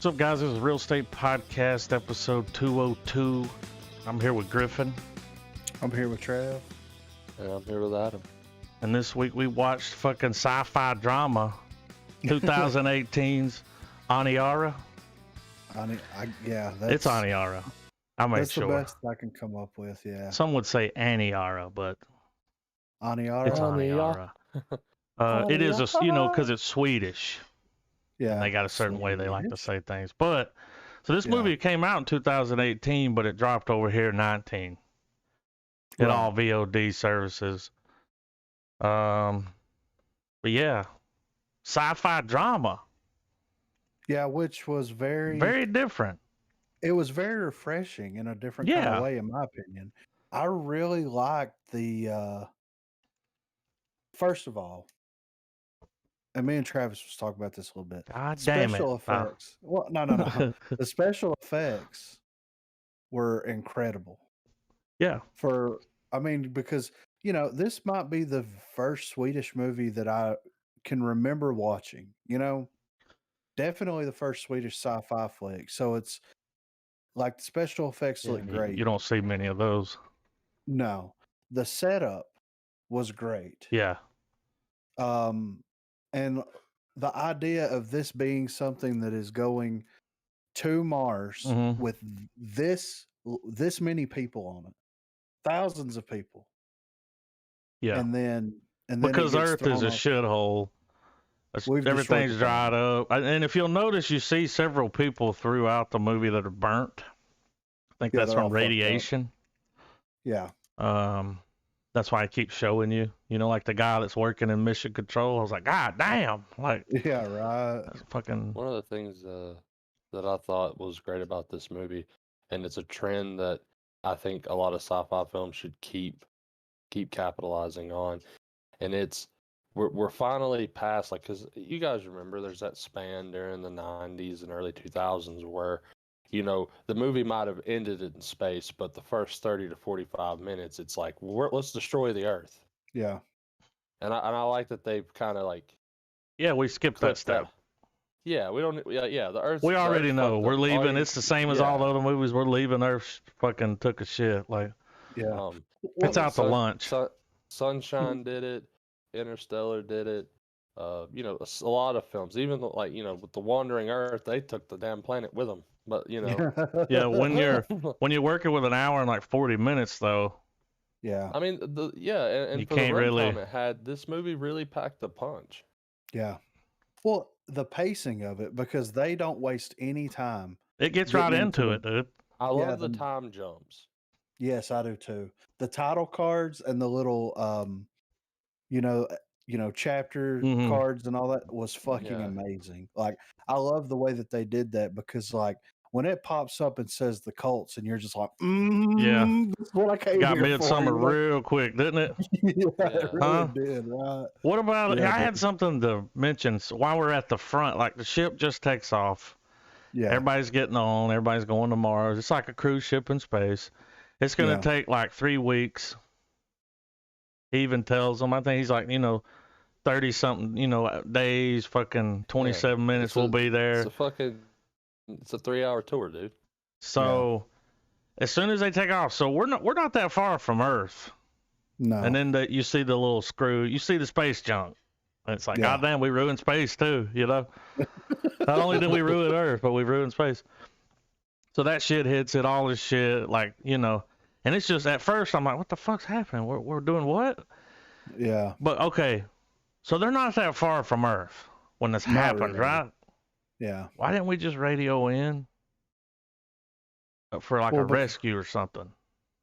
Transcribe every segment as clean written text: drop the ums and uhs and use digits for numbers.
What's up, guys? This is Real Estate Podcast, episode 202. I'm here with Griffin. I'm here with Trav. And I'm here with Adam. And this week we watched fucking sci-fi drama, 2018's Aniara. It's Aniara. I made that's sure. That's the best I can come up with, yeah. Some would say Aniara, but Aniara? it's Aniara. It is, because it's Swedish. Yeah. And they got a certain way they like to say things. But, so this movie came out in 2018, but it dropped over here in 19. In all VOD services. But yeah, sci-fi drama. Yeah, which was very different. It was very refreshing in a different kind of way, in my opinion. I really liked the, first of all, and me and Travis was talking about this a little bit. God damn it. Special effects. Well, no. The special effects were incredible. Yeah. Because, this might be the first Swedish movie that I can remember watching, definitely the first Swedish sci-fi flick. So it's like the special effects look great. You don't see many of those. No, the setup was great. Yeah. And the idea of this being something that is going to Mars with this many people on it. Thousands of people. Yeah. And then because Earth is a shithole. Everything's dried up. And if you'll notice, you see several people throughout the movie that are burnt. I think that's from radiation. Yeah. That's why I keep showing you. Like the guy that's working in mission control. I was like, God damn. Like, yeah, right. That's fucking. One of the things that I thought was great about this movie, and it's a trend that I think a lot of sci-fi films should keep capitalizing on, and it's we're finally past, like, because you guys remember there's that span during the 90s and early 2000s where the movie might have ended in space, but the first 30 to 45 minutes it's like, let's destroy the Earth. Yeah. And I like that they've kind of like, we skipped that step. Yeah, we don't. Yeah, the Earth. We already know we're leaving. It's the same as all the other movies. We're leaving. Earth fucking took a shit. Like, yeah, it's out to lunch. Sunshine did it. Interstellar did it. A lot of films, even with the Wandering Earth, they took the damn planet with them. But yeah, when you're working with an hour and like 40 minutes though. Yeah. I mean, and you for can't the really. It had, this movie really packed a punch. Yeah. Well, the pacing of it, because they don't waste any time. It gets right into it, dude. I love the time jumps. Yes, I do too. The title cards and the little, chapter cards and all that was fucking amazing. Like, I love the way that they did that, because like when it pops up and says the cults, and you're just like, that's what I came got here Midsummer for. real quick, didn't it? It really did, right? What about I had something to mention. So while we're at the front, like the ship just takes off. Yeah. Everybody's getting on. Everybody's going to Mars. It's like a cruise ship in space. It's going to take like 3 weeks. He even tells them, I think he's like, 30 something, days, fucking 27 minutes we'll be there. It's a 3-hour tour, dude. So as soon as they take off, so we're not that far from Earth. No. And then you see the little screw, you see the space junk. And it's like, God damn, we ruined space too, Not only did we ruin Earth, but we ruined space. So that shit hits it, all this shit, like, and it's just, at first I'm like, what the fuck's happening? We're doing what? Yeah. But okay, so they're not that far from Earth when this happens, right? Yeah. Why didn't we just radio in for like a rescue or something?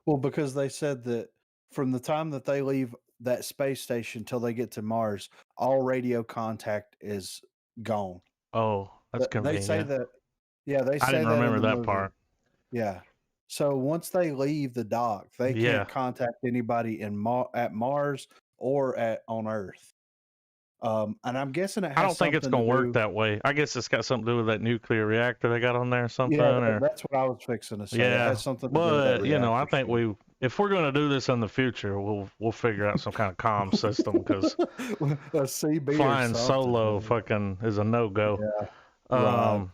Well, because they said that from the time that they leave that space station till they get to Mars, all radio contact is gone. Oh, that's convenient. They say that. Yeah, they say I didn't that remember in the that movie. part. Yeah. So once they leave the dock, they can't contact anybody at Mars or on Earth. And I'm guessing it has I don't think it's going to work that way. I guess it's got something to do with that nuclear reactor they got on there or something. Yeah, that's what I was fixing to say. Yeah, it has something to do with that reactor. I think if we're going to do this in the future, we'll figure out some kind of comm system, because a CB flying solo fucking is a no-go. Yeah.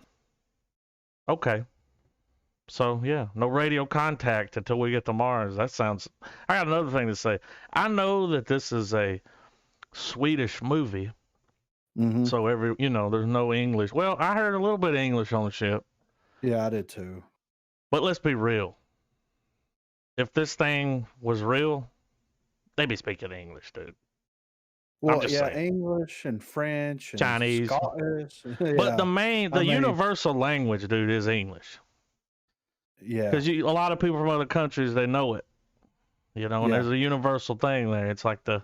Okay. So, yeah, no radio contact until we get to Mars. That sounds... I got another thing to say. I know that this is a Swedish movie, so there's no English. Well, I heard a little bit of English on the ship. Yeah, I did too. But let's be real. If this thing was real, they'd be speaking English, dude. Well, saying. English and French and Chinese. Scottish. But the universal language, dude, is English. Yeah. Because a lot of people from other countries, they know it. And there's a universal thing there. It's like a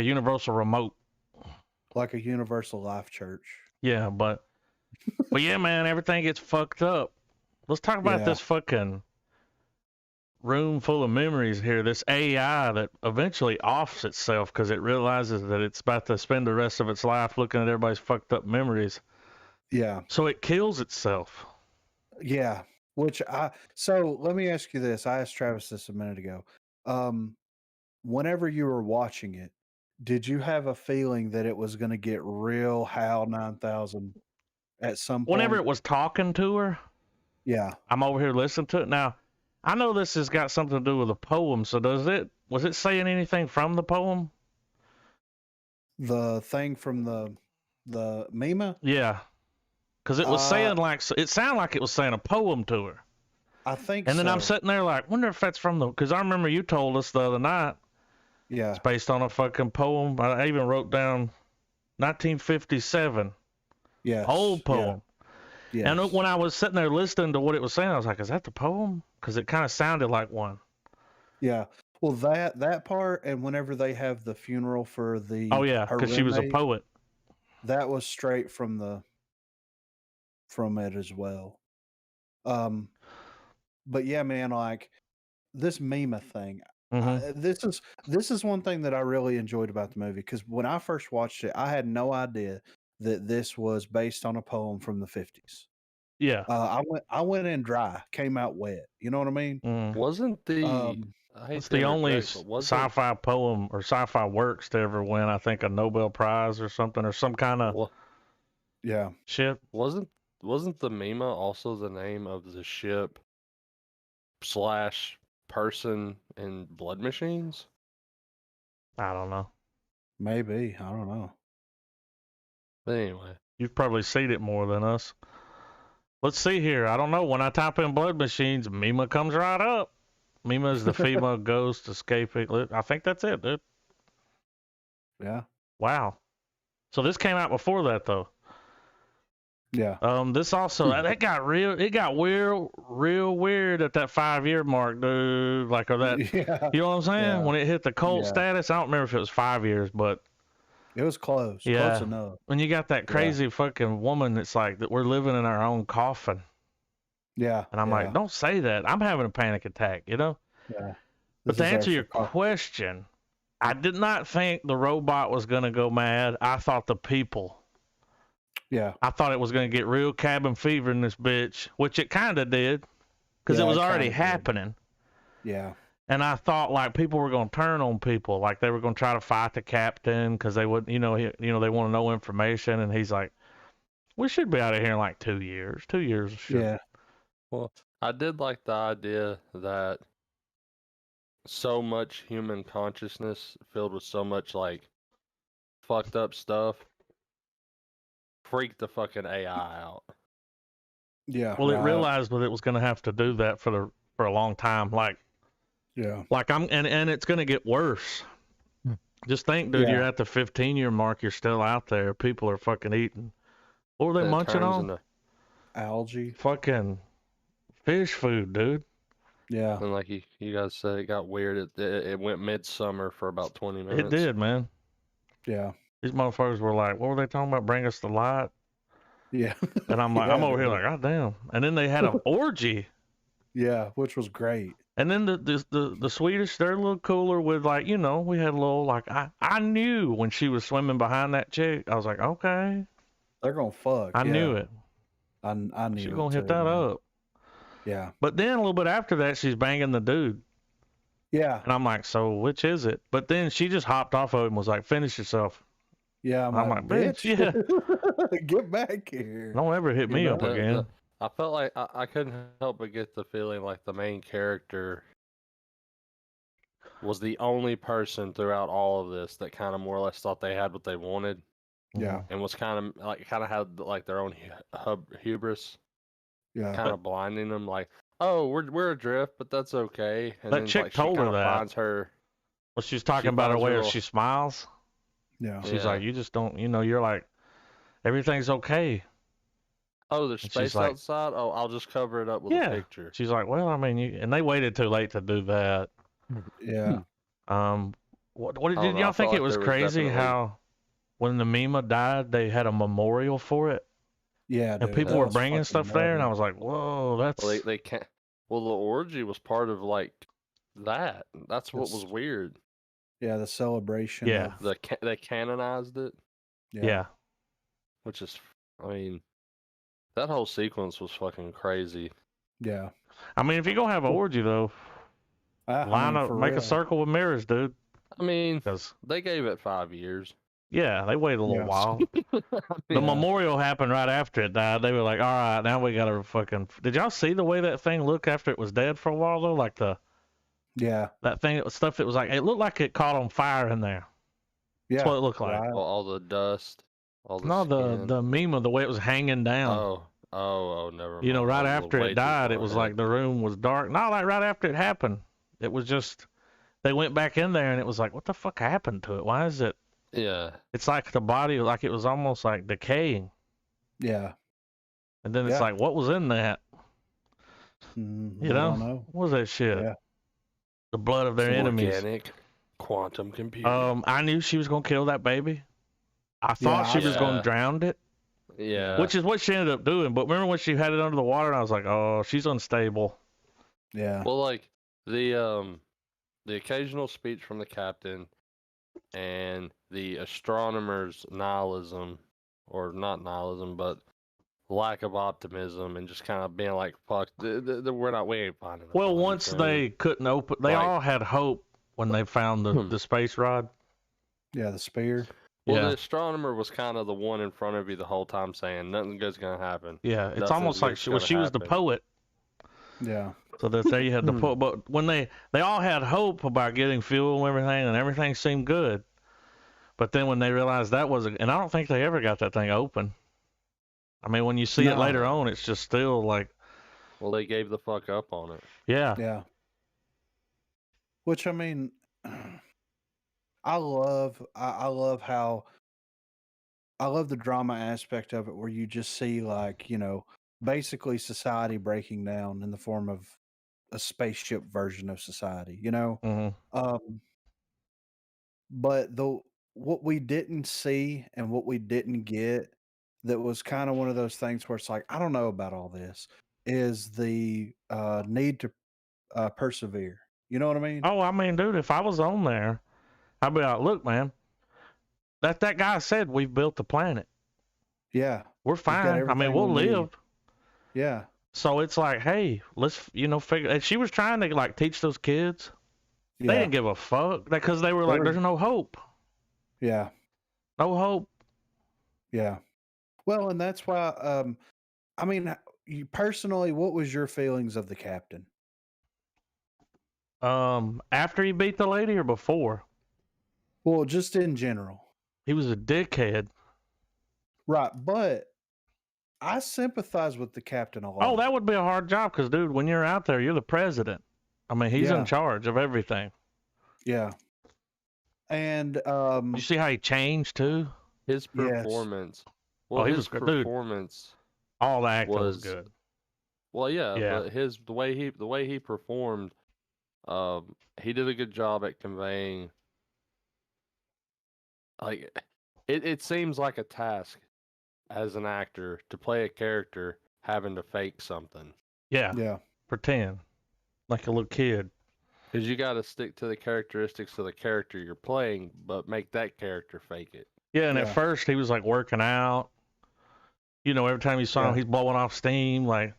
universal remote. Like a universal life church. Yeah, but yeah, man, everything gets fucked up. Let's talk about this fucking room full of memories here. This AI that eventually offs itself because it realizes that it's about to spend the rest of its life looking at everybody's fucked up memories. Yeah. So it kills itself. Yeah. So let me ask you this. I asked Travis this a minute ago. Whenever you were watching it, did you have a feeling that it was going to get real HAL 9000 at some point? Whenever it was talking to her, yeah, I'm over here listening to it. Now, I know this has got something to do with a poem, so was it saying anything from the poem? The thing from the Mima? Yeah. Because it was saying it sounded like it was saying a poem to her. I think and then I'm sitting there like, wonder if that's because I remember you told us the other night. Yeah. It's based on a fucking poem. I even wrote down 1957. Yeah. Old poem. Yeah. And when I was sitting there listening to what it was saying, I was like, is that the poem? Because it kind of sounded like one. Yeah. Well, that part, and whenever they have the funeral for the... Oh, yeah, because she was a poet. That was straight from it as well. But yeah, man, like this Mima thing, this is one thing that I really enjoyed about the movie, because when I first watched it, I had no idea that this was based on a poem from the 50s. Yeah. I went in dry, came out wet. You know what I mean? Wasn't it's the only sci-fi poem or sci-fi works to ever win, I think, a Nobel Prize or something, or some kind of shit. Wasn't the Mima also the name of the ship / person in Blood Machines? I don't know. Maybe. I don't know. But anyway. You've probably seen it more than us. Let's see here. I don't know. When I type in Blood Machines, Mima comes right up. Mima is the female ghost escaping. I think that's it, dude. Yeah. Wow. So this came out before that, though. Yeah. This also it got real weird at that 5-year mark, dude. Like, or that, you know what I'm saying? Yeah. When it hit the cult status, I don't remember if it was 5 years, but it was close. Yeah. Close enough. When you got that crazy fucking woman that's like that we're living in our own coffin. Yeah. And I'm like, don't say that. I'm having a panic attack, you know? Yeah. But to answer your question, I did not think the robot was gonna go mad. I thought the people. Yeah. I thought it was going to get real cabin fever in this bitch, which it kind of did, because it was already happening. Yeah. And I thought like people were going to turn on people, like they were going to try to fight the captain because they would, they want to know information. And he's like, we should be out of here in like 2 years. 2 years. Yeah. Well, I did like the idea that so much human consciousness filled with so much like fucked up stuff freaked the fucking AI out. Yeah. Well, it realized that it was going to have to do that for a long time. Like, like and it's going to get worse. Just think, dude, you're at the 15-year mark. You're still out there. People are fucking eating. What were they munching on? Algae. Fucking fish food, dude. Yeah. And like you guys said, it got weird. It went midsummer for about 20 minutes. It did, man. Yeah. These motherfuckers were like, what were they talking about? Bring us the light. Yeah. And I'm like, I'm over here like, God damn. And then they had an orgy. Yeah, which was great. And then the Swedish, they're a little cooler with like, we had a little like, I knew when she was swimming behind that chick. I was like, okay. They're going to fuck. I knew it. I knew She's it. going to hit that up. Yeah. But then a little bit after that, she's banging the dude. Yeah. And I'm like, so which is it? But then she just hopped off of him and was like, finish yourself. Yeah, I'm like, bitch. Yeah. Get back here. Don't ever hit me up again. I felt like I couldn't help but get the feeling like the main character was the only person throughout all of this that kind of more or less thought they had what they wanted. Yeah. And was kind of had like their own hubris. Yeah. Kind of blinding them, like, oh, we're adrift, but that's okay. And that then chick like, told her that. finds her. Well, she's talking about her way she smiles. Yeah. She's like, you just don't, you're like, everything's okay. Oh, there's space outside? Oh, I'll just cover it up with a picture. She's like, well, I mean, and they waited too late to do that. Yeah. What did y'all think it was crazy how when the Mima died, they had a memorial for it? Yeah, and people were bringing stuff there, and I was like, whoa, that's... Well, they can't... Well, the orgy was part of, like, that. That's what was weird. Yeah, the celebration. Yeah. They canonized it. Yeah. Which is, I mean, that whole sequence was fucking crazy. Yeah. I mean, if you're going to have an orgy, though, line up, make a circle with mirrors, dude. I mean, they gave it 5 years. Yeah, they waited a little while. The memorial happened right after it died. They were like, all right, now we got to fucking... Did y'all see the way that thing looked after it was dead for a while, though? Like that thing, stuff that was like... It looked like it caught on fire in there. Yeah. That's what it looked like. Well, all the dust, all the the Mima, the way it was hanging down. Oh, never mind. Right after it died, it was like the room was dark. Not like right after it happened. It was just... They went back in there, and it was like, what the fuck happened to it? Why is it... Yeah. It's like the body, like it was almost like decaying. Yeah. And then it's like, what was in that? You know? What was that shit? Yeah. The blood of their enemies. Organic quantum computing. I knew she was going to kill that baby. I thought she was going to drown it. Yeah. Which is what she ended up doing. But remember when she had it under the water, and I was like, oh, she's unstable. Yeah. Well, like, the occasional speech from the captain and the astronomer's nihilism, or not nihilism, but lack of optimism, and just kind of being like, fuck, we ain't finding it. Well, once they couldn't open, they all had hope when they found the space rod. Yeah, the spear. Well, the astronomer was kind of the one in front of you the whole time saying, nothing good's going to happen. Yeah, it's almost like she was the poet. Yeah. So that there you had the poet. But when they all had hope about getting fuel and everything seemed good. But then when they realized that wasn't, and I don't think they ever got that thing open. I mean, when you see it later on, it's just still like... Well, they gave the fuck up on it. Yeah. Yeah. Which, I mean, I love how... I love the drama aspect of it where you just see, like, basically society breaking down in the form of a spaceship version of society, Mm-hmm. But what we didn't see and what we didn't get, that was kind of one of those things where it's like, I don't know about all this, is the need to persevere. You know what I mean? Oh, I mean, dude, if I was on there, I'd be like, look, man, that guy said we've built the planet. Yeah. We're fine. I mean, we'll live. Yeah. So it's like, hey, let's, figure. And she was trying to, like, teach those kids. Yeah. They didn't give a fuck because they were like, there's no hope. Yeah. No hope. Yeah. Well, and that's why, I mean, you personally, what was your feelings of the captain? After he beat the lady or before? Well, just in general. He was a dickhead. Right, but I sympathize with the captain a lot. Oh, that would be a hard job because, dude, when you're out there, you're the president. I mean, he's in charge of everything. Yeah. And you see how he changed too? His performance. Yes. Well, his performance. Dude, all the acting was good. Well, yeah. But the way he performed, he did a good job at conveying. Like, it seems like a task as an actor to play a character having to fake something. Yeah. Yeah. Pretend like a little kid. Because you got to stick to the characteristics of the character you're playing, but make that character fake it. Yeah, and at first he was like working out. Every time you saw him, he's blowing off steam, like.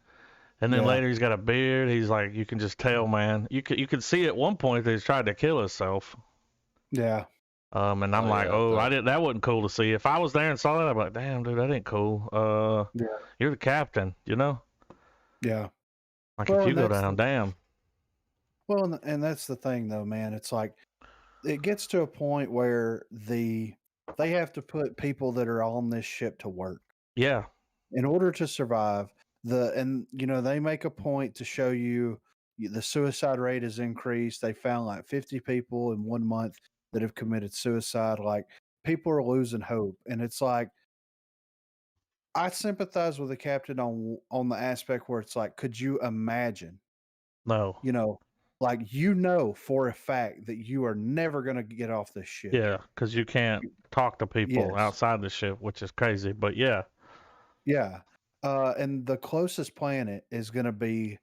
And then later he's got a beard. He's like, you can just tell, man. You could see at one point that he's tried to kill himself. Yeah. And I'm like, I didn't. That wasn't cool to see. If I was there and saw that, I'd be like, damn, dude, that ain't cool. You're the captain, you know? Yeah. Like if you go down, damn. Well, and that's the thing, though, man. It's like it gets to a point where they have to put people that are on this ship to work. Yeah. In order to survive. They make a point to show you the suicide rate has increased. They found like 50 people in 1 month that have committed suicide. Like people are losing hope, and it's like I sympathize with the captain on the aspect where it's like, could you imagine? No. Like for a fact that you are never going to get off this ship. Yeah, because you can't talk to people outside the ship, which is crazy. But yeah. Yeah. And the closest planet is going to be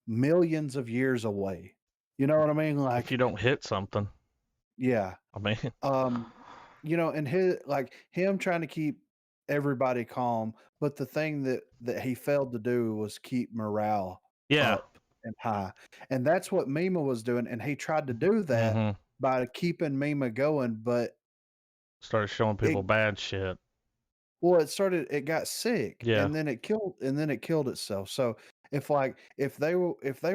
millions of years away. You know what I mean? Like if you don't hit something. Yeah. I mean, and him trying to keep everybody calm, but the thing that he failed to do was keep morale up and high. And that's what Mima was doing, and he tried to do that by keeping Mima going, but started showing people bad shit. Well, it got sick, and then it killed itself. So if they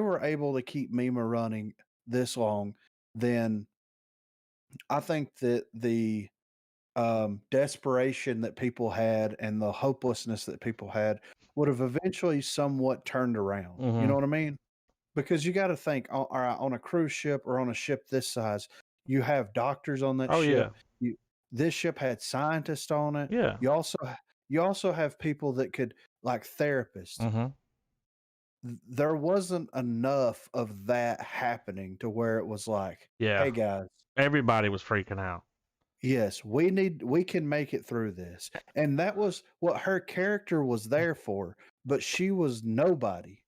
were able to keep Mima running this long, then I think that the desperation that people had and the hopelessness that people had would have eventually somewhat turned around. You know what I mean? Because you got to think, on a cruise ship or on a ship this size, you have doctors on that ship. Yeah. This ship had scientists on it. Yeah. You also have people that could, like therapists. There wasn't enough of that happening to where it was like, hey guys, everybody was freaking out. Yes, we can make it through this. And that was what her character was there for, but she was nobody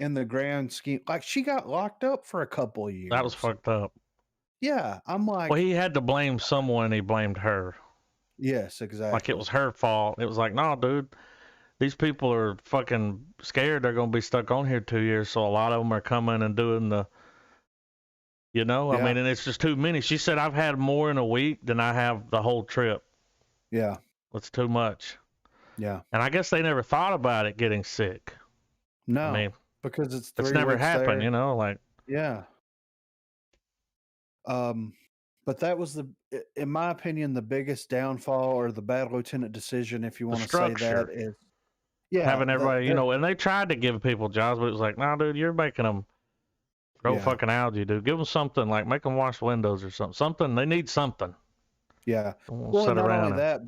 in the grand scheme. Like she got locked up for a couple of years. That was fucked up. Yeah, I'm like, well, he had to blame someone, and he blamed her. Yes, exactly. Like it was her fault. It was like, no, dude, these people are fucking scared. They're gonna be stuck on here 2 years, so a lot of them are coming and doing the. I mean, and it's just too many. She said, I've had more in a week than I have the whole trip. Yeah. It's too much. Yeah. And I guess they never thought about it getting sick. No. I mean, because it's never happened, there. Yeah. But that was in my opinion, the biggest downfall or the bad lieutenant decision, if you want to say that, is having everybody, and they tried to give people jobs, but it was like, no, dude, you're making them grow fucking algae, dude. Give them something, like make them wash windows or something. Something, they need something. Yeah. Well, not only that,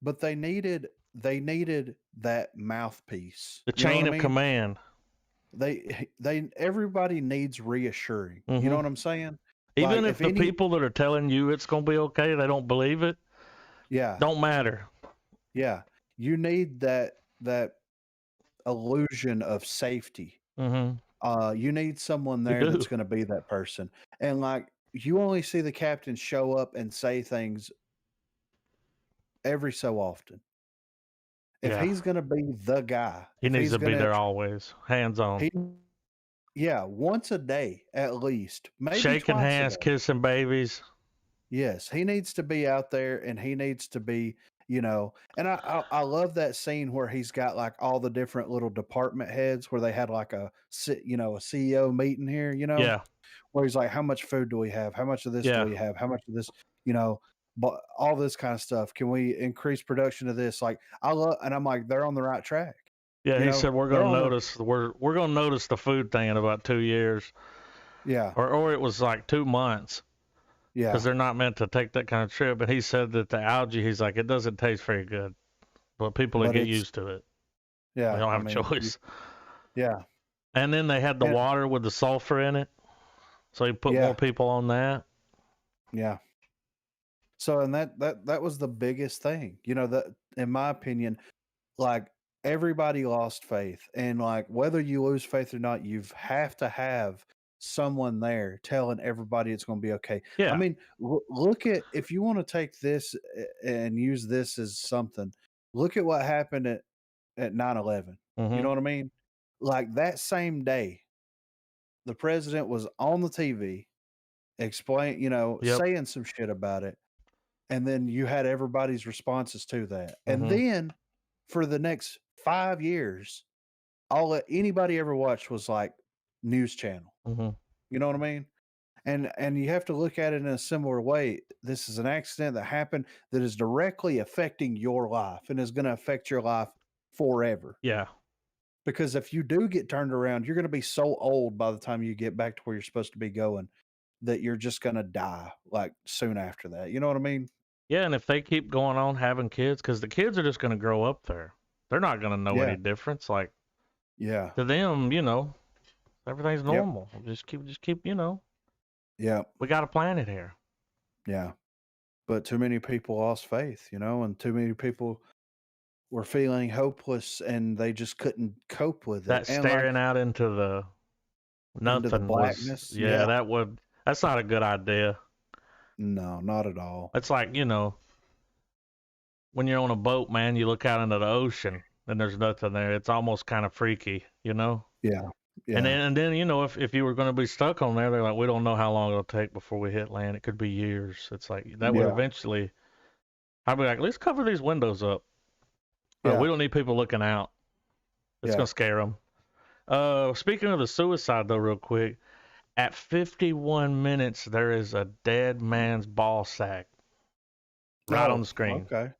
but they needed that mouthpiece. The chain of command. Everybody needs reassuring. You know what I'm saying? Even if the people that are telling you it's going to be okay, they don't believe it. Yeah. Don't matter. Yeah. You need that illusion of safety. You need someone there that's going to be that person. And like, you only see the captain show up and say things every so often. If he's going to be the guy, he needs to be there always, hands on. Once a day at least, maybe shaking hands, kissing babies. Yes, he needs to be out there, and he needs to be, and I love that scene where he's got like all the different little department heads where they had like a CEO meeting here, where he's like, how much food do we have? How much of this do we have? How much of this, but all this kind of stuff. Can we increase production of this? Like and I'm like, they're on the right track. Yeah, he said we're gonna notice we're gonna notice the food thing in about 2 years. Yeah. Or it was like 2 months. Yeah. Because they're not meant to take that kind of trip. But he said that the algae, he's like, it doesn't taste very good. But people will get used to it. Yeah. They don't have a choice. Yeah. And then they had the water with the sulfur in it. So he put more people on that. Yeah. So and that was the biggest thing. That in my opinion, like everybody lost faith, and like whether you lose faith or not, you have to have someone there telling everybody it's going to be okay. Yeah. I mean, look at, if you want to take this and use this as something, look at what happened at 9/11. You know what I mean? Like that same day, the president was on the TV saying some shit about it. and then you had everybody's responses to that. And Mhm. then for the next 5 years, all that anybody ever watched was like news channel. Mhm. You know what I mean? And you have to look at it in a similar way. This is an accident that happened that is directly affecting your life and is going to affect your life forever. Yeah. Because if you do get turned around, you're going to be so old by the time you get back to where you're supposed to be going that you're just going to die like soon after that. You know what I mean? Yeah, and if they keep going on having kids, because the kids are just going to grow up there, they're not going to know Yeah. any difference. Like Yeah. to them, you know, everything's Yep. normal. Just keep, you know, Yeah. we got a planet here. Yeah. But too many people lost faith, you know, and too many people were feeling hopeless and they just couldn't cope with it. That And staring out into the nothing blackness. was, yeah, that's not a good idea. No, not at all. It's like, you know, when you're on a boat, man, you look out into the ocean and there's nothing there. It's almost kind of freaky, you know? Yeah. Yeah. And then you know, if you were going to be stuck on there, they're like, we don't know how long it'll take before we hit land. It could be years. It's like that would Yeah. eventually. I'd be like, let's cover these windows up. Yeah. We don't need people looking out. It's Yeah. gonna scare them. Speaking of the suicide, though, real quick, at 51 minutes, there is a dead man's ball sack right on the screen. Okay.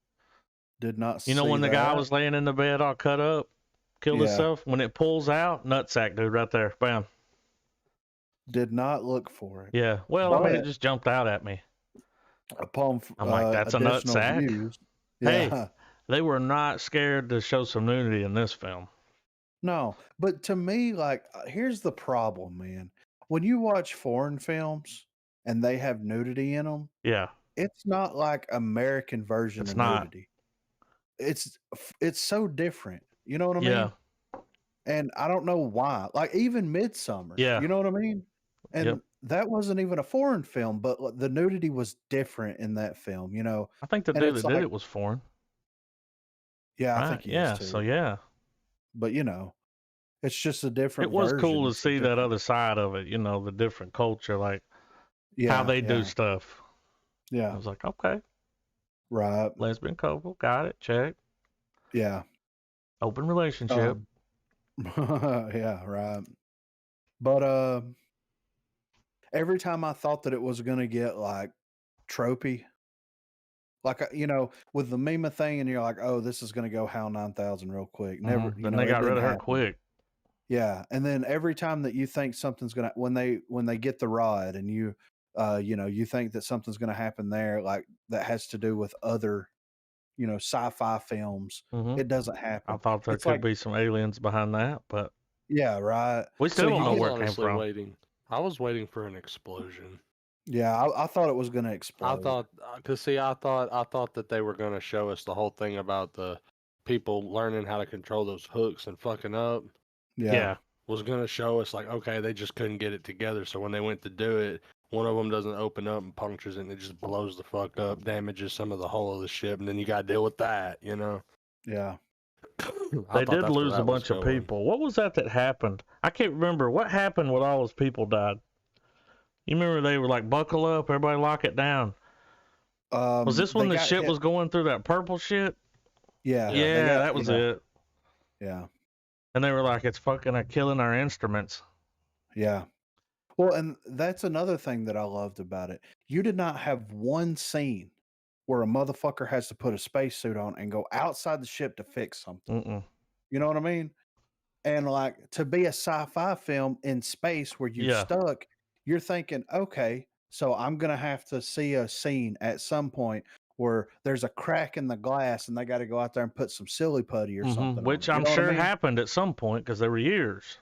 Did not see You know when the guy that. was laying in the bed all cut up, killed Yeah. himself? When it pulls out, nutsack, dude, right there. Bam. Did not look for it. Yeah. Well, I mean, it But just jumped out at me. upon I'm like, that's a additional nutsack. views. Hey. Yeah. They were not scared to show some nudity in this film. No, but to me, like, here's the problem, man. When you watch foreign films and they have nudity in them, Yeah. it's not like American version It's of not. nudity. It's so different. You know what I Yeah. mean? And I don't know why. Like even Midsummer. Yeah. You know what I mean? And Yep. that wasn't even a foreign film, but the nudity was different in that film, you know. I think the And dude it's that did like- it was foreign. Yeah, I Right? think he Yeah. is too. So yeah, But you know, it's just a different it was version. cool to It's a see that different- other side of it. You know, the different culture, like yeah, how they do yeah, stuff. I Yeah. was like, okay, Right. lesbian couple, got it, check. Yeah. Open relationship. Yeah, right. But every time I thought that it was gonna get like tropey, like you know, with the Mima thing, and you're like, oh, this is gonna go HAL 9000 real quick. Never, you Then know, they it got rid didn't of her happen. quick. Yeah, and then every time that you think something's gonna when they get the ride, and you know, you think that something's gonna happen there, like that has to do with other, you know, sci-fi films, Mhm. it doesn't happen. I thought there It's could like- be some aliens behind that, but Yeah, right. we still So don't you know get- where it came honestly from. waiting. I was waiting for an explosion. Yeah, I thought it was gonna explode. I thought, cause see, I thought that they were gonna show us the whole thing about the people learning how to control those hooks and fucking up. Yeah. Was gonna show us like, okay, they just couldn't get it together. So when they went to do it, one of them doesn't open up and punctures it, and it just blows the fuck up, damages some of the hull of the ship, and then you gotta deal with that, you know. Yeah. They did lose a bunch of people. What was that happened? I can't remember. What happened when all those people died? You remember they were like, buckle up, everybody lock it down. Was this when they the got ship hit- was going through that purple shit? Yeah. Yeah, they got- that was yeah, it. Yeah. And they were like, it's fucking killing our instruments. Yeah. Well, and that's another thing that I loved about it. You did not have one scene where a motherfucker has to put a spacesuit on and go outside the ship to fix something. Mm-mm. You know what I mean? And like to be a sci-fi film in space where you're Yeah. stuck, you're thinking, okay, so I'm gonna have to see a scene at some point where there's a crack in the glass and they got to go out there and put some silly putty or something. on Which it. You I'm know what I sure mean? happened at some point because there were years.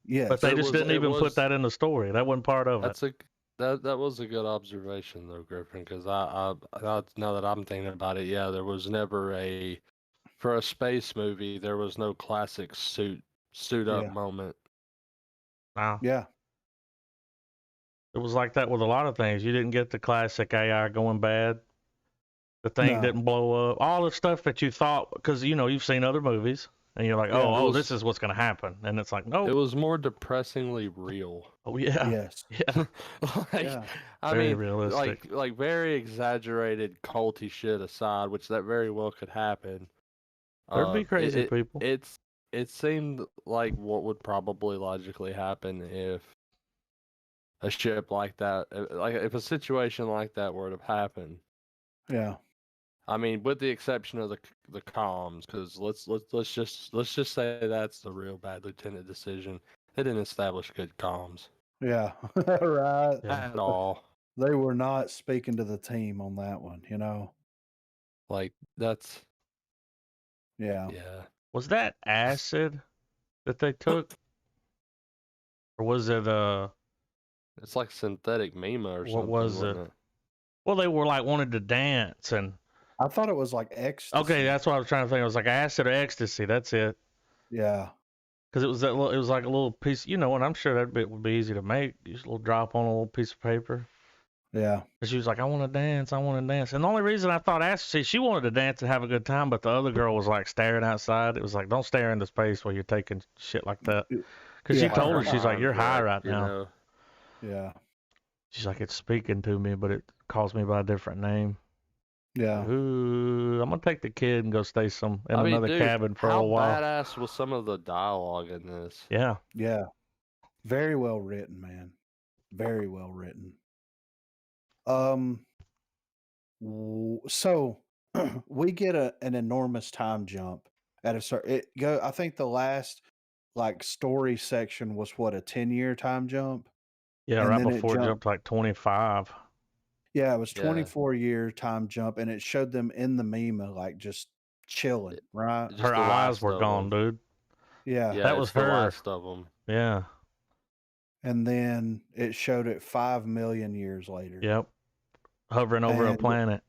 Yes. But they It just was- didn't it even put was- that in the story. That wasn't part of it. That was a good observation though, Griffin. Because I now that I'm thinking about it, yeah, there was never for a space movie. There was no classic suit up Yeah. moment. Wow. Yeah. It was like that with a lot of things. You didn't get the classic AI going bad. The thing No. didn't blow up. All the stuff that you thought, because, you know, you've seen other movies. And you're like, this is what's gonna happen, and it's like, no. It was more depressingly real. Oh yeah. Yes. Yeah. I very mean, realistic. like very exaggerated culty shit aside, which that very well could happen. There'd be crazy people. It seemed like what would probably logically happen if a ship like that, like if a situation like that were to happen. Yeah. I mean, with the exception of the comms, because let's just say that's the real bad lieutenant decision. They didn't establish good comms. Yeah. Right. At all. They were not speaking to the team on that one, you know. Like that's. Yeah. Yeah. Was that acid that they took, or was it It's like synthetic mema or something. What was it? Well, they were like wanted to dance, and I thought it was like ecstasy. okay, that's what I was trying to think. It was like acid or ecstasy. That's it. Yeah. Because it was it was like a little piece, and I'm sure that bit would be easy to make. Just a little drop on a little piece of paper. Yeah. And she was like, I want to dance. And the only reason I thought ecstasy, she wanted to dance and have a good time, but the other girl was like staring outside. It was like, don't stare into space while you're taking shit like that. Because she told her, she's like, you're high right now. Know. Yeah. She's like, it's speaking to me, but it calls me by a different name. Yeah. Ooh, I'm gonna take the kid and go stay in another cabin for a while. How badass was some of the dialogue in this? Yeah. Yeah. Very well written, man. Very well written. So we get an enormous time jump at a certain. I think the last like story section was what, a 10-year time jump. Yeah, and right before it jumped like 25. Yeah, it was 24-year time jump, and it showed them in the Mima like just chilling, right? Just her eyes were gone, dude. Yeah, that was the her. last of them. Yeah. And then it showed it 5 million years later. Yep. Hovering over a planet.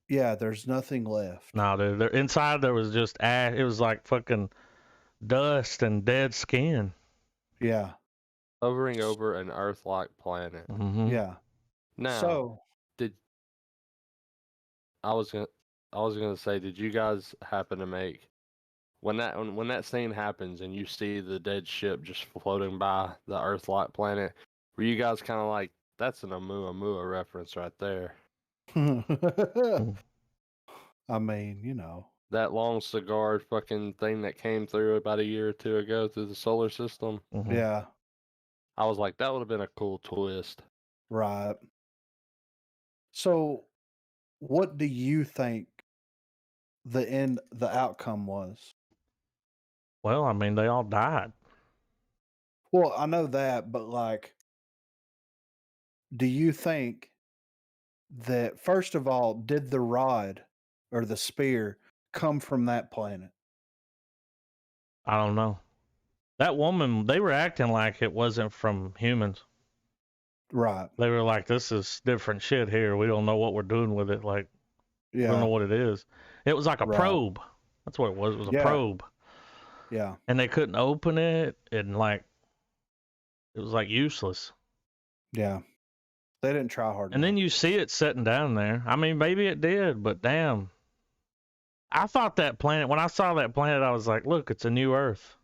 Yeah, there's nothing left. No, dude. Inside there was just ash. It was like fucking dust and dead skin. Yeah. Hovering over an Earth-like planet. Mm-hmm. Yeah. Now, I was gonna say, did you guys happen to make when that scene happens and you see the dead ship just floating by the Earth-like planet? Were you guys kind of like, that's an Oumuamua reference right there? I mean, that long cigar fucking thing that came through about a year or two ago through the solar system. Mm-hmm. Yeah. I was like, that would have been a cool twist. Right. So, what do you think the outcome was? Well, I mean, they all died. Well, I know that, but like, do you think that, first of all, did the rod or the spear come from that planet? I don't know. That woman, they were acting like it wasn't from humans. Right. They were like, this is different shit here. We don't know what we're doing with it. Like, we don't know what it is. It was like a probe. That's what it was. It was a probe. Yeah. And they couldn't open it, and like, it was like useless. Yeah. They didn't try hard enough. And then you see it sitting down there. I mean, maybe it did, but damn. I thought that planet, when I saw that planet, I was like, look, it's a new Earth.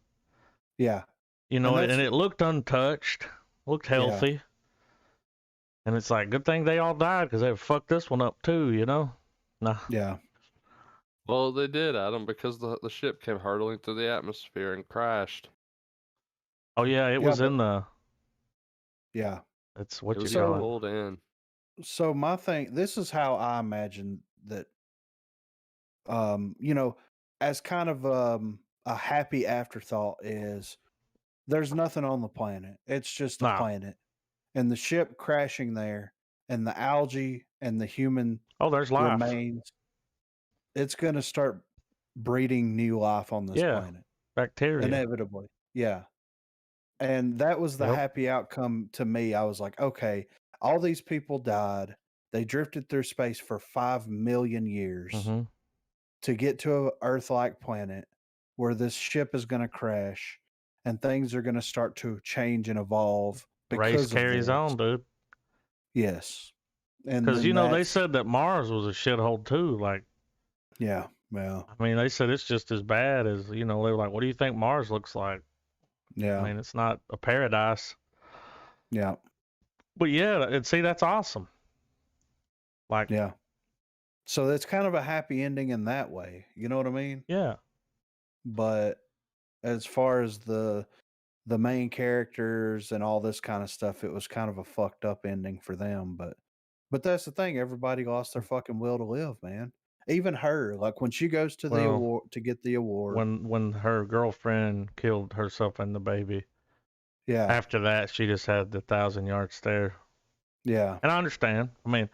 Yeah. And it looked untouched, looked healthy. Yeah. And it's like, good thing they all died, because they fucked this one up too, Nah. Yeah. Well, they did, Adam, because the ship came hurtling through the atmosphere and crashed. Oh, yeah, it was in the... Yeah. That's what you call it. Pulled in. So my thing, this is how I imagine that, as kind of a happy afterthought is there's nothing on the planet. It's just a planet. And the ship crashing there and the algae and the human there's life. remains, it's going to start breeding new life on this planet. Bacteria. Inevitably. Yeah. And that was the happy outcome to me. I was like, okay, all these people died. They drifted through space for 5 million years to get to an Earth-like planet where this ship is going to crash and things are going to start to change and evolve. Race carries on, dude. Yes. And because, they said that Mars was a shithole too. Like, yeah. Yeah. I mean, they said it's just as bad as, they were like, what do you think Mars looks like? Yeah. I mean, it's not a paradise. Yeah. But yeah, and see, that's awesome. Like, yeah. So it's kind of a happy ending in that way. You know what I mean? Yeah. But as far as the main characters and all this kind of stuff, it was kind of a fucked up ending for them. But that's the thing. Everybody lost their fucking will to live, man. Even her, like when she goes to the award to get the award. When her girlfriend killed herself and the baby. Yeah. After that, she just had the 1,000-yard stare. Yeah. And I understand. I mean,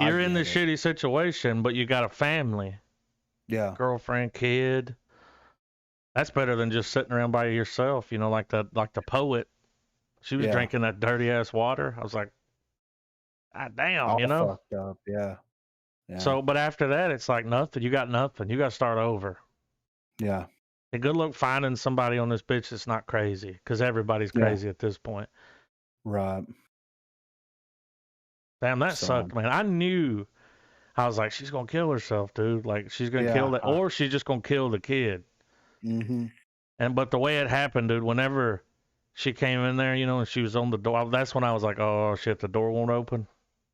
you're in this shitty situation, but you got a family. Yeah. Girlfriend, kid. That's better than just sitting around by yourself, like the poet. She was drinking that dirty ass water. I was like, God damn, all fucked up. Yeah. So, but after that, it's like nothing. You got nothing. You got to start over. Yeah. And good luck finding somebody on this bitch that's not crazy, because everybody's crazy at this point. Right. Damn, that sucked, man. I was like, she's gonna kill herself, dude. Like, she's gonna kill that, or she's just gonna kill the kid. Mm-hmm. But the way it happened, dude, whenever she came in there, and she was on the door, that's when I was like, oh shit, the door won't open.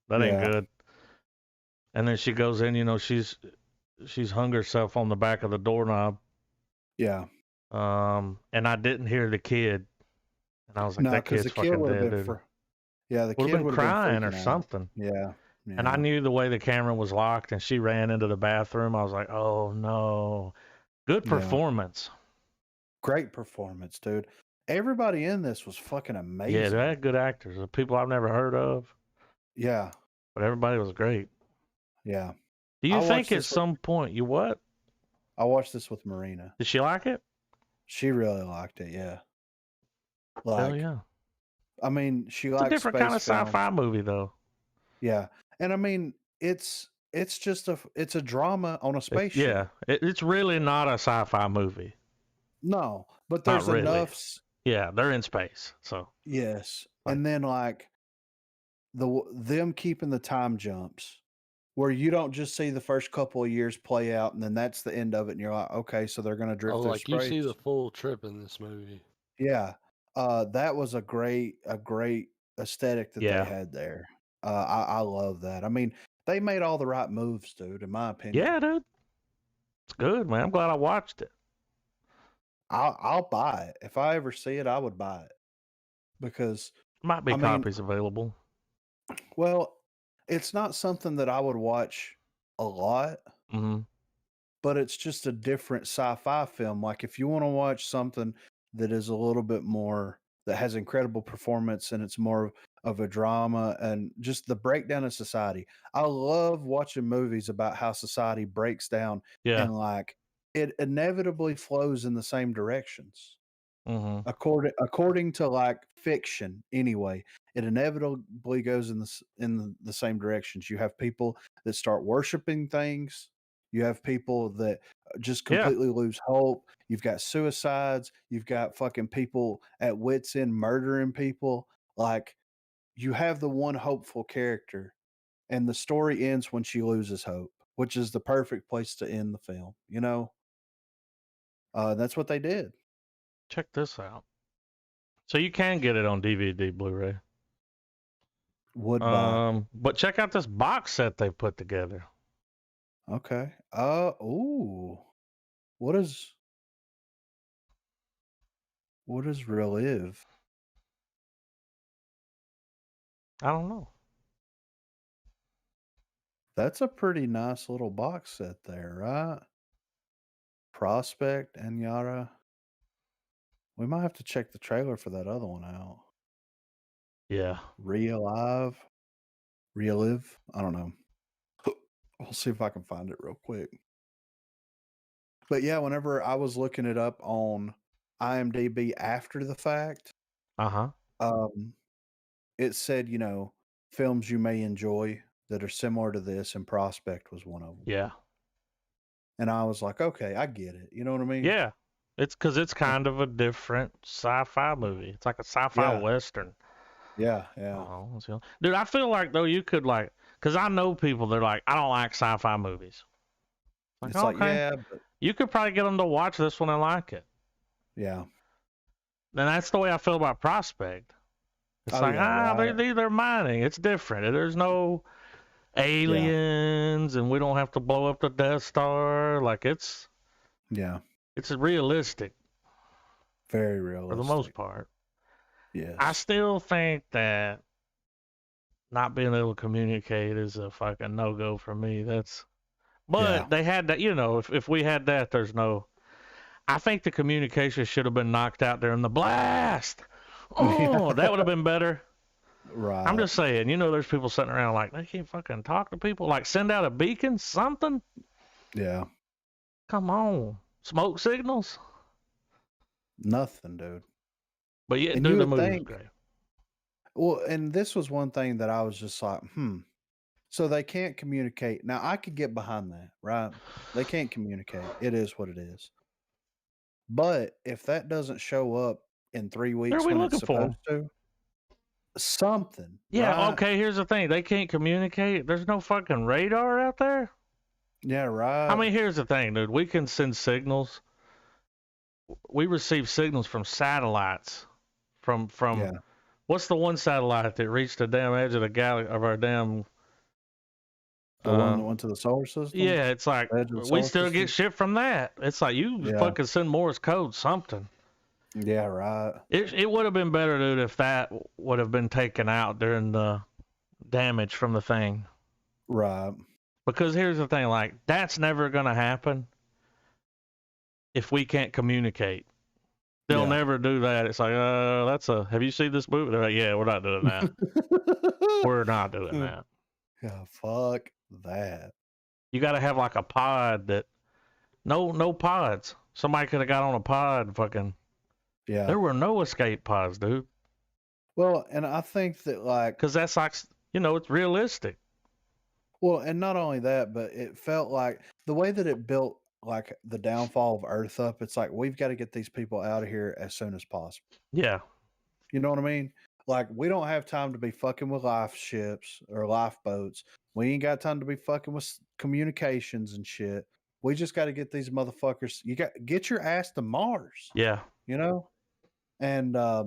That ain't good. And then she goes in, she's hung herself on the back of the doorknob. Yeah. And I didn't hear the kid, and I was like, that kid's fucking dead, dude. The kid would have been crying or something. Yeah. And I knew the way the camera was locked, and she ran into the bathroom. I was like, oh no. Good performance. Great performance, dude. Everybody in this was fucking amazing. Yeah, they had good actors. People I've never heard of. Yeah. But everybody was great. Yeah. Do you think at some point, you what? I watched this with Marina. Did she like it? She really liked it, yeah. Like, hell yeah. I mean, she likes a different kind of sci-fi movie, though. Yeah. And I mean, it's just it's a drama on a spaceship. It's really not a sci-fi movie. No, but there's enough. Yeah, they're in space, so. Yes. And then like them keeping the time jumps where you don't just see the first couple of years play out and then that's the end of it and you're like, okay, so they're going to drift through space. You see the full trip in this movie. Yeah. That was a great aesthetic that they had there. I love that. I mean, they made all the right moves, dude, in my opinion. Yeah, dude. It's good, man. I'm glad I watched it. I'll buy it. If I ever see it, I would buy it. Because might be copies available. Well, it's not something that I would watch a lot. Mm-hmm. But it's just a different sci-fi film. Like if you want to watch something that is a little bit more, that has incredible performance and it's more of a drama and just the breakdown of society. I love watching movies about how society breaks down and like it inevitably flows in the same directions. Mm-hmm. According to like fiction anyway, it inevitably goes in the same directions. You have people that start worshiping things. You have people that just completely lose hope. You've got suicides. You've got fucking people at wit's end murdering people. Like you have the one hopeful character and the story ends when she loses hope, which is the perfect place to end the film. That's what they did. Check this out. So you can get it on DVD, Blu-ray. Would buy. But check out this box set they put together. Okay. Ooh. What is Relive? I don't know. That's a pretty nice little box set there, right? Prospect, Aniara. We might have to check the trailer for that other one out. Yeah. Relive? I don't know. I'll see if I can find it real quick. But yeah, whenever I was looking it up on IMDb after the fact, it said, films you may enjoy that are similar to this, and Prospect was one of them. Yeah. And I was like, okay, I get it. You know what I mean? Yeah. It's because it's kind of a different sci-fi movie. It's like a sci-fi western. Yeah. Dude, I feel like, though, you could, like, because I know people, they're like, I don't like sci-fi movies. Like, It's like, okay, yeah, but you could probably get them to watch this one and like it. yeah. And that's the way I feel about Prospect. It's Oh, like, yeah, right. they're mining. It's different. There's no aliens, and we don't have to blow up the Death Star. Like, it's realistic Very for the most realistic. part. Yes. I still think that not being able to communicate is a fucking no-go for me. But they had that, if we had that, I think the communication should have been knocked out during the blast. Oh, that would have been better. Right. I'm just saying, there's people sitting around like, they can't fucking talk to people. Like, send out a beacon, something. Yeah. Come on. Smoke signals. Nothing, dude. But yeah, And dude, you the would movie was think, great. well, and this was one thing that I was just like, So they can't communicate. Now, I could get behind that, right? They can't communicate. It is what it is. But if that doesn't show up in 3 Where are weeks we when it's looking for 'em? supposed to, something, Yeah, right? okay, here's the thing. They can't communicate. There's no fucking radar out there. Yeah, right. I mean, here's the thing, dude. We can send signals. We receive signals from satellites. From Yeah. What's the one satellite that reached the damn edge of the galaxy of our damn? The one that went to the solar system? Yeah, it's like The edge of the we solar still system? get shit from that. It's like you Yeah. fucking send Morse code, something. Yeah, right. It would have been better, dude, if that would have been taken out during the damage from the thing. Right. Because here's the thing, like, that's never gonna happen if we can't communicate. They'll never do that. It's like, have you seen this movie? They're like, yeah, we're not doing that. We're not doing that. Yeah, fuck that. You got to have like a pod that, no pods. Somebody could have got on a pod and fucking. Yeah. There were no escape pods, dude. Well, and I think that like, because that's like, it's realistic. Well, and not only that, but it felt like the way that it built like the downfall of Earth up, it's like we've got to get these people out of here as soon as possible. Yeah. You know what I mean? Like we don't have time to be fucking with life ships or lifeboats. We ain't got time to be fucking with communications and shit. We just got to get these motherfuckers. You got get your ass to Mars. Yeah. You know? And the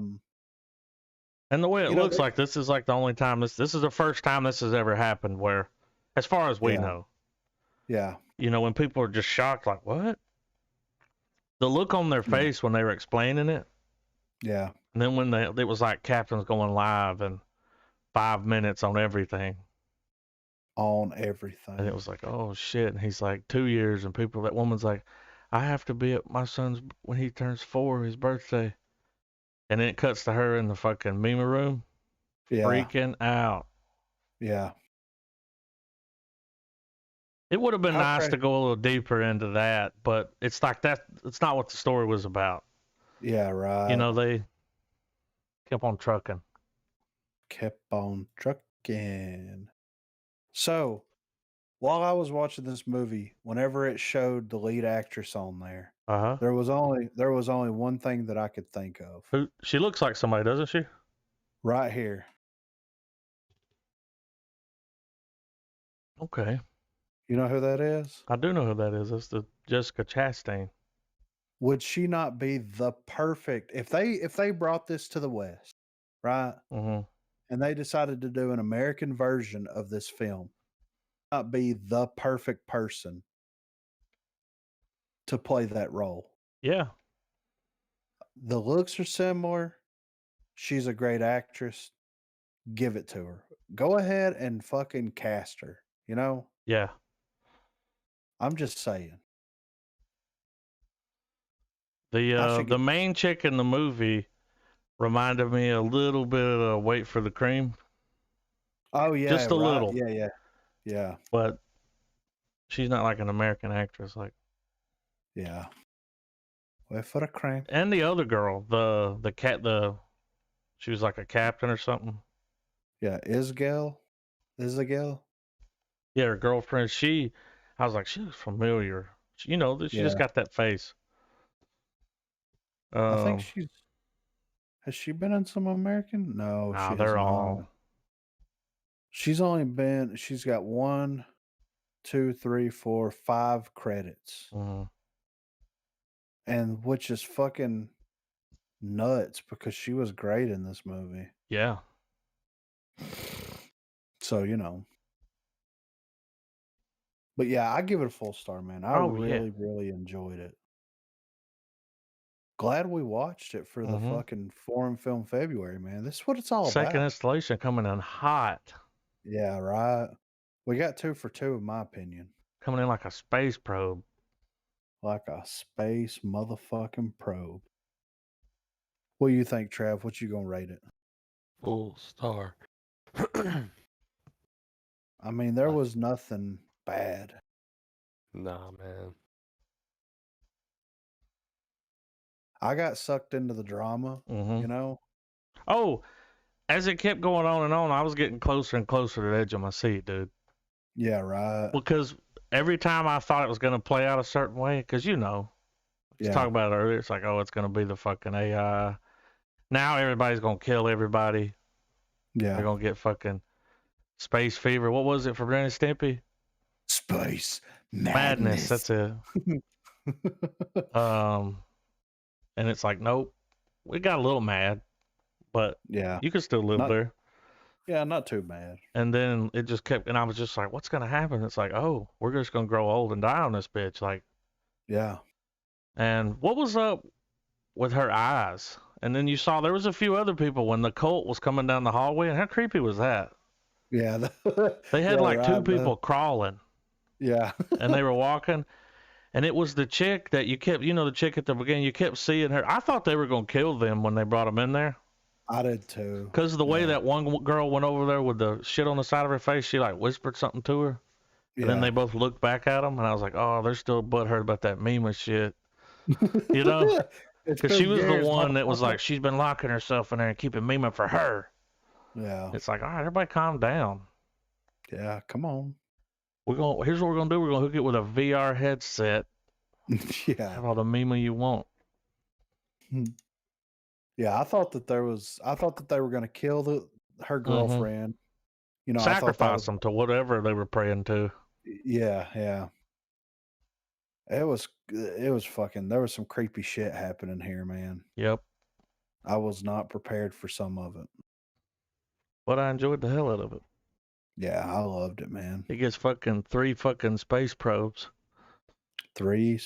way it looks like this is like the only time this is the first time this has ever happened where, as far as we know. Yeah. When people are just shocked, like, what? The look on their face when they were explaining it. Yeah. And then when it was like captains going live and 5 minutes on everything. On everything. And it was like, oh shit. And he's like, 2 years. And that woman's like, I have to be at my son's when he turns 4, his birthday. And then it cuts to her in the fucking meme room. Yeah. Freaking out. Yeah. It would have been nice to go a little deeper into that, but it's like that. It's not what the story was about. Yeah, right. They kept on trucking. So, while I was watching this movie, whenever it showed the lead actress on there, there was only one thing that I could think of. Who? She looks like somebody, doesn't she? Right here. Okay. You know who that is? I do know who that is. That's the Jessica Chastain. Would she not be the perfect if they brought this to the West, right? Mm-hmm. And they decided to do an American version of this film, not be the perfect person to play that role. Yeah. The looks are similar. She's a great actress. Give it to her. Go ahead and fucking cast her, Yeah. I'm just saying. The main chick in the movie reminded me a little bit of Wait for the Cream. Oh yeah, just a little. Yeah. But she's not like an American actress, like. Yeah. Wait for the Cream. And the other girl, she was like a captain or something. Yeah, Isabel. Yeah, her girlfriend. I was like, she looks familiar. She just got that face. I think has she been in some American? No, nah, they're all. She's got one 2, 3, 4, 5 credits. Mm-hmm. And which is fucking nuts because she was great in this movie. Yeah. So, But yeah, I give it a full star, man. I really, really enjoyed it. Glad we watched it for the fucking Foreign Film February, man. This is what it's all about. Second installation coming in hot. Yeah, right. We got 2 for 2, in my opinion. Coming in like a space probe. Like a space motherfucking probe. What do you think, Trav? What you gonna rate it? Full star. I mean, there was nothing bad. Nah, man. I got sucked into the drama, Oh, as it kept going on and on, I was getting closer and closer to the edge of my seat, dude. Yeah, right. Because every time I thought it was going to play out a certain way, because let's talk about it earlier. It's like, oh, it's going to be the fucking AI. Now everybody's going to kill everybody. Yeah. They're going to get fucking space fever. What was it for Ren and Stimpy? Space madness. That's it. And it's like, nope, we got a little mad, but you could still live there. Yeah, not too bad. And then it just kept, and I was just like, what's going to happen? It's like, oh, we're just going to grow old and die on this bitch. Like, yeah. And what was up with her eyes? And then you saw there was a few other people when the cult was coming down the hallway, and how creepy was that? Yeah. They had two people crawling. Yeah. And they were walking. And it was the chick that you kept, the chick at the beginning, you kept seeing her. I thought they were going to kill them when they brought them in there. I did too. Because of the way that one girl went over there with the shit on the side of her face, she whispered something to her. And then they both looked back at them, and I was like, oh, they're still butthurt about that meme and shit. Because she was the one that was like, she's been locking herself in there and keeping memeing for her. Yeah. It's like, all right, everybody calm down. Yeah, come on. Here's what we're going to do. We're going to hook it with a VR headset. Yeah. Have all the meme you want. Yeah, I thought that they were going to kill her girlfriend. Sacrifice them to whatever they were praying to. Yeah. It was fucking, there was some creepy shit happening here, man. Yep. I was not prepared for some of it. But I enjoyed the hell out of it. Yeah, I loved it, man. He gets 3 fucking space probes. 3,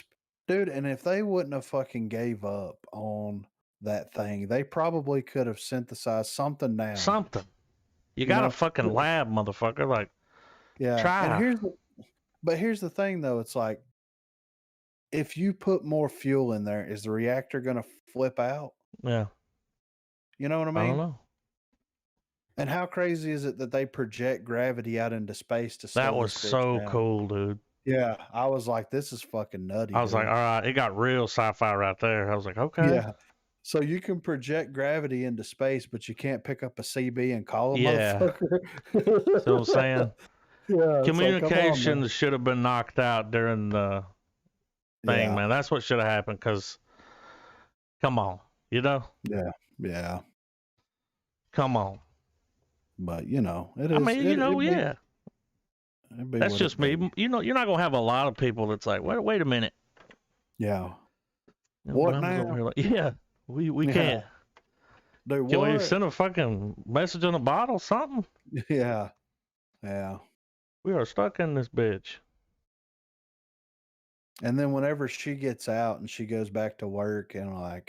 dude, and if they wouldn't have fucking gave up on that thing, they probably could have synthesized something now. Something. You got a fucking lab, motherfucker. Like, yeah. Try. And here's the thing, though. It's like, if you put more fuel in there, is the reactor going to flip out? Yeah. You know what I mean? I don't know. And how crazy is it that they project gravity out into space to slow that was so cool, dude. Yeah, I was like, this is fucking nutty. I was like, all right, it got real sci-fi right there. I was like, okay. Yeah. So you can project gravity into space, but you can't pick up a CB and call a motherfucker. See what I'm saying? Yeah. Communication should have been knocked out during the thing, man. That's what should have happened, because, come on, Yeah. Come on. But, it is. I mean, that's just me. You're not going to have a lot of people that's like, wait a minute. Yeah. What now? Yeah, we can't. Dude, can we send a fucking message in a bottle, something? Yeah. We are stuck in this bitch. And then whenever she gets out and she goes back to work, and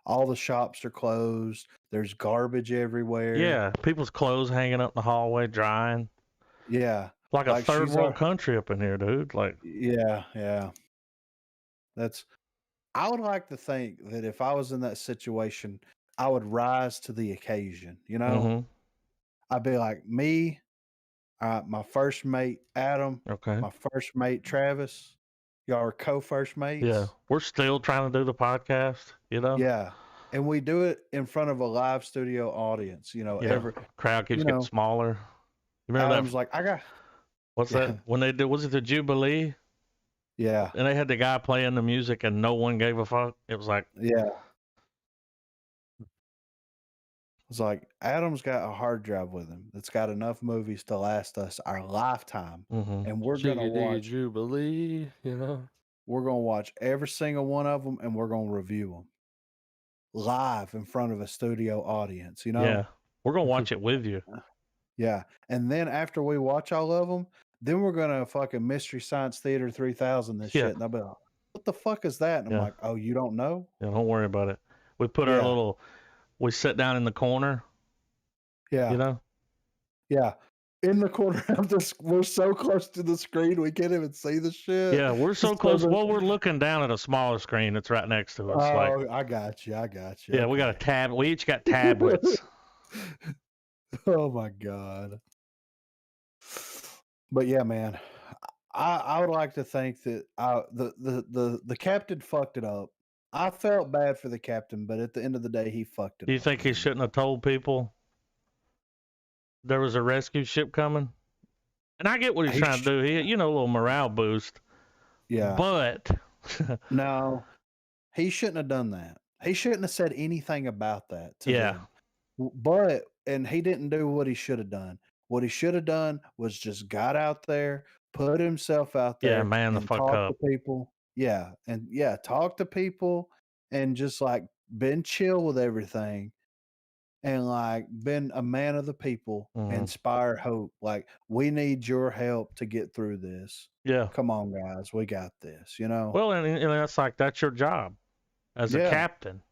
all the shops are closed, there's garbage everywhere. Yeah, people's clothes hanging up in the hallway drying. Yeah. Like a third world country up in here, dude. Like, yeah. I would like to think that if I was in that situation, I would rise to the occasion. I'd be like, me, my first mate Adam, my first mate Travis, y'all are co-first mates. Yeah, we're still trying to do the podcast. Yeah, and we do it in front of a live studio audience. Every crowd keeps getting smaller. You remember Adam's like, I got. What's that? When they did, was it the Jubilee? Yeah. And they had the guy playing the music and no one gave a fuck. It was like, yeah. It's like Adam's got a hard drive with him that's got enough movies to last us our lifetime, and we're gonna watch Jubilee, you know. We're gonna watch every single one of them, and we're gonna review them live in front of a studio audience. You know? Yeah, we're gonna watch it with you. Yeah, and then after we watch all of them, then we're gonna fucking Mystery Science Theater 3000 this shit, and they'll be like, "What the fuck is that?" And I'm like, "Oh, you don't know?" Yeah, don't worry about it. We put our little. We sit down in the corner. Yeah. You know? Yeah. In the corner of this, we're so close to the screen we can't even see the shit. Yeah, we're so close. Well, we're looking down at a smaller screen that's right next to us. Oh, I got you. Yeah, okay. we got a tab. We each got tablets. Oh my god. But yeah, man, I would like to think that the captain fucked it up. I felt bad for the captain, but at the end of the day, he fucked it up. Do you think he shouldn't have told people there was a rescue ship coming? And I get what he's trying to do. He, a little morale boost. Yeah. But no, he shouldn't have done that. He shouldn't have said anything about that to them. And he didn't do what he should have done. What he should have done was just got out there, put himself out there, man, the fuck up. To people. Yeah, talk to people, and just like been chill with everything, and like been a man of the people, inspire hope. Like, we need your help to get through this. Yeah, come on, guys, we got this. You know. Well, and that's your job as a captain.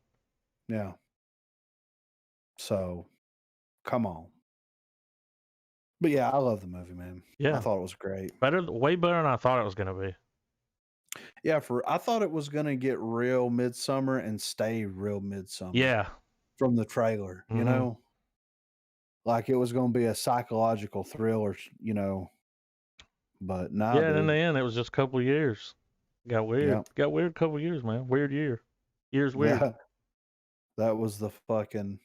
Yeah. So, come on. But yeah, I love the movie, man. Yeah, I thought it was great. Way better than I thought it was gonna be. Yeah, I thought it was gonna get real Midsummer and stay real Midsummer. Yeah. From the trailer, you know, like it was gonna be a psychological thriller, But now, and in the end, it was just a couple of years. Got weird. Yeah. Got weird. Couple of years, man. Weird year. Year's weird. Yeah. That was the fucking.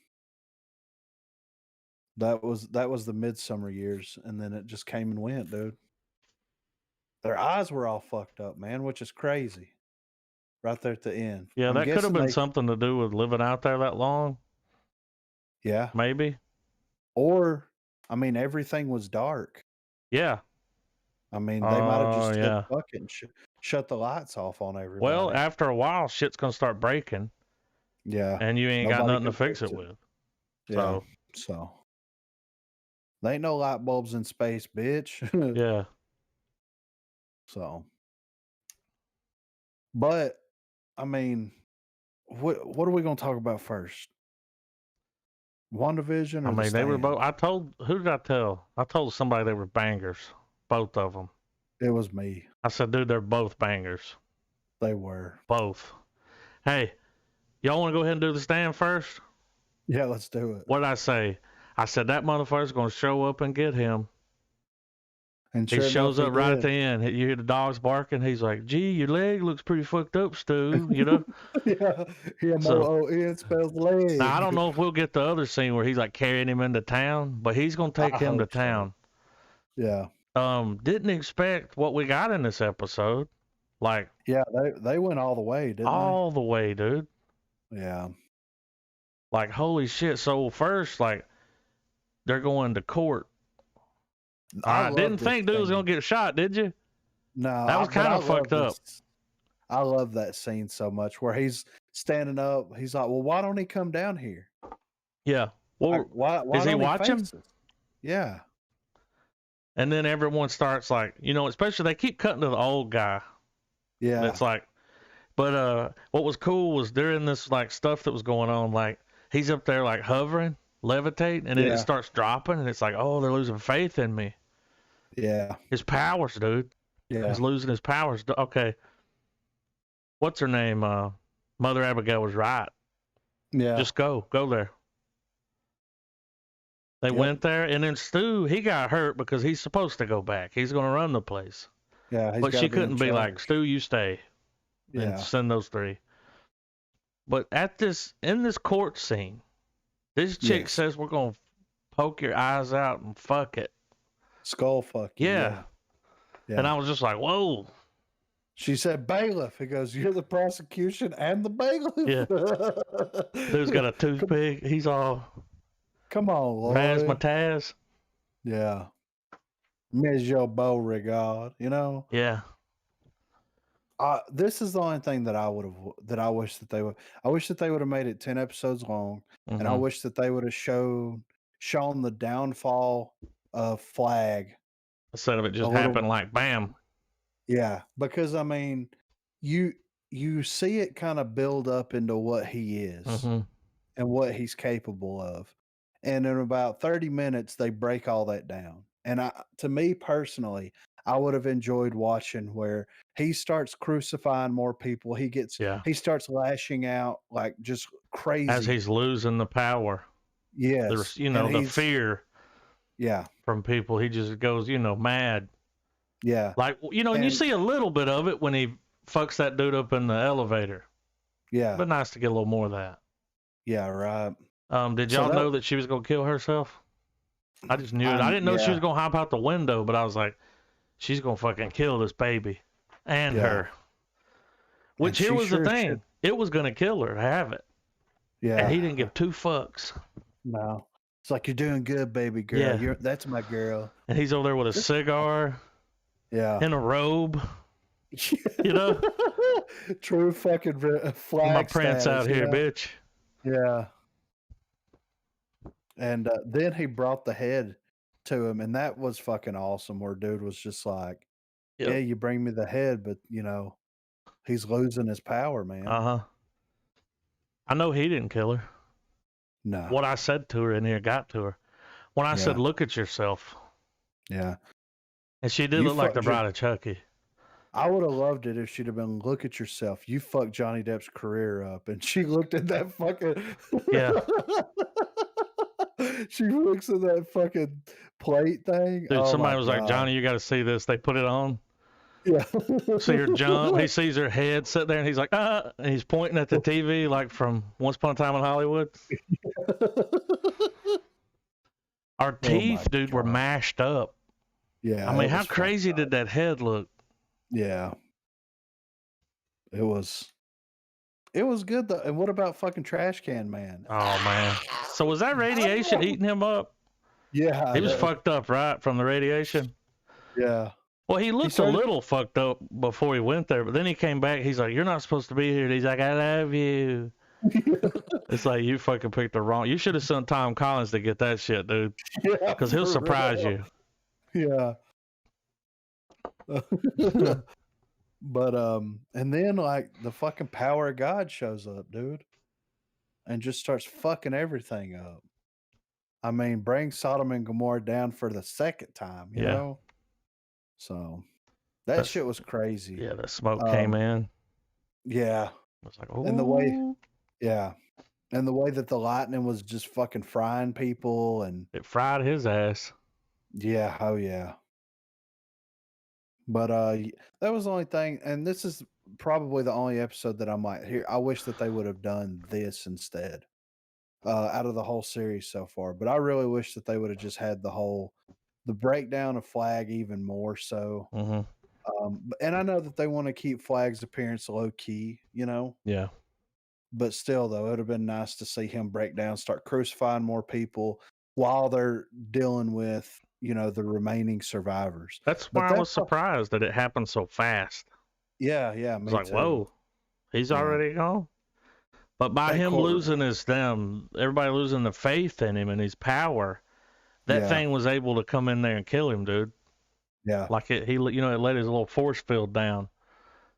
That was the Midsummer years, and then it just came and went, dude. Their eyes were all fucked up, man, which is crazy. Right there at the end. Yeah, that could have been something to do with living out there that long. Yeah. Maybe. Or, I mean, everything was dark. Yeah. I mean, they might have just said, fuck it, and shut the lights off on everybody. Well, after a while, shit's going to start breaking. Yeah. And you ain't got nothing to fix it with. Yeah. So. There ain't no light bulbs in space, bitch. Yeah. So. But, I mean, what are we going to talk about first? WandaVision? I mean, they were both. Who did I tell? I told somebody they were bangers. Both of them. It was me. I said, dude, they're both bangers. They were. Both. Hey, y'all want to go ahead and do the stand first? Yeah, let's do it. What did I say? I said, that motherfucker's going to show up and get him. And he shows up right at the end. You hear the dogs barking. He's like, gee, your leg looks pretty fucked up, Stu, Yeah, M-O-O-N spells leg. Now, I don't know if we'll get the other scene where he's like carrying him into town, but he's going to take him to town. Yeah. Didn't expect what we got in this episode. Like, yeah, they went all the way, didn't they? All the way, dude. Yeah. Like, holy shit. So first, like, they're going to court. I didn't think dude was going to get shot, did you? No. That was kind of fucked up. I love that scene so much where he's standing up. He's like, well, why don't he come down here? Yeah. Well, why is he watching? Yeah. And then everyone starts like, especially they keep cutting to the old guy. Yeah. And it's like, but what was cool was during this like stuff that was going on, like he's up there like hovering, levitating, and then it starts dropping, and it's like, oh, they're losing faith in me. Yeah. His powers, dude. Yeah. He's losing his powers. Okay. What's her name? Mother Abigail was right. Yeah. Just go there. They went there, and then Stu, he got hurt because he's supposed to go back. He's going to run the place. Yeah, but she couldn't be like, Stu, you stay. And send those three. But in this court scene, this chick says we're going to poke your eyes out and fuck it. Skull fuck you. Yeah. And I was just like, whoa. She said bailiff. He goes, you're the prosecution and the bailiff. Yeah. Dude's got a toothpick. He's all... Come on, Lloyd. Razzmatazz. Yeah. Monsieur Beauregard, you know? Yeah. This is the only thing that I wish that they would. I wish that they would have made it 10 episodes long, and I wish that they would have shown the downfall of Flag instead of it just happened like bam. Yeah, because I mean, you see it kind of build up into what he is and what he's capable of, and in about 30 minutes they break all that down. And to me personally, I would have enjoyed watching where he starts crucifying more people. He starts lashing out like just crazy as he's losing the power. Yes, there's the fear. Yeah, from people, he just goes mad. Yeah, like and you see a little bit of it when he fucks that dude up in the elevator. Yeah, but nice to get a little more of that. Yeah, right. Did y'all know that she was gonna kill herself? I just knew it. I didn't know she was gonna hop out the window, but I was like, she's gonna fucking kill this baby and her. Which here was the thing. It was gonna kill her, have it. Yeah. And he didn't give two fucks. No. It's like, you're doing good, baby girl. Yeah. That's my girl. And he's over there with a cigar. Yeah. In a robe. True fucking flag. My prince out here, bitch. Yeah. And then he brought the head to him, and that was fucking awesome. Where dude was just like, "Yeah, you bring me the head, but he's losing his power, man." I know he didn't kill her. No. What I said to her in here got to her. When I said, "Look at yourself." Yeah. And she did look like the Bride of Chucky. I would have loved it if she'd have been, "Look at yourself. You fucked Johnny Depp's career up." And she looked at that fucking. Yeah. She looks at that fucking plate thing. Dude, somebody was like, "Johnny, you got to see this." They put it on. Yeah. See her jump. He sees her head sit there, and he's like, "Ah!" And he's pointing at the TV like from Once Upon a Time in Hollywood. Our teeth, dude, were mashed up. Yeah. I mean, how crazy did that head look? Yeah. It was good though. And what about fucking Trash Can Man? Oh man. So was that radiation eating him up? Yeah. He was fucked up, right, from the radiation? Yeah. Well, he looked a little fucked up before he went there, but then he came back. He's like, "You're not supposed to be here." And he's like, "I love you." It's like, you fucking picked the wrong. You should have sent Tom Collins to get that shit, dude. Yeah. Because he'll surprise you. Yeah. But and then like the fucking power of God shows up, dude, and just starts fucking everything up. I mean, bring Sodom and Gomorrah down for the second time, you know? So that shit was crazy. Yeah, the smoke came in. Yeah. I was like, oh. And the way that the lightning was just fucking frying people, and it fried his ass. Yeah, oh yeah. But that was the only thing, and this is probably the only episode that I'm like, here, I wish that they would have done this instead. Out of the whole series so far. But I really wish that they would have just had the breakdown of Flag even more so. And I know that they want to keep Flag's appearance low key, Yeah. But still, though, it would have been nice to see him break down, start crucifying more people while they're dealing with, the remaining survivors. That's why I was surprised that it happened so fast. Yeah, me I was like, too. whoa, he's already gone. But by him losing everybody losing the faith in him and his power, that thing was able to come in there and kill him, dude. Yeah. Like it let his little force field down.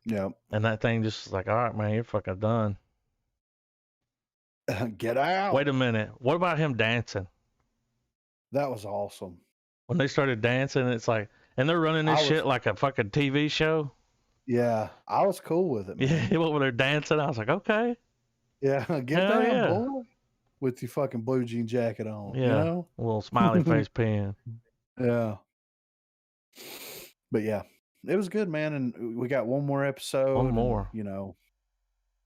Yeah. And that thing just was like, all right, man, you're fucking done. Get out. Wait a minute. What about him dancing? That was awesome. When they started dancing, it's like, and they're running this shit like a fucking TV show. Yeah. I was cool with it, man. Yeah, he went over there dancing. I was like, okay. Yeah, get down, boy. With your fucking blue jean jacket on. Yeah. A little smiley face pen. Yeah. But yeah, it was good, man. And we got one more episode. One more. And,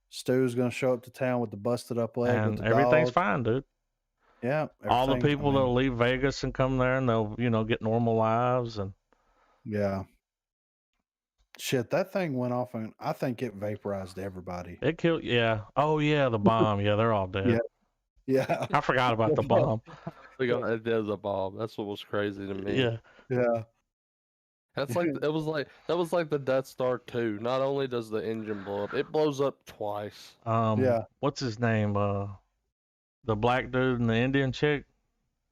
Stu's going to show up to town with the busted up leg. And with the everything's dog. fine, dude. Yeah. All the people that'll leave Vegas and come there and they'll, get normal lives. And yeah. Shit, that thing went off and I think it vaporized everybody. It killed, yeah. Oh, yeah, the bomb. Yeah, they're all dead. Yeah. Yeah. I forgot about the bomb. It is a bomb. That's what was crazy to me. Yeah. Yeah. That's like that was like the Death Star 2. Not only does the engine blow up, it blows up twice. Yeah. What's his name? The black dude and the Indian chick.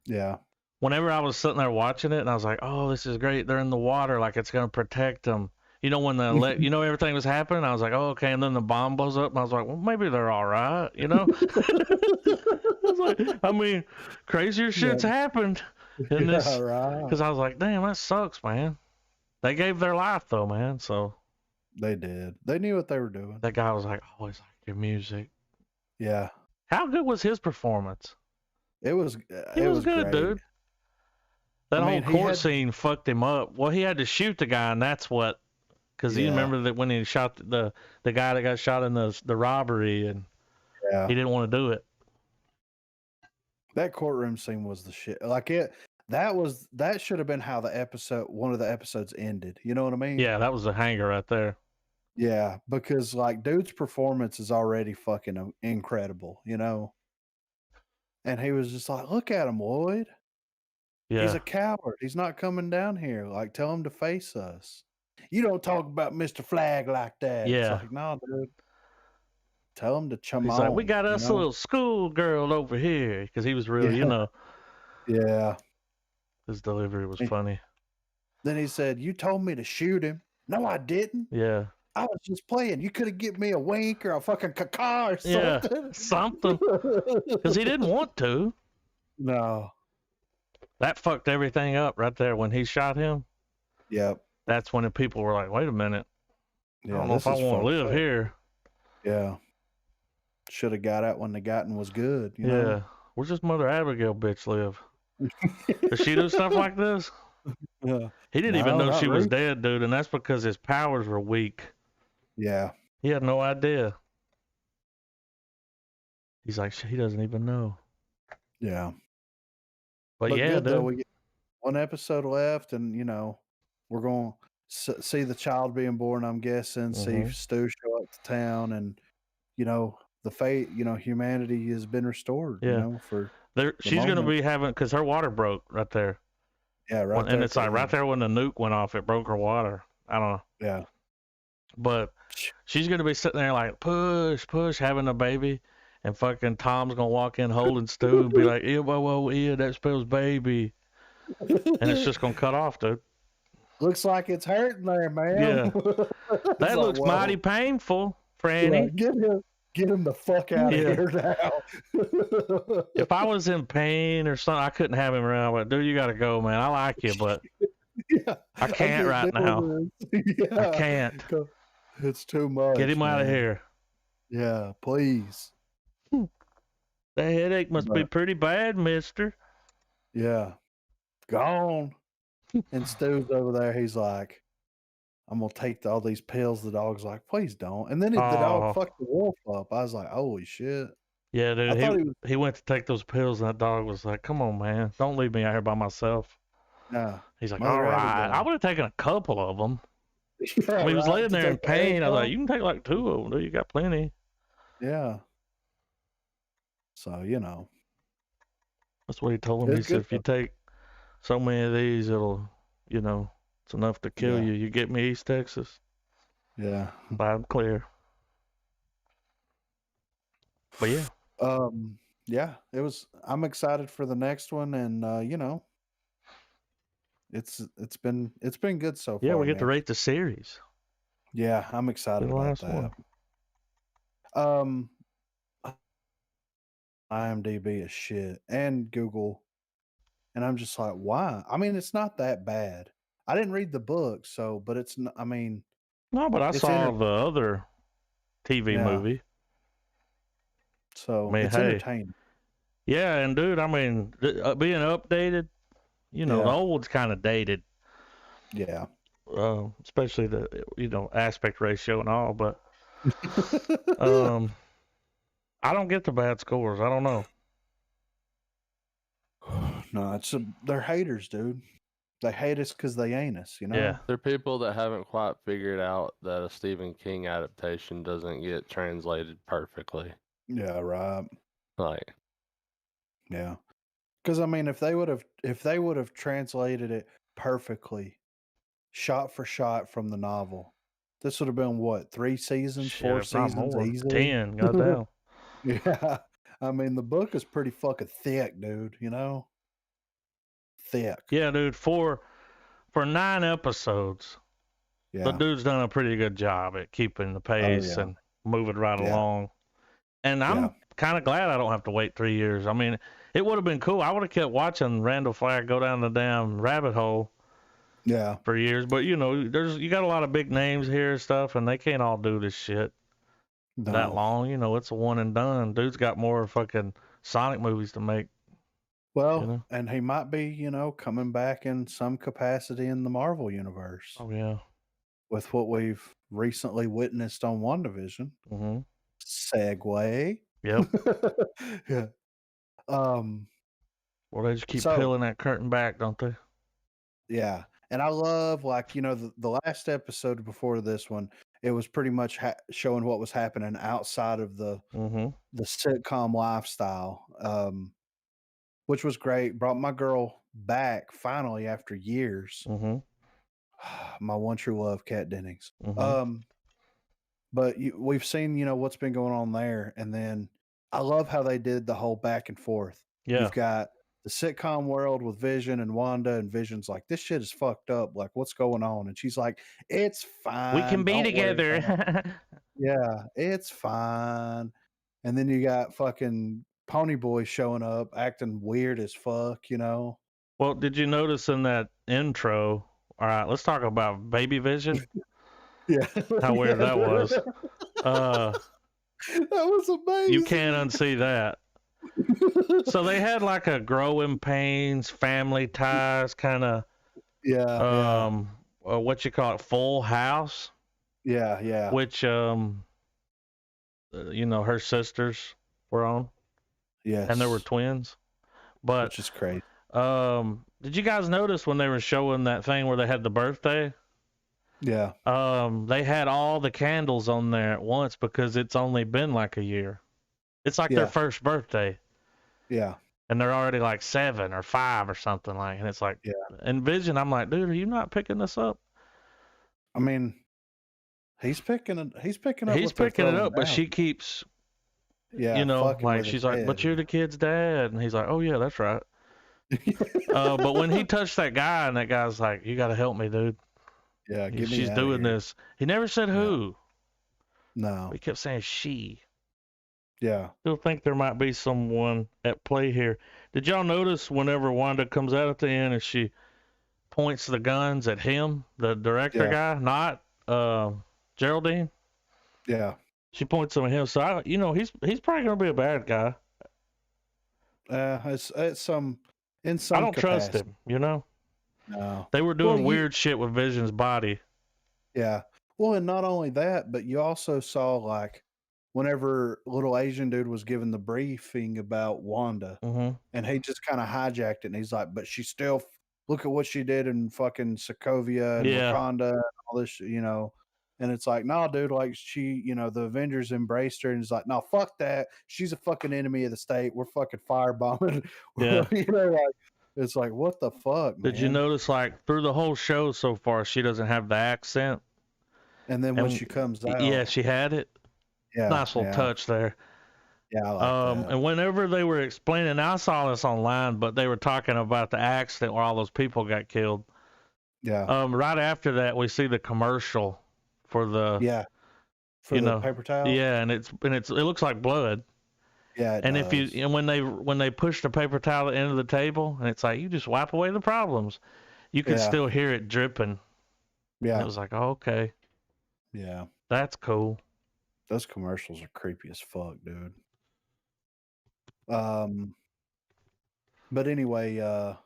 Yeah. Whenever I was sitting there watching it, and I was like, "Oh, this is great. They're in the water, like it's gonna protect them." You know, when everything was happening, I was like, "Oh, okay." And then the bomb blows up, and I was like, "Well, maybe they're all right." You know. I was like, I mean, crazier shit's happened in this. Yeah, right. Because I was like, "Damn, that sucks, man." They gave their life though, man. So They did. They knew what they were doing. that guy was like, "I always like your music." Yeah. How good was his performance? It was. He It was was good, great. dude. That I mean, whole he court had- scene fucked him up. Well, he had to shoot the guy, and that's what. Because you Yeah. remember that when he shot the guy that got shot in the robbery, and Yeah. he didn't want to do it. That courtroom scene was the shit. Like it. That should have been how one of the episodes ended. You know what I mean? Yeah, that was a hanger right there. Yeah, because like dude's performance is already fucking incredible, you know. And he was just like, "Look at him, Lloyd. Yeah. He's a coward. He's not coming down here. Like, tell him to face us. You don't talk about Mr. Flag like that." Yeah. It's like, no, dude. Tell him to chum He's on. like, "We got us you a know? little schoolgirl over here," because he was really, Yeah. Yeah. his delivery was funny. Then he said, "You told me to shoot him." "No, I didn't. Yeah. I was just playing. You could have given me a wink or a fucking caca or Yeah, something." something. Because he didn't want to. No. That fucked everything up right there when he shot him. Yep. That's when the people were like, "Wait a minute. Yeah, I don't know if I want to live here." Yeah. Should have got out when the gotten was good. You Yeah. know? Where's this Mother Abigail bitch live? Does she do stuff like this? Yeah. He didn't even No, know not she was really. dead, dude, and that's because his powers were weak. Yeah. He had no idea. He's like, he doesn't even know. Yeah. But yeah, good, dude. though. We get one episode left, and we're going to see the child being born. I'm guessing. See Stu show up to town, and the fate. Humanity has been restored. Yeah. For she's gonna be having, because her water broke right there. Yeah, right. And it's like right there when the nuke went off, it broke her water. I don't know. Yeah. But she's gonna be sitting there like push, having a baby, and fucking Tom's gonna walk in holding Stu and be like, "Ew, whoa, ew, that spells baby," and it's just gonna cut off, dude. Looks like it's hurting there, man. Yeah. That looks mighty painful, Franny. Get him the fuck out of here now. If I was in pain or something, I couldn't have him around. But dude, you gotta go, man. I like you, but I can't right now. I can't. It's too much. Get him out of here. Yeah, please. The headache must be pretty bad, mister. Yeah. Gone. And Stu's over there. He's like, "I'm going to take all these pills." The dog's like, "Please don't." And then the dog fucked the wolf up. I was like, holy shit. Yeah, dude. He went to take those pills, and that dog was like, "Come on, man. Don't leave me out here by myself." Nah. He's like, "All right." I would have taken a couple of them. Yeah, he was laying there in pain. I was like, "You can take like 2 of them, dude. You got plenty." Yeah. So, That's what he told him. He said, "If you take so many of these, it'll, it's enough to kill you. You get me, East Texas?" Yeah. Loud and clear. But yeah. Yeah, it was. I'm excited for the next one, and it's been good so far. Yeah, we get to rate the series. Yeah, I'm excited about that. IMDb is shit, and Google, and I'm just like, why? I mean, it's not that bad. I didn't read the book, but it's. I mean, no, but I saw the other TV movie. So it's entertaining. Yeah, and dude, I mean, being updated, the old's kind of dated. Yeah. Especially the aspect ratio and all, but I don't get the bad scores. I don't know. No, they're haters, dude. They hate us because they ain't us, Yeah. They're people that haven't quite figured out that a Stephen King adaptation doesn't get translated perfectly. Yeah, right. Like, Yeah. Because I mean, if they would have translated it perfectly, shot for shot from the novel, this would have been what, 3 seasons, 4 Shit, if not seasons more. easily. 10, goddamn. Yeah. I mean, the book is pretty fucking thick, dude. You know, thick. Yeah, dude. For 9 episodes, the Yeah. dude's done a pretty good job at keeping the pace yeah. and moving right Yeah. along. And Yeah. I'm kind of glad I don't have to wait 3 years. I mean, it would have been cool. I would have kept watching Randall Flagg go down the damn rabbit hole Yeah. for years. But you know, you got a lot of big names here and stuff, and they can't all do this shit that No. long. You know, it's a one and done. Dude's got more fucking Sonic movies to make. Well, You know? and he might be, coming back in some capacity in the Marvel universe Oh yeah. with what we've recently witnessed on WandaVision. Mhm. Segue. Yep. Yeah. Well, they just keep So peeling that curtain back, don't they? yeah, and I love the last episode before this one. It was pretty much showing what was happening outside of the Mhm. sitcom lifestyle, which was great. Brought my girl back finally after years. Mhm. My one true love, Kat Dennings. Mhm. But we've seen what's been going on there, and then I love how they did the whole back and forth. Yeah. You've got the sitcom world with Vision and Wanda, and Vision's like, this shit is fucked up. Like, what's going on? And she's like, it's fine. We can be Don't worry together. about it." Yeah, it's fine. And then you got fucking Pony Boy showing up, acting weird as fuck. Well, did you notice in that intro? All right, let's talk about Baby Vision. Yeah, How weird that was. That was amazing. You can't unsee that. So they had like a growing pains, family ties kind of, yeah, what you call it, Full House, yeah. which, her sisters were on, Yes. and there were twins. But which is crazy. did you guys notice when they were showing that thing where they had the birthday? Yeah. They had all the candles on there at once because it's only been like a year. It's like their first birthday. Yeah. And they're already like 7 or 5 or something like, and it's like, and Vision, I'm like, dude, are you not picking this up? I mean, he's picking it. He's picking it up, but she keeps, like she's like, but you're the kid's dad, and he's like, oh yeah, that's right. But when he touched that guy, and that guy's like, you got to help me, dude. Yeah, she's doing this. He never said who. No. He kept saying she. Yeah. Still think there might be someone at play here. Did y'all notice whenever Wanda comes out at the end and she points the guns at him, the director guy, not Geraldine? Yeah. She points them at him. So he's probably gonna be a bad guy. It's some in some. I don't capacity. trust him. No. They were doing weird shit with Vision's body. Yeah. Well, and not only that, but you also saw like whenever little Asian dude was given the briefing about Wanda, and he just kind of hijacked it, and he's like, but she still, look at what she did in fucking Sokovia and Wakanda and all this, and it's like, no, dude, like she, the Avengers embraced her, and it's like, no, fuck that. She's a fucking enemy of the state. We're fucking firebombing. Yeah. Like, it's like, what the fuck, man? Did you notice, like, through the whole show so far, she doesn't have the accent? And then when she comes out. Yeah, she had it. Yeah. Nice little touch there. Yeah, I like that. And whenever they were explaining, I saw this online, but they were talking about the accident where all those people got killed. Yeah. Right after that, we see the commercial for the the paper towel. Yeah, and it looks like blood. Yeah, and when they push the paper towel at the end of the table, and it's like, you just wipe away the problems, you can still hear it dripping. Yeah, and it was like, oh, okay. Yeah, that's cool. Those commercials are creepy as fuck, dude. But anyway,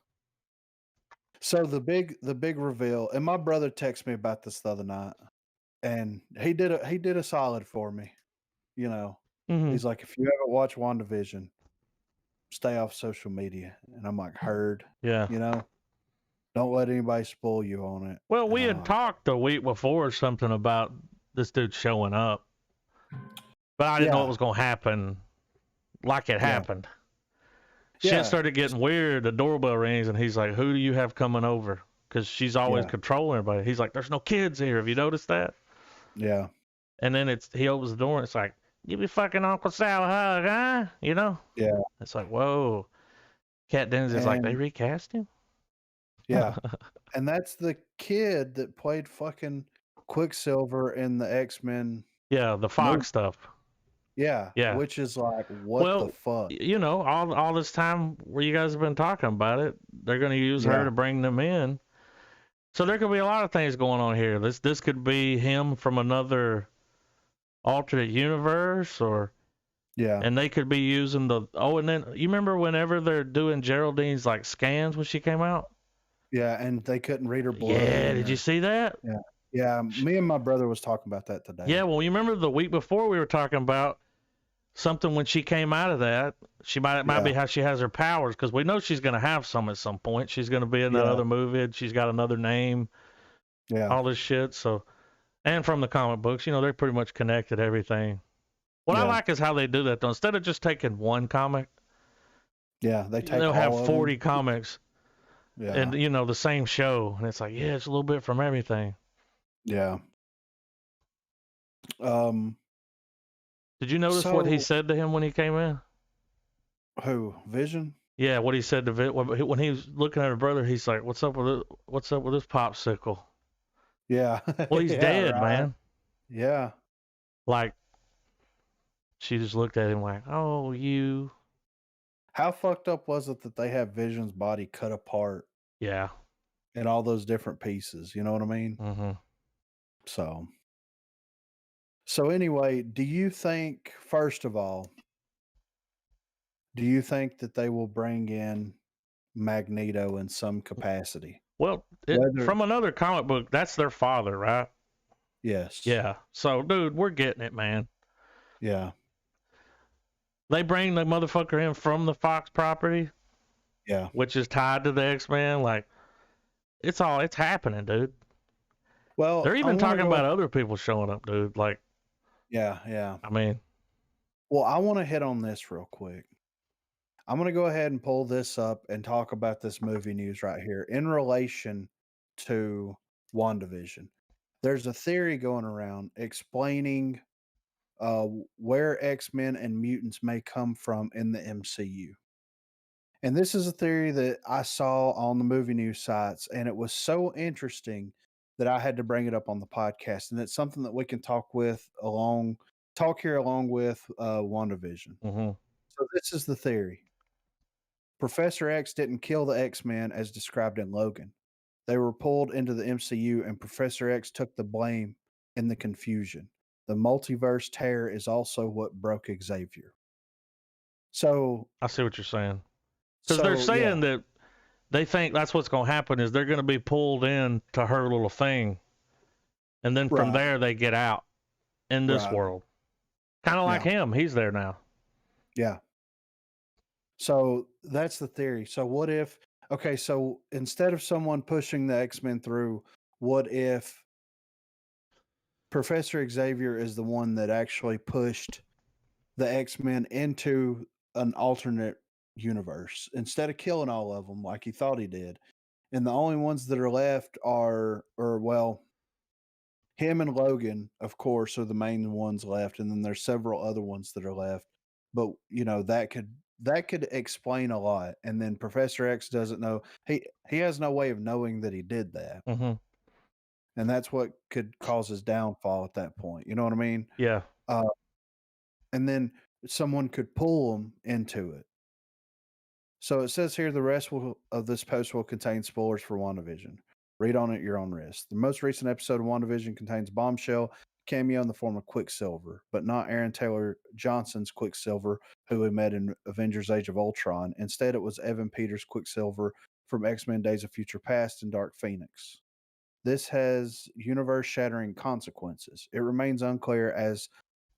so the big reveal, and my brother texted me about this the other night, and he did a solid for me. He's like, if you haven't watched WandaVision, stay off social media. And I'm like, heard. Yeah. Don't let anybody spoil you on it. Well, we had talked a week before or something about this dude showing up, but I didn't know it was going to happen like it happened. shit started getting weird. The doorbell rings, and he's like, "Who do you have coming over?" Because she's always controlling everybody. He's like, "There's no kids here. Have you noticed that?" Yeah. And then he opens the door, and it's like, "Give me fucking Uncle Sal a hug, huh?" You know? Yeah. It's like, whoa. Kat Dennings like, they recast him? Yeah. And that's the kid that played fucking Quicksilver in the X-Men. Yeah, the Fox stuff. Yeah. Yeah. Which is like, what the fuck? You know, all this time where you guys have been talking about it, they're going to use her to bring them in. So there could be a lot of things going on here. This could be him from another alternate universe, or and they could be using and then you remember whenever they're doing Geraldine's like scans when she came out? Yeah, and they couldn't read her blood. Yeah, did you see that? Yeah. Yeah, me and my brother was talking about that today. Yeah, well, you remember the week before we were talking about something when she came out of that. It might be how she has her powers, because we know she's going to have some at some point. She's going to be in that other movie, and she's got another name. Yeah. All this shit. So, and from the comic books, you know, they're pretty much connected, everything. What I like is how they do that, though. Instead of just taking one comic, they'll have 40 comics. Yeah. And, you know, the same show. And it's like, it's a little bit from everything. Yeah. Did you notice what he said to him when he came in? Who? Vision? Yeah, what he said to when he was looking at her brother, he's like, "What's up with it? What's up with this popsicle?" Yeah. Well, he's dead, man. Yeah. Like, she just looked at him like, "Oh, you." How fucked up was it that they have Vision's body cut apart? Yeah. In all those different pieces, you know what I mean? Mm-hmm. So anyway, do you think, first of all, do you think that they will bring in Magneto in some capacity? Well, from another comic book, that's their father, right? Yes. Yeah. So, dude, we're getting it, man. Yeah. They bring the motherfucker in from the Fox property. Yeah. Which is tied to the X-Men. Like, it's happening, dude. Well, they're even talking about other people showing up, dude. Like, yeah. I mean, well, I want to hit on this real quick. I'm going to go ahead and pull this up and talk about this movie news right here in relation to WandaVision. There's a theory going around explaining where X-Men and mutants may come from in the MCU. And this is a theory that I saw on the movie news sites, and it was so interesting that I had to bring it up on the podcast. And it's something that we can talk here along with WandaVision. Mm-hmm. So this is the theory. Professor X didn't kill the X-Men as described in Logan. They were pulled into the MCU, and Professor X took the blame in the confusion. The multiverse tear is also what broke Xavier. So I see what you're saying. Because they're saying that they think that's what's going to happen is they're going to be pulled in to her little thing. And then from there, they get out in this world. Kind of like him. He's there now. Yeah. So that's the theory. So what if, so instead of someone pushing the X-Men through, what if Professor Xavier is the one that actually pushed the X-Men into an alternate universe instead of killing all of them like he thought he did? And the only ones that are left him and Logan, of course, are the main ones left, and then there's several other ones that are left. But you know, that could explain a lot. And then Professor X doesn't know. He has no way of knowing that he did that. Mm-hmm. And that's what could cause his downfall at that point. You know what I mean? Yeah. And then someone could pull him into it. So it says here the rest of this post will contain spoilers for WandaVision. Read on at your own risk. The most recent episode of WandaVision contains Bombshell cameo in the form of Quicksilver, but not Aaron Taylor Johnson's Quicksilver, who we met in Avengers Age of Ultron. Instead, it was Evan Peters' Quicksilver from X-Men Days of Future Past and Dark Phoenix. This has universe-shattering consequences. It remains unclear as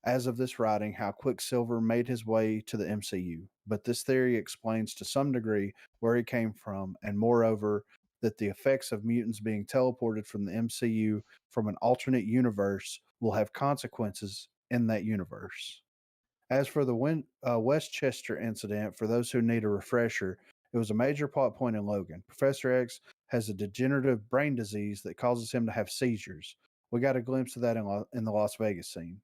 of this writing how Quicksilver made his way to the MCU, but this theory explains to some degree where he came from, and moreover, that the effects of mutants being teleported from the MCU from an alternate universe will have consequences in that universe. As for the Westchester incident, for those who need a refresher, it was a major plot point in Logan. Professor X has a degenerative brain disease that causes him to have seizures. We got a glimpse of that in the Las Vegas scene.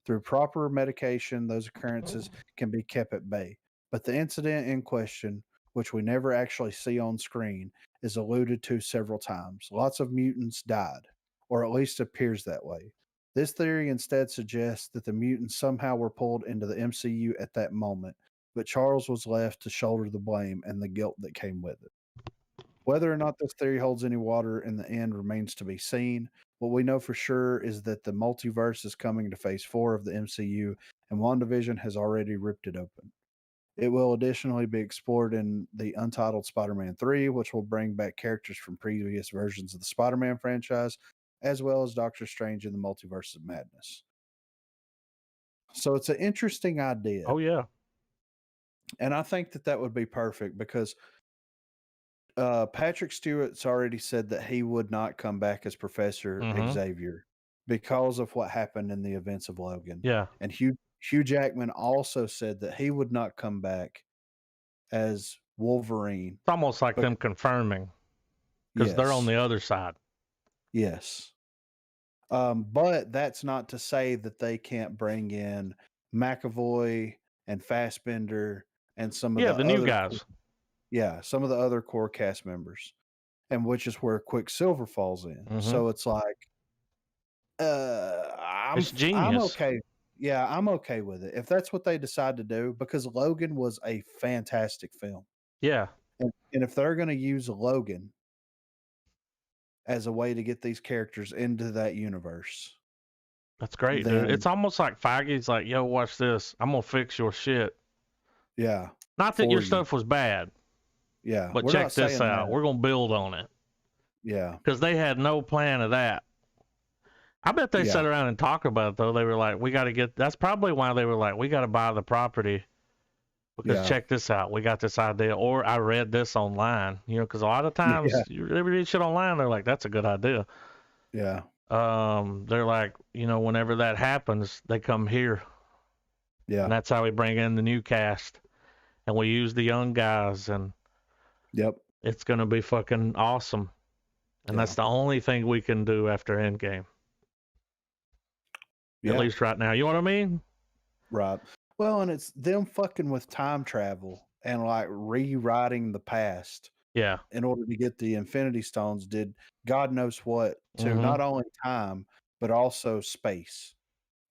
Through proper medication, those occurrences can be kept at bay. But the incident in question, which we never actually see on screen, is alluded to several times. Lots of mutants died, or at least appears that way. This theory instead suggests that the mutants somehow were pulled into the MCU at that moment, but Charles was left to shoulder the blame and the guilt that came with it. Whether or not this theory holds any water in the end remains to be seen. What we know for sure is that the multiverse is coming to phase 4 of the MCU, and WandaVision has already ripped it open. It will additionally be explored in the Untitled Spider-Man 3, which will bring back characters from previous versions of the Spider-Man franchise, as well as Doctor Strange in the Multiverse of Madness. So it's an interesting idea. Oh, yeah. And I think that would be perfect because Patrick Stewart's already said that he would not come back as Professor Xavier because of what happened in the events of Logan. Yeah. And Hugh Jackman also said that he would not come back as Wolverine. It's almost like them confirming because they're on the other side. Yes. But that's not to say that they can't bring in McAvoy and Fassbender and some of the new guys. Some of the other core cast members, and which is where Quicksilver falls in. So it's like, it's genius. I'm okay. Yeah, I'm okay with it if that's what they decide to do, because Logan was a fantastic film. Yeah. And if they're going to use Logan as a way to get these characters into that universe, that's great, dude. It's almost like Feige's like, yo, watch this. I'm going to fix your shit. Yeah. Not that your stuff was bad. Yeah. But check this out. That. We're going to build on it. Yeah. Because they had no plan of that. I bet they sat around and talked about it, though. They were like, we got to get, that's probably why they were like, we got to buy the property. Because check this out. We got this idea. Or I read this online, because a lot of times you read shit online, they're like, that's a good idea. Yeah. They're like, whenever that happens, they come here. Yeah. And that's how we bring in the new cast. And we use the young guys, and it's going to be fucking awesome. And that's the only thing we can do after Endgame. At least right now. You know what I mean? Right. Well, and it's them fucking with time travel and like rewriting the past. Yeah. In order to get the Infinity Stones, did God knows what to not only time, but also space.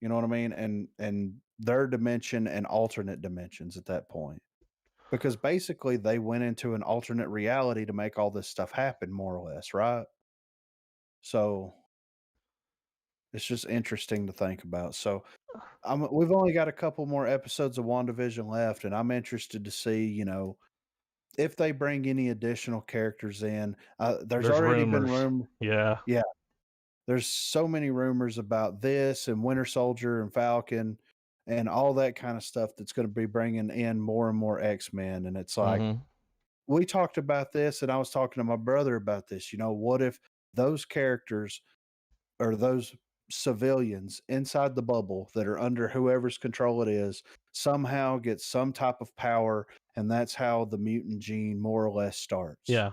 You know what I mean? And their dimension and alternate dimensions at that point. Because basically they went into an alternate reality to make all this stuff happen, more or less, right? So it's just interesting to think about. So we've only got a couple more episodes of WandaVision left, and I'm interested to see, if they bring any additional characters in. There's already been rumors. Yeah. Yeah. There's so many rumors about this and Winter Soldier and Falcon and all that kind of stuff that's going to be bringing in more and more X-Men. And it's like, we talked about this, and I was talking to my brother about this. What if those characters or those civilians inside the bubble that are under whoever's control it is somehow get some type of power, and that's how the mutant gene more or less starts. Yeah.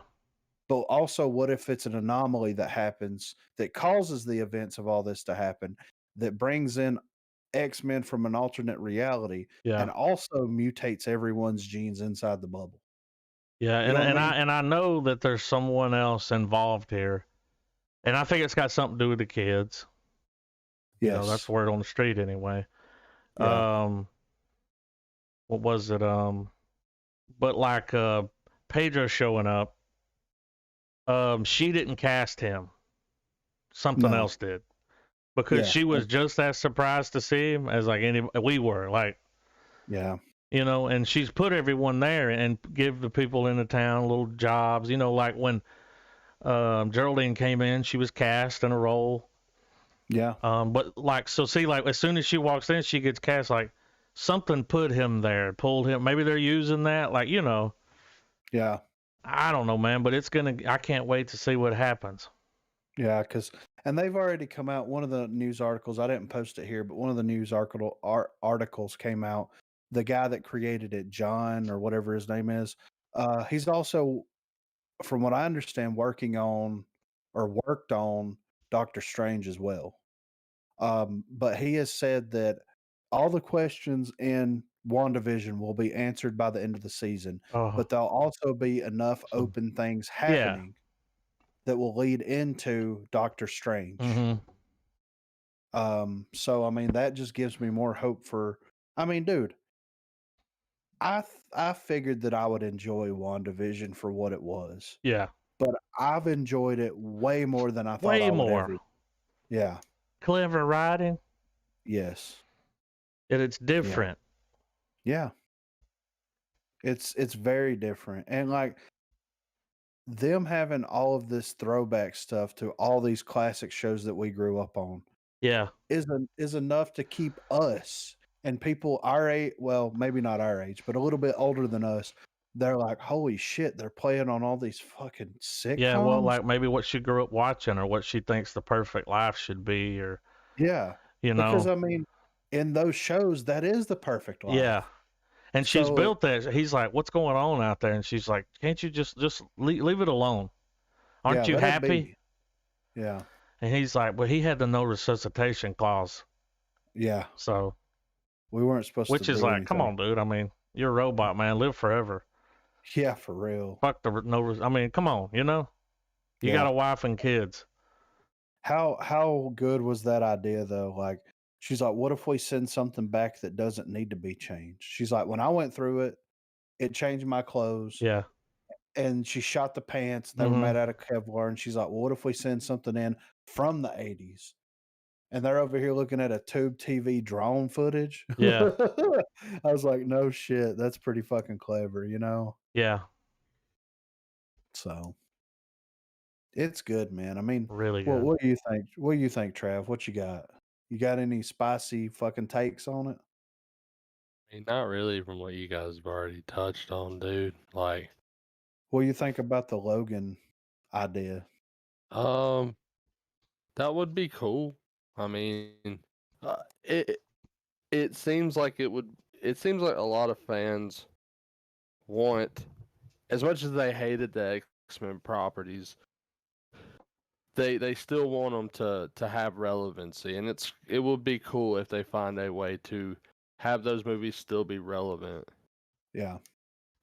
But also, what if it's an anomaly that happens that causes the events of all this to happen, that brings in X-Men from an alternate reality and also mutates everyone's genes inside the bubble? Yeah, and I know that there's someone else involved here, and I think it's got something to do with the kids. Yes. That's word on the street anyway. Yeah. What was it? But like Pedro showing up, she didn't cast him. Something else did. Because she was just as surprised to see him as we were. Like, yeah. And she's put everyone there and give the people in the town little jobs. Like when Geraldine came in, she was cast in a role. Yeah. But like, so see, like as soon as she walks in, she gets cast. Like something put him there, pulled him. Maybe they're using that. Like, Yeah. I don't know, man. But I can't wait to see what happens. Yeah, and they've already come out. One of the news articles, I didn't post it here, but one of the news articles came out. The guy that created it, John or whatever his name is, he's also, from what I understand, worked on Doctor Strange as well. But he has said that all the questions in WandaVision will be answered by the end of the season, Oh, but there'll also be enough open things yeah. happening that will lead into Doctor Strange. Mm-hmm. So I mean, that just gives me more hope for. I mean, dude, I figured that I would enjoy WandaVision for what it was, Yeah. but I've enjoyed it way more than I thought Way I would more. ever. Yeah. Clever writing. Yes. And it's different. Yeah. It's very different, and like them having all of this throwback stuff to all these classic shows that we grew up on. Yeah. Is enough to keep us and people our age, well, maybe not our age, but a little bit older than us. They're like, holy shit, they're playing on all these fucking sitcoms. Yeah, well, like maybe what she grew up watching or what she thinks the perfect life should be, or because I mean, in those shows, that is the perfect life. Yeah. And she's built that. He's like, what's going on out there? And she's like, can't you just leave it alone? Aren't you happy? Yeah. And he's like, well, he had the no resuscitation clause. Yeah. So we weren't supposed which to is do like, anything. come on, dude. I mean, you're a robot, man. Live forever. Yeah, for real. Fuck the no. I mean, come on, you got a wife and kids. How good was that idea though? Like, she's like, what if we send something back that doesn't need to be changed? She's like, when I went through it, it changed my clothes. Yeah. And she shot the pants. They were made out of Kevlar. And she's like, well, what if we send something in from the 80s? And they're over here looking at a tube TV drone footage. Yeah. I was like, no shit. That's pretty fucking clever, Yeah. So it's good, man. I mean, really good. What do you think? What do you think, Trav? What you got? You got any spicy fucking takes on it? I mean, not really from what you guys have already touched on, dude. Like, what do you think about the Logan idea? That would be cool. I mean, it seems like it would. It seems like a lot of fans want, as much as they hated the X-Men properties, they still want them to have relevancy, and it would be cool if they find a way to have those movies still be relevant. Yeah.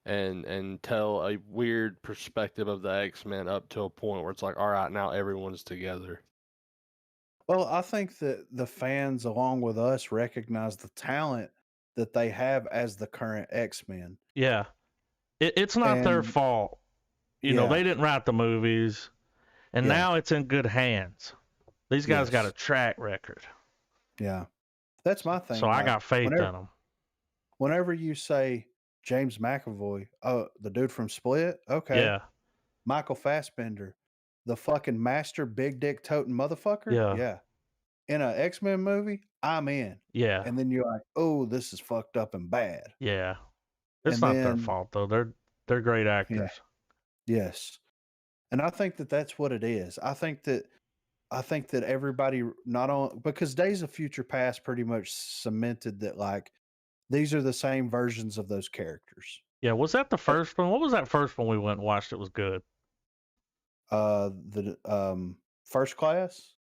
And tell a weird perspective of the X-Men up to a point where it's like, all right, now everyone's together. Well, I think that the fans, along with us, recognize the talent that they have as the current X-Men. Yeah. It's not their fault. They didn't write the movies, and now it's in good hands. These guys got a track record. Yeah. That's my thing. So I got faith in them. Whenever you say James McAvoy, oh, the dude from Split, okay. Yeah. Michael Fassbender, the fucking master big dick toting motherfucker. Yeah. In an X-Men movie, I'm in. Yeah. And then you're like, oh, this is fucked up and bad. Yeah. It's not their fault though. They're great actors. Yeah. Yes. And I think that that's what it is. I think that everybody, not on, because Days of Future Past pretty much cemented that, like, these are the same versions of those characters. Yeah, was that the first one? What was that first one we went and watched? It was good. The First Class.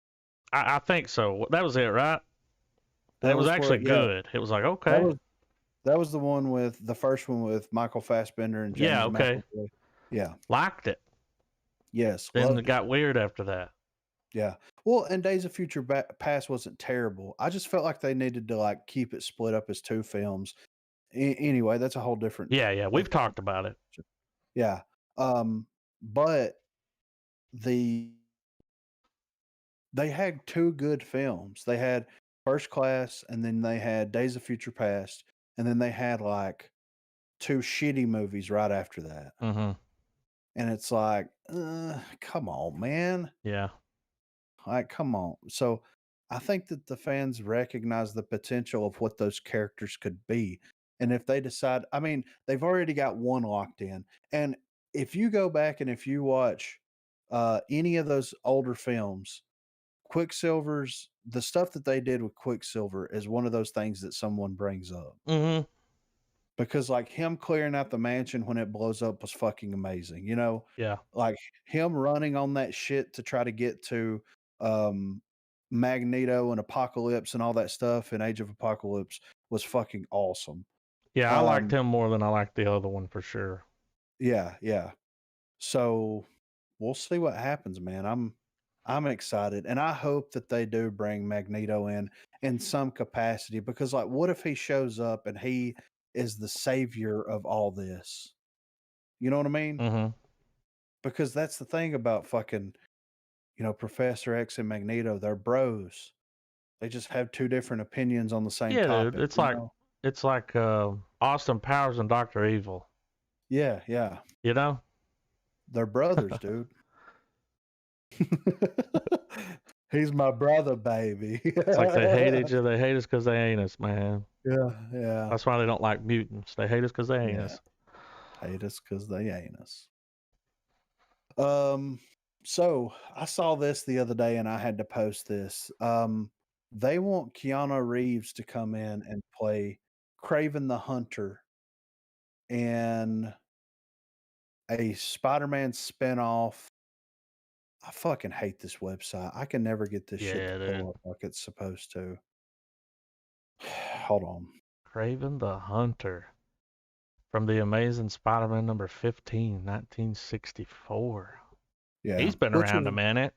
I think so. That was it, right? And it was actually good. It was like, okay. That was the one with the first one with Michael Fassbender and James McAvoy. Yeah. Liked it. Yes. Then it got weird after that. Yeah. Well, and Days of Future Past wasn't terrible. I just felt like they needed to, like, keep it split up as two films. Anyway, that's a whole different. Yeah. We've talked about it. Yeah. But they had two good films. They had First Class, and then they had Days of Future Past, and then they had like two shitty movies right after that. Mm-hmm. And it's like, come on, man. Yeah. Like, come on. So I think that the fans recognize the potential of what those characters could be. And if they decide, I mean, they've already got one locked in. And if you go back and if you watch any of those older films, Quicksilver's, the stuff that they did with Quicksilver is one of those things that someone brings up. Mm-hmm. Because like him clearing out the mansion when it blows up was fucking amazing. You know, Yeah. like him running on that shit to try to get to Magneto and Apocalypse and all that stuff in Age of Apocalypse was fucking awesome. Yeah, I liked him more than I liked the other one for sure. Yeah, yeah. So we'll see what happens, man. I'm excited, and I hope that they do bring Magneto in some capacity, because like, what if he shows up and he is the savior of all this? You know what I mean? Mm-hmm. Because that's the thing about fucking, Professor X and Magneto. They're bros. They just have two different opinions on the same topic. Dude, it's like Austin Powers and Dr. Evil. Yeah, yeah. You know? They're brothers, dude. He's my brother, baby. It's like they hate each other. They hate us because they ain't us, man. Yeah, yeah. That's why they don't like mutants. They hate us because they ain't us. Hate us because they ain't us. So I saw this the other day and I had to post this. They want Keanu Reeves to come in and play Kraven the Hunter in a Spider-Man spinoff. I fucking hate this website. I can never get this shit to pull up like it's supposed to. Hold on. Kraven the Hunter from the Amazing Spider-Man number 15, 1964. Yeah. He's been around a minute.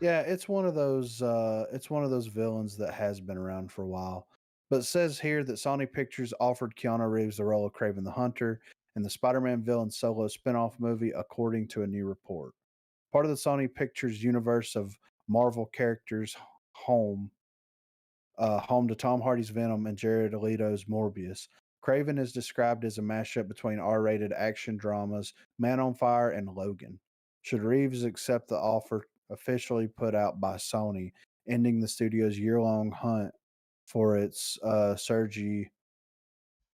Yeah, it's one of those villains that has been around for a while. But it says here that Sony Pictures offered Keanu Reeves the role of Kraven the Hunter in the Spider-Man villain solo spin-off movie, according to a new report. Part of the Sony Pictures universe of Marvel characters, home to Tom Hardy's Venom and Jared Leto's Morbius. Kraven is described as a mashup between R-rated action dramas Man on Fire and Logan. Should Reeves accept the offer officially put out by Sony, ending the studio's year-long hunt for its Sergei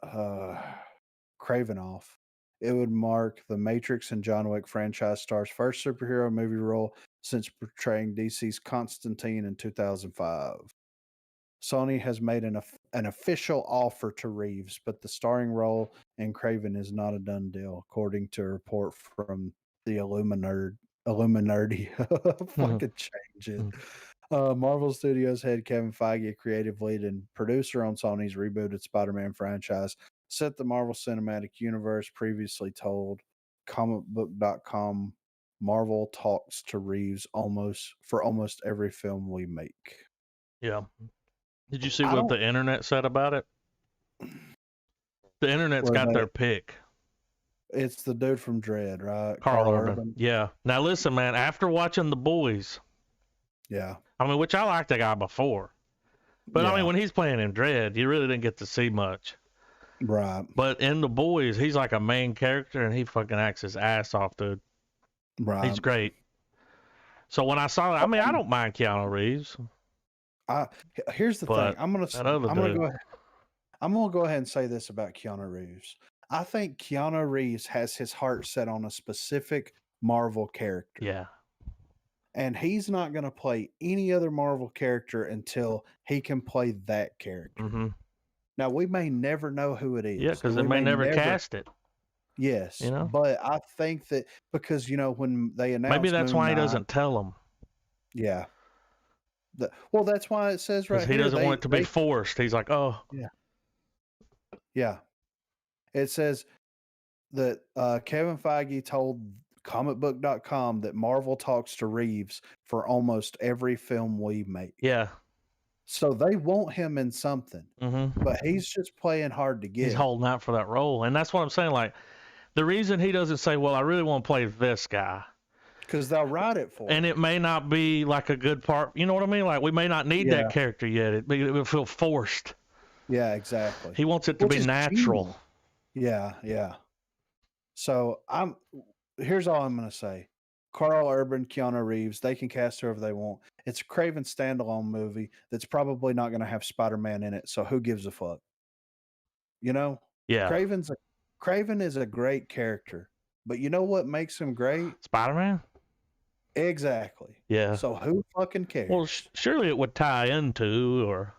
Kravinoff, it would mark the Matrix and John Wick franchise star's first superhero movie role since portraying DC's Constantine in 2005. Sony has made an official offer to Reeves, but the starring role in Kraven is not a done deal, according to a report from the Illuminati. Fucking change it. Marvel Studios head Kevin Feige, creative lead and producer on Sony's rebooted Spider-Man franchise, said the Marvel Cinematic Universe previously told comicbook.com Marvel talks to Reeves for almost every film we make. Yeah. Did you see what the internet said about it? The internet's got their pick. It's the dude from Dredd, right? Carl Urban. Yeah. Now listen, man, after watching The Boys. Yeah. I mean, which I liked the guy before. But I mean, when he's playing in Dredd, you really didn't get to see much. Right. But in The Boys, he's like a main character and he fucking acts his ass off, dude. Right. He's great. So when I saw that, I mean, I don't mind Keanu Reeves. Here's the thing. I'm gonna go ahead and say this about Keanu Reeves. I think Keanu Reeves has his heart set on a specific Marvel character. Yeah. And he's not going to play any other Marvel character until he can play that character. Mm-hmm. Now, we may never know who it is. Yeah, because they may never cast it. Yes. You know? But I think that because, when they announced maybe that's why he doesn't tell them. Yeah. Well, that's why it says right here. He doesn't want it to be forced. He's like, oh. Yeah. Yeah. It says that Kevin Feige told comicbook.com that Marvel talks to Reeves for almost every film we make. Yeah. So they want him in something. Mm-hmm. But he's just playing hard to get. He's holding out for that role. And that's what I'm saying. Like, the reason he doesn't say, well, I really want to play this guy. Because they'll write it for him. And it may not be like a good part. You know what I mean? Like, we may not need that character yet. It will feel forced. Yeah, exactly. He wants it to be natural. Yeah, yeah. So here's all I'm going to say. Carl Urban, Keanu Reeves, they can cast whoever they want. It's a Kraven standalone movie that's probably not going to have Spider-Man in it, so who gives a fuck? You know? Yeah. Kraven is a great character, but you know what makes him great? Spider-Man? Exactly. Yeah. So who fucking cares? Well, surely it would tie into, or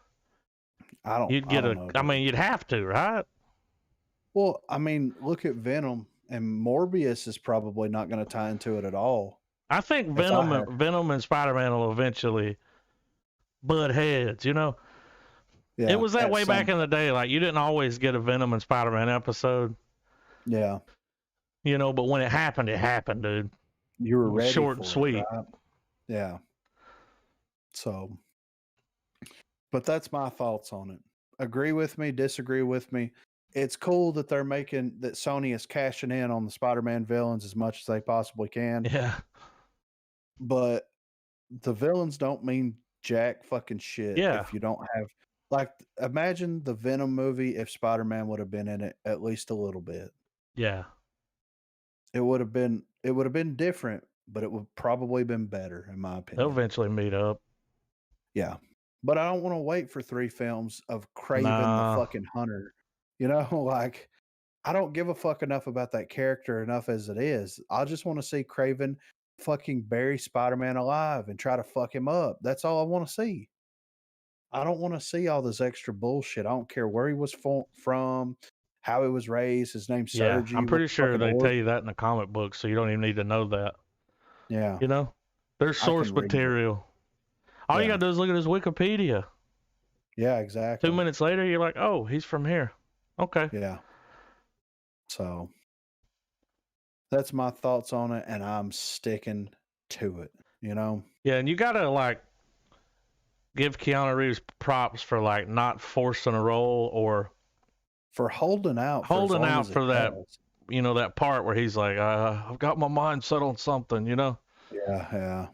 I don't know. I mean, you'd have to, right? Well, I mean, look at Venom, and Morbius is probably not going to tie into it at all. I think Venom and Spider-Man will eventually butt heads, you know? Yeah, it was that way back in the day. Like, you didn't always get a Venom and Spider-Man episode. Yeah. You know, but when it happened, dude. You were ready short and sweet. Right? Yeah. So, but that's my thoughts on it. Agree with me, disagree with me. It's cool that they're that Sony is cashing in on the Spider-Man villains as much as they possibly can. Yeah. But the villains don't mean jack fucking shit if you don't have, like, imagine the Venom movie if Spider-Man would have been in it at least a little bit. Yeah. It would have been different, but it would probably been better in my opinion. They'll eventually meet up. Yeah. But I don't want to wait for 3 films of Kraven the fucking hunter. You know, like, I don't give a fuck enough about that character enough as it is. I just want to see Kraven fucking bury Spider-Man alive and try to fuck him up. That's all I want to see. I don't want to see all this extra bullshit. I don't care where he was from, how he was raised. His name's Sergi. I'm pretty sure they tell you that in the comic book, so you don't even need to know that. Yeah. You know? There's source material. All you got to do is look at his Wikipedia. Yeah, exactly. 2 minutes later, you're like, oh, he's from here. Okay. Yeah. So that's my thoughts on it, and I'm sticking to it, you know? Yeah, and you got to, like, give Keanu Reeves props for, like, not forcing a role or for holding out for that, you know, that part where he's like, I've got my mind set on something, you know? Yeah.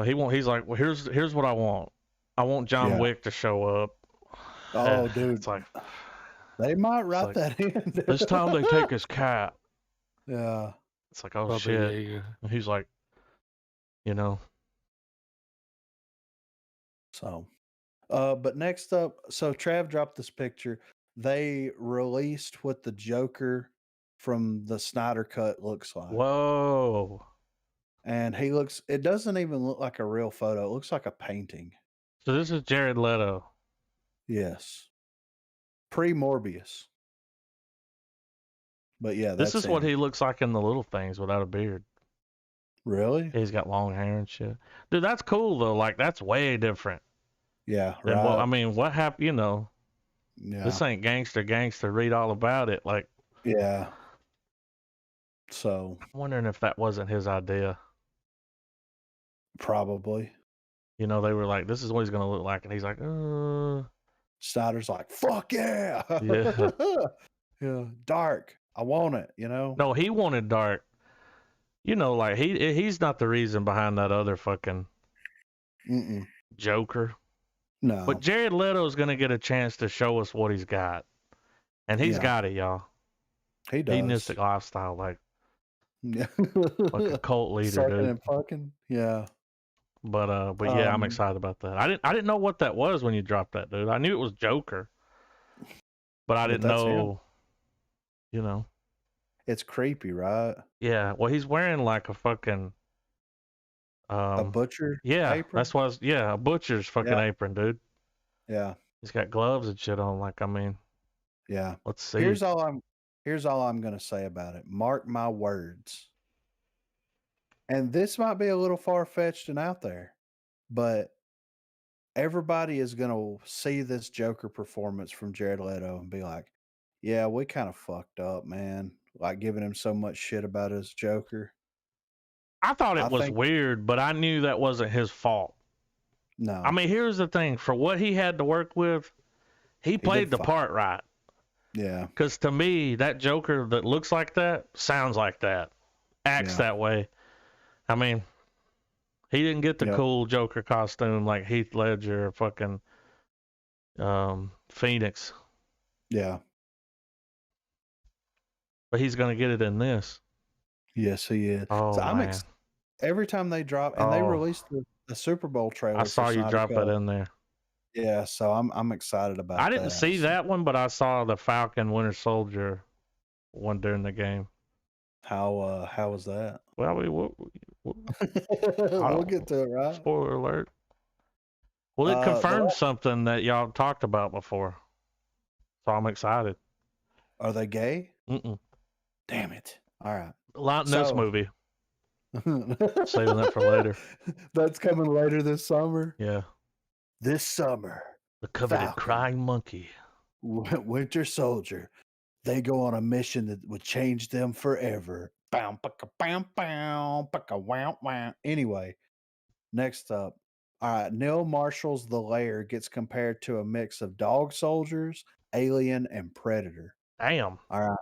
He's like, well, here's what I want. I want John Wick to show up. Oh, dude. It's like, they might write that in. This time they take his cat. Yeah. It's like, oh, shit. Yeah. And he's like, you know. So, but next up, so Trav dropped this picture. They released what the Joker from the Snyder Cut looks like. Whoa. And it doesn't even look like a real photo. It looks like a painting. So this is Jared Leto. Yes. Pre-Morbius. But yeah, this is what he looks like in the little things without a beard. Really? He's got long hair and shit. Dude, that's cool though. Like, that's way different. Yeah, right. What happened, you know? Yeah. This ain't gangster. Read all about it. Like, yeah. So I'm wondering if that wasn't his idea. Probably. You know, they were like, this is what he's going to look like. And he's like, Snyder's like, fuck yeah. Yeah. Yeah. Dark. I want it, you know? No, he wanted dark. You know, like, he's not the reason behind that other fucking Joker. No. But Jared Leto's going to get a chance to show us what he's got. And he's got it, y'all. He does. Hedonistic lifestyle, like, yeah. like a cult leader, Sucking dude. And fucking, yeah. But yeah, I'm excited about that. I didn't know what that was when you dropped that, dude. I knew it was Joker, but I didn't know. Him. You know, it's creepy, right? Yeah. Well, he's wearing like a fucking a butcher. Yeah, apron? that's what. A butcher's fucking apron, dude. Yeah. He's got gloves and shit on. Like, I mean. Yeah. Let's see. Here's all I'm gonna say about it. Mark my words. And this might be a little far-fetched and out there, but everybody is going to see this Joker performance from Jared Leto and be like, yeah, we kind of fucked up, man. Like, giving him so much shit about his Joker. I thought it was weird, but I knew that wasn't his fault. No. I mean, here's the thing. For what he had to work with, he played the part right. Yeah. Because to me, that Joker that looks like that sounds like that. Acts that way. I mean, he didn't get the cool Joker costume like Heath Ledger or fucking Phoenix. Yeah. But he's going to get it in this. Yes, he is. Oh, so man. Every time they drop, and they released the Super Bowl trailer. I saw you drop that in there. Yeah, so I'm excited about that. I didn't see that one, but I saw the Falcon Winter Soldier one during the game. How was that? Well, We'll get to it, right? Spoiler alert. Well, it confirmed something that y'all talked about before. So I'm excited. Are they gay? Mm-mm. Damn it. All right. Not in this movie. Saving that for later. That's coming later this summer? Yeah. This summer. The coveted Falcon, crying monkey. Winter Soldier. They go on a mission that would change them forever. Anyway, next up. All right, Neil Marshall's The Lair gets compared to a mix of Dog Soldiers, Alien, and Predator. Damn. All right.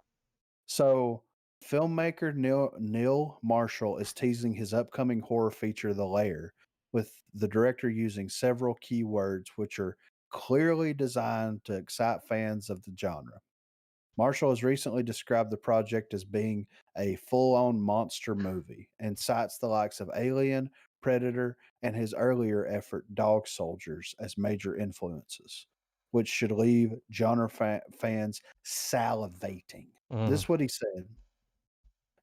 So, filmmaker Neil Marshall is teasing his upcoming horror feature, The Lair, with the director using several keywords which are clearly designed to excite fans of the genre. Marshall has recently described the project as being a full-on monster movie and cites the likes of Alien, Predator, and his earlier effort, Dog Soldiers, as major influences, which should leave genre fans salivating. This is what he said.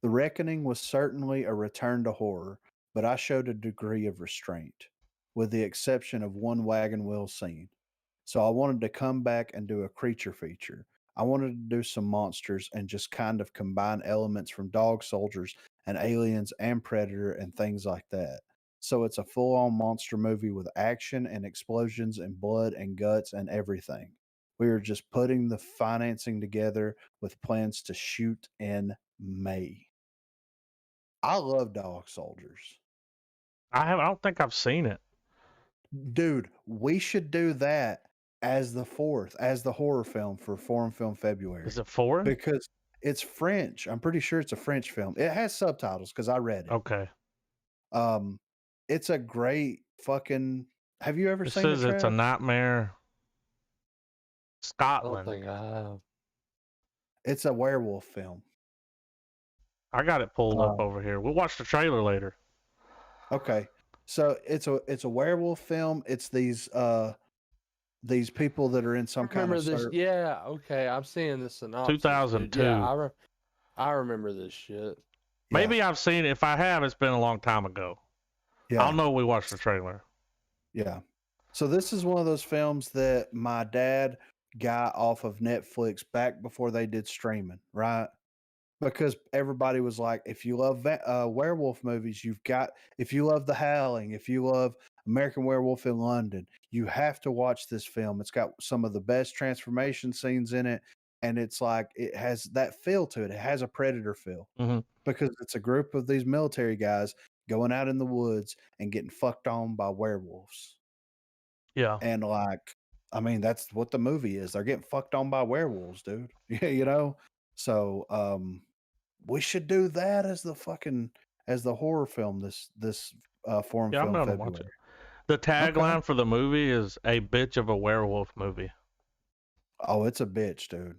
The Reckoning was certainly a return to horror, but I showed a degree of restraint, with the exception of one wagon wheel scene. So I wanted to come back and do a creature feature. I wanted to do some monsters and just kind of combine elements from Dog Soldiers and Aliens and Predator and things like that. So it's a full-on monster movie with action and explosions and blood and guts and everything. We are just putting the financing together with plans to shoot in May. I love Dog Soldiers. I don't think I've seen it. Dude, we should do that as the horror film for Foreign Film February. Is it foreign? Because it's French. I'm pretty sure it's a French film. It has subtitles because I read it. Okay. It's a great fucking. Have you ever seen it? It says it's a nightmare. Scotland. I don't think I have. It's a werewolf film. I got it pulled up over here. We'll watch the trailer later. Okay. So it's a werewolf film. It's these people that are in some kind of this. Yeah, okay. I'm seeing this synopsis. 2002. Yeah, I remember this shit. Maybe I've seen it. If I have, it's been a long time ago. Yeah. I'll know we watched the trailer. Yeah. So this is one of those films that my dad got off of Netflix back before they did streaming, right? Because everybody was like, if you love werewolf movies, if you love The Howling, if you love American Werewolf in London, you have to watch this film. It's got some of the best transformation scenes in it. And it's like, it has that feel to it. It has a Predator feel because it's a group of these military guys going out in the woods and getting fucked on by werewolves. Yeah. And like, I mean, that's what the movie is. They're getting fucked on by werewolves, dude. You know? So, we should do that as the horror film this Foreign Film February. Watch it. The tagline for the movie is "A bitch of a werewolf movie." Oh, it's a bitch, dude.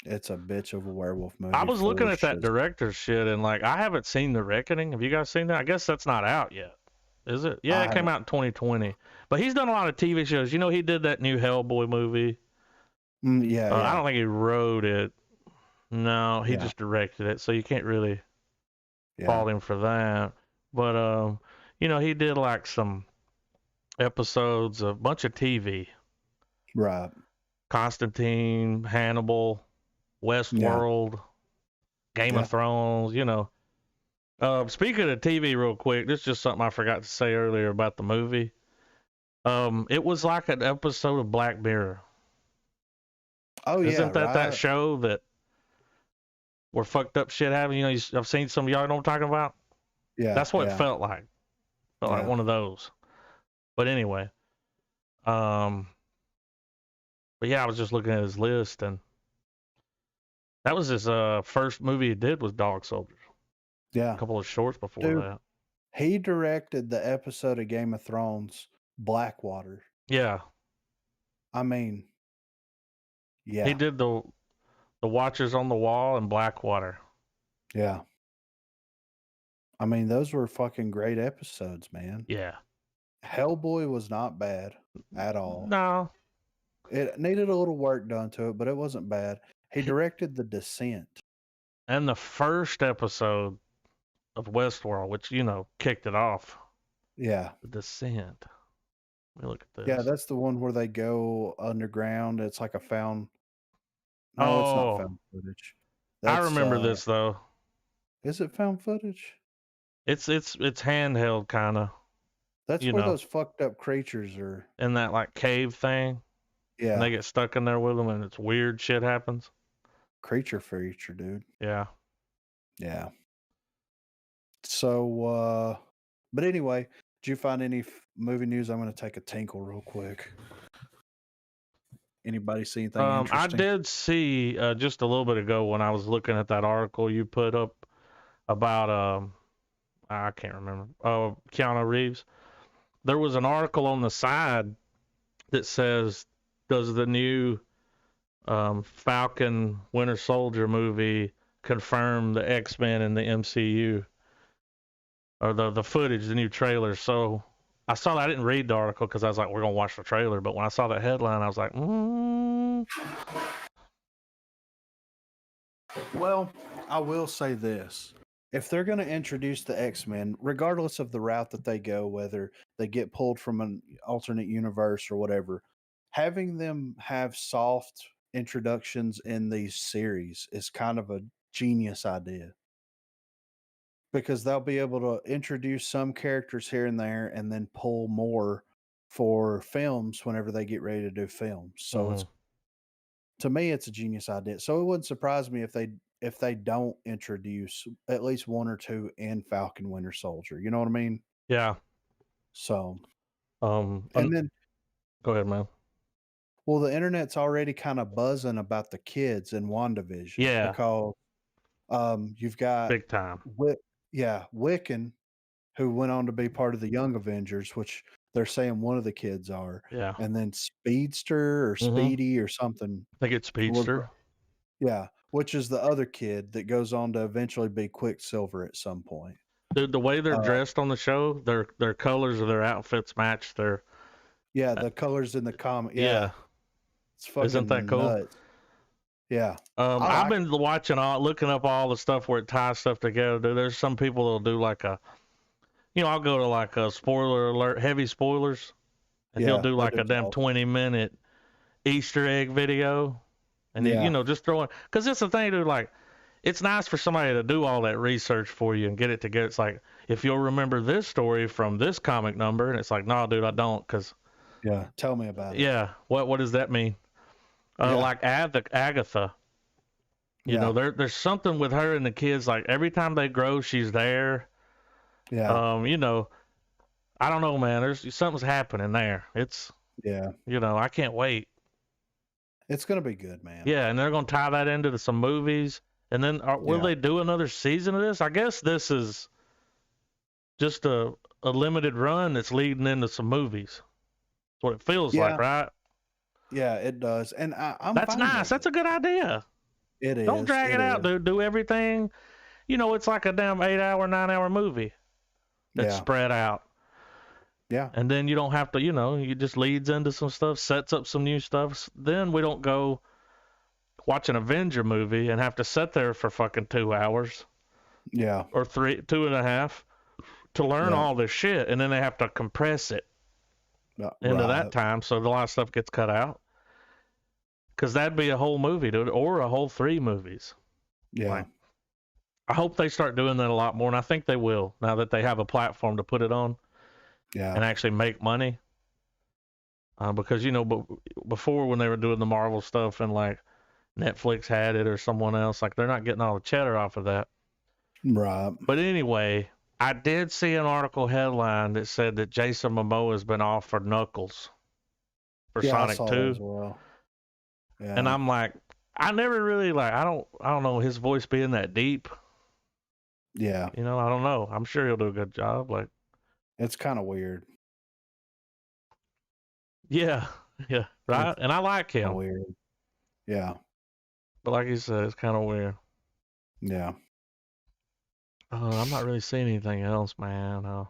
It's a bitch of a werewolf movie. I was looking at that director's shit and like I haven't seen The Reckoning. Have you guys seen that? I guess that's not out yet. Is it? Yeah, it came out in 2020. But he's done a lot of TV shows. You know, he did that new Hellboy movie. Yeah. I don't think he wrote it. No, he just directed it, so you can't really fault him for that. But you know, he did like some episodes, a bunch of TV. Right. Constantine, Hannibal, Westworld, Game of Thrones, you know. Speaking of TV real quick, this is just something I forgot to say earlier about the movie. It was like an episode of Black Mirror. Oh, yeah. Isn't that that show that where fucked up shit happened? You know, I've seen some of y'all know what I'm talking about? Yeah. That's what it felt like. Felt like one of those. But anyway. But yeah, I was just looking at his list and that was his first movie he did was Dog Soldiers. Yeah. A couple of shorts before that. He directed the episode of Game of Thrones, Blackwater. Yeah. I mean, yeah. He did the Watchers on the Wall and Blackwater. Yeah. I mean, those were fucking great episodes, man. Yeah. Hellboy was not bad at all. No. It needed a little work done to it, but it wasn't bad. He directed The Descent. And the first episode of Westworld, which kicked it off. Yeah. The Descent. Let me look at this. Yeah, that's the one where they go underground. It's like a found. No, it's not found footage. I remember this though. Is it found footage? It's handheld kind of. That's where those fucked up creatures are. In that like cave thing. Yeah. And they get stuck in there with them, and it's weird shit happens. Creature, dude. Yeah. Yeah. So, but anyway, did you find any movie news? I'm going to take a tinkle real quick. Anybody see anything interesting? I did see just a little bit ago when I was looking at that article you put up about I can't remember. Keanu Reeves. There was an article on the side that says, does the new Falcon Winter Soldier movie confirm the X-Men in the MCU? Or the footage, the new trailer. So I saw that. I didn't read the article because I was like, we're going to watch the trailer. But when I saw that headline, I was like, Well, I will say this. If they're going to introduce the X-Men, regardless of the route that they go, whether they get pulled from an alternate universe or whatever, having them have soft introductions in these series is kind of a genius idea. Because they'll be able to introduce some characters here and there and then pull more for films whenever they get ready to do films. So it's, to me, it's a genius idea. So it wouldn't surprise me if they don't introduce at least one or two in Falcon Winter Soldier. You know what I mean? Yeah. So and then go ahead, man. Well, the internet's already kind of buzzing about the kids in WandaVision. Yeah. Because you've got big time. Wiccan, who went on to be part of the Young Avengers, which they're saying one of the kids are. Yeah. And then Speedster or Speedy or something. I think it's Speedster. Yeah. Which is the other kid that goes on to eventually be Quicksilver at some point. Dude, the way they're dressed on the show, their colors of their outfits match their. Yeah, the colors in the comic. Yeah. It's fucking Isn't that cool? nuts. Yeah. I've been looking up all the stuff where it ties stuff together. Dude, there's some people that'll do like I'll go to like a spoiler alert, heavy spoilers, and he'll do like a damn 20-minute Easter egg video, and then, just throw it. Because it's the thing, dude. Like, it's nice for somebody to do all that research for you and get it together. It's like, if you'll remember this story from this comic number, and it's like, no, dude, I don't, because. Yeah, tell me about it. Yeah, what does that mean? Like Agatha. You know, there's something with her and the kids. Like every time they grow, she's there. Yeah. I don't know, man. There's something's happening there. It's I can't wait. It's gonna be good, man. Yeah, and they're gonna tie that into some movies, and then will they do another season of this? I guess this is just a limited run that's leading into some movies. That's what it feels like, right? Yeah, it does, and I'm. That's nice. That's a good idea. It is. Don't drag it out, dude. Do everything. It's like a damn 8-hour, 9-hour movie that's spread out. Yeah. And then you don't have to, it just leads into some stuff, sets up some new stuff. Then we don't go watch an Avenger movie and have to sit there for fucking 2 hours. Yeah. Or 2.5 to learn all this shit. And then they have to compress it into that time. So a lot of stuff gets cut out. Because that'd be a whole movie, dude, or a whole 3 movies. Yeah. Like, I hope they start doing that a lot more, and I think they will now that they have a platform to put it on. Yeah. And actually make money. Because before when they were doing the Marvel stuff and like Netflix had it or someone else, like they're not getting all the cheddar off of that. Right. But anyway, I did see an article headline that said that Jason Momoa has been offered Knuckles for Sonic 2. As well. Yeah. And I'm like, I never really I don't know his voice being that deep. Yeah. I don't know. I'm sure he'll do a good job. Like, it's kind of weird. Yeah, right. And I like him. Weird. Yeah. But like you said, it's kind of weird. Yeah. I'm not really seeing anything else, man.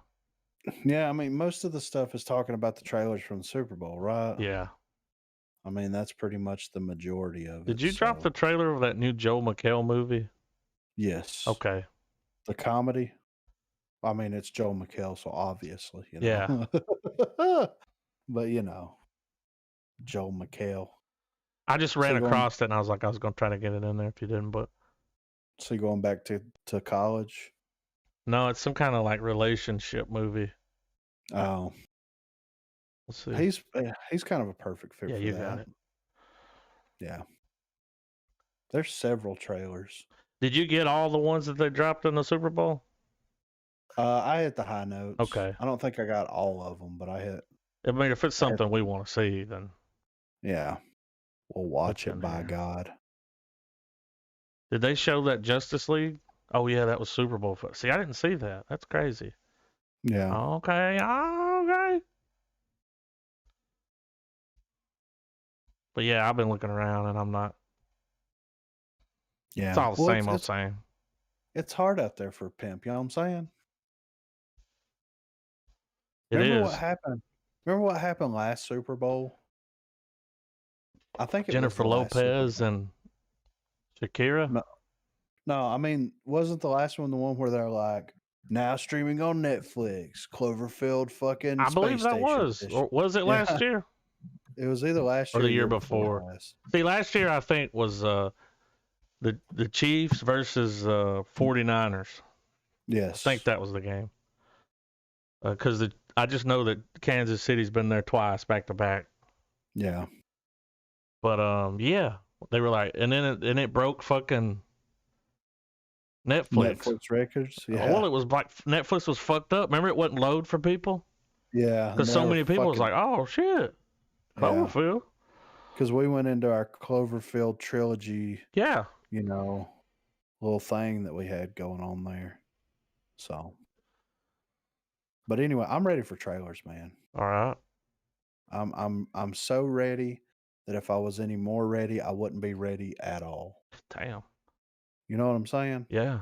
Yeah, I mean, most of the stuff is talking about the trailers from the Super Bowl, right? Yeah. I mean, that's pretty much the majority of it. Did you drop the trailer of that new Joe McHale movie? Yes. Okay. The comedy? I mean, it's Joel McHale, so obviously, you know. Yeah. But you know, Joel McHale. I just ran across it and I was like, I was going to try to get it in there if you didn't, but. So you going back to college? No, it's some kind of like relationship movie. Oh. Let's see. He's kind of a perfect fit for that. Yeah, you got it. Yeah. There's several trailers. Did you get all the ones that they dropped in the Super Bowl? I hit the high notes. Okay. I don't think I got all of them, but I hit. I mean, if it's something we want to see, then. Yeah. We'll watch it, by God. Did they show that Justice League? Oh, yeah, that was Super Bowl. See, I didn't see that. That's crazy. Yeah. Okay. But yeah, I've been looking around and I'm not. Yeah. It's all the same old same. It's hard out there for a pimp, you know what I'm saying? Remember what happened last Super Bowl? I think it Jennifer Lopez and Shakira? No, I mean, wasn't the last one the one where they're like, now streaming on Netflix, Cloverfield fucking I believe that was. Or was it last year? It was either last year or the year before. See, last year I think was the Chiefs versus 49ers. Yes. I think that was the game. Because I just know that Kansas City's been there twice back to back. Yeah. But yeah, they were like, and then it broke fucking Netflix records. Yeah. Well, it was like Netflix was fucked up. Remember, it wouldn't load for people. Yeah. Because so many people was like, oh shit, Cloverfield. Because we went into our Cloverfield trilogy. Yeah. You know, little thing that we had going on there. So. But anyway, I'm ready for trailers, man. All right. I'm so ready that if I was any more ready, I wouldn't be ready at all. Damn. You know what I'm saying? Yeah.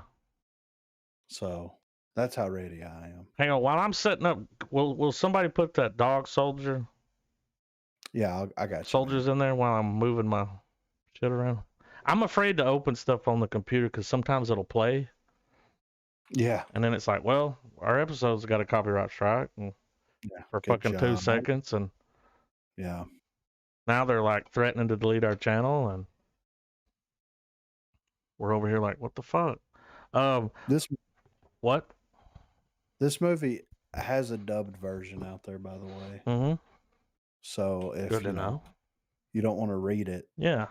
So that's how ready I am. Hang on, while I'm setting up, will somebody put that dog soldier? Yeah, I got you. Soldiers in there while I'm moving my shit around. I'm afraid to open stuff on the computer because sometimes it'll play. Yeah. And then it's like, well, our episode's got a copyright strike for fucking 2 seconds. And yeah. Now they're like threatening to delete our channel. And we're over here like, what the fuck? What? This movie has a dubbed version out there, by the way. Mm-hmm. So if Good to know. You don't want to read it. Yeah.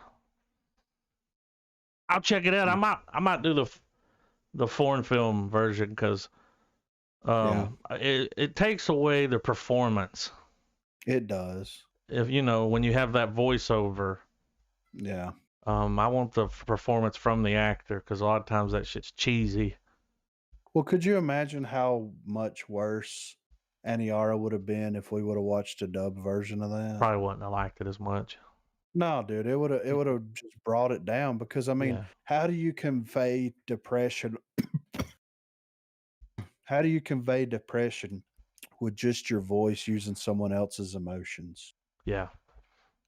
I'll check it out. I might do the foreign film version because it takes away the performance. It does. If when you have that voiceover. Yeah. I want the performance from the actor because a lot of times that shit's cheesy. Well, could you imagine how much worse Aniara would have been if we would have watched a dubbed version of that? Probably wouldn't have liked it as much. No, dude, it would have just brought it down because I mean, how do you convey depression? How do you convey depression with just your voice using someone else's emotions? Yeah.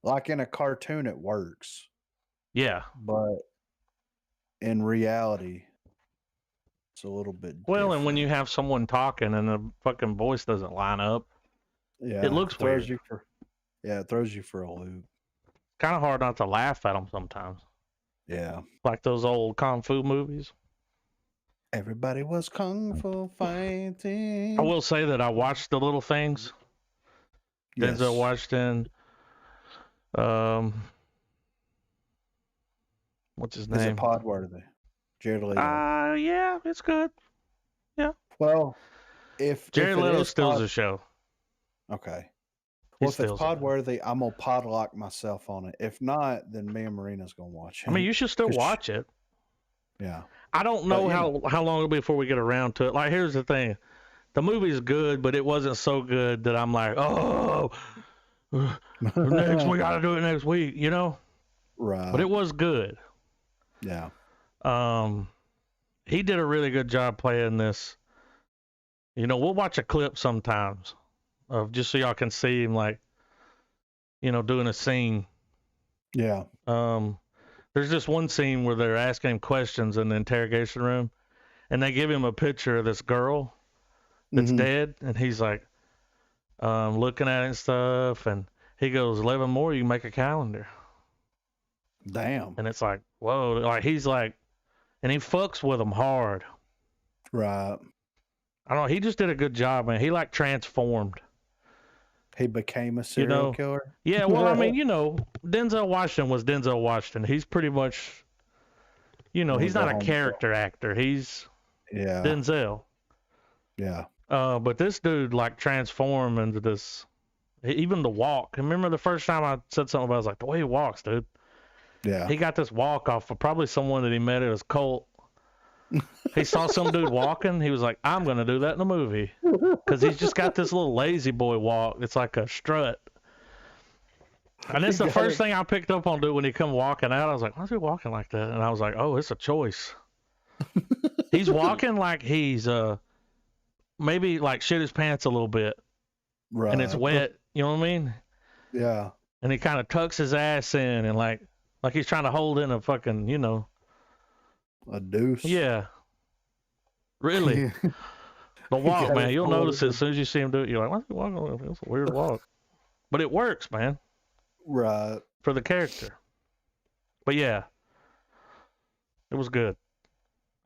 Like in a cartoon, it works. Yeah. But in reality, it's a little bit different. And when you have someone talking and the fucking voice doesn't line up, it looks weird. It throws you for a loop. Kind of hard not to laugh at them sometimes. Yeah. Like those old Kung Fu movies. Everybody was Kung Fu fighting. I will say that I watched The Little Things. Yes. Denzel Washington. What's his name? Is it Podworthy? Jared Leto. Yeah, it's good. Yeah. Well, if Jared Leto steals the show. Okay. Well, if it's Podworthy, I'm gonna podlock myself on it. If not, then me and Marina's gonna watch it. I mean, you should still watch it. Yeah. I don't know how long it'll be before we get around to it. Like, here's the thing: the movie's good, but it wasn't so good that I'm like, oh, next we got to do it next week, Right. But it was good. Yeah. He did a really good job playing this. We'll watch a clip sometimes of just so y'all can see him like, doing a scene. Yeah. There's this one scene where they're asking him questions in the interrogation room, and they give him a picture of this girl, that's dead, and he's like looking at it and stuff, and he goes, 11 more, you can make a calendar. Damn. And it's like, whoa, like he's like, and he fucks with them hard. Right. I don't know, he just did a good job, man. He like transformed. He became a serial killer? Yeah, well, I mean, Denzel Washington was Denzel Washington. He's pretty much, he's not a character actor. He's Denzel. Yeah. But this dude like transformed into this, even the walk. Remember the first time I said something about it, I was like, the way he walks, dude. Yeah. He got this walk off of probably someone that he met at his cult. He saw some dude walking. He was like, I'm going to do that in a movie. Because he's just got this little lazy boy walk. It's like a strut. And it's the first thing I picked up on, dude, when he come walking out. I was like, why is he walking like that? And I was like, oh, it's a choice. He's walking like he's maybe like shit his pants a little bit. Right. And it's wet. You know what I mean? Yeah. And he kind of tucks his ass in and like he's trying to hold in a fucking, a deuce. Yeah. Really. The walk, man. You'll notice it as soon as you see him do it. You're like, what's he walking like? It's a weird walk. But it works, man. Right. For the character. But yeah. It was good.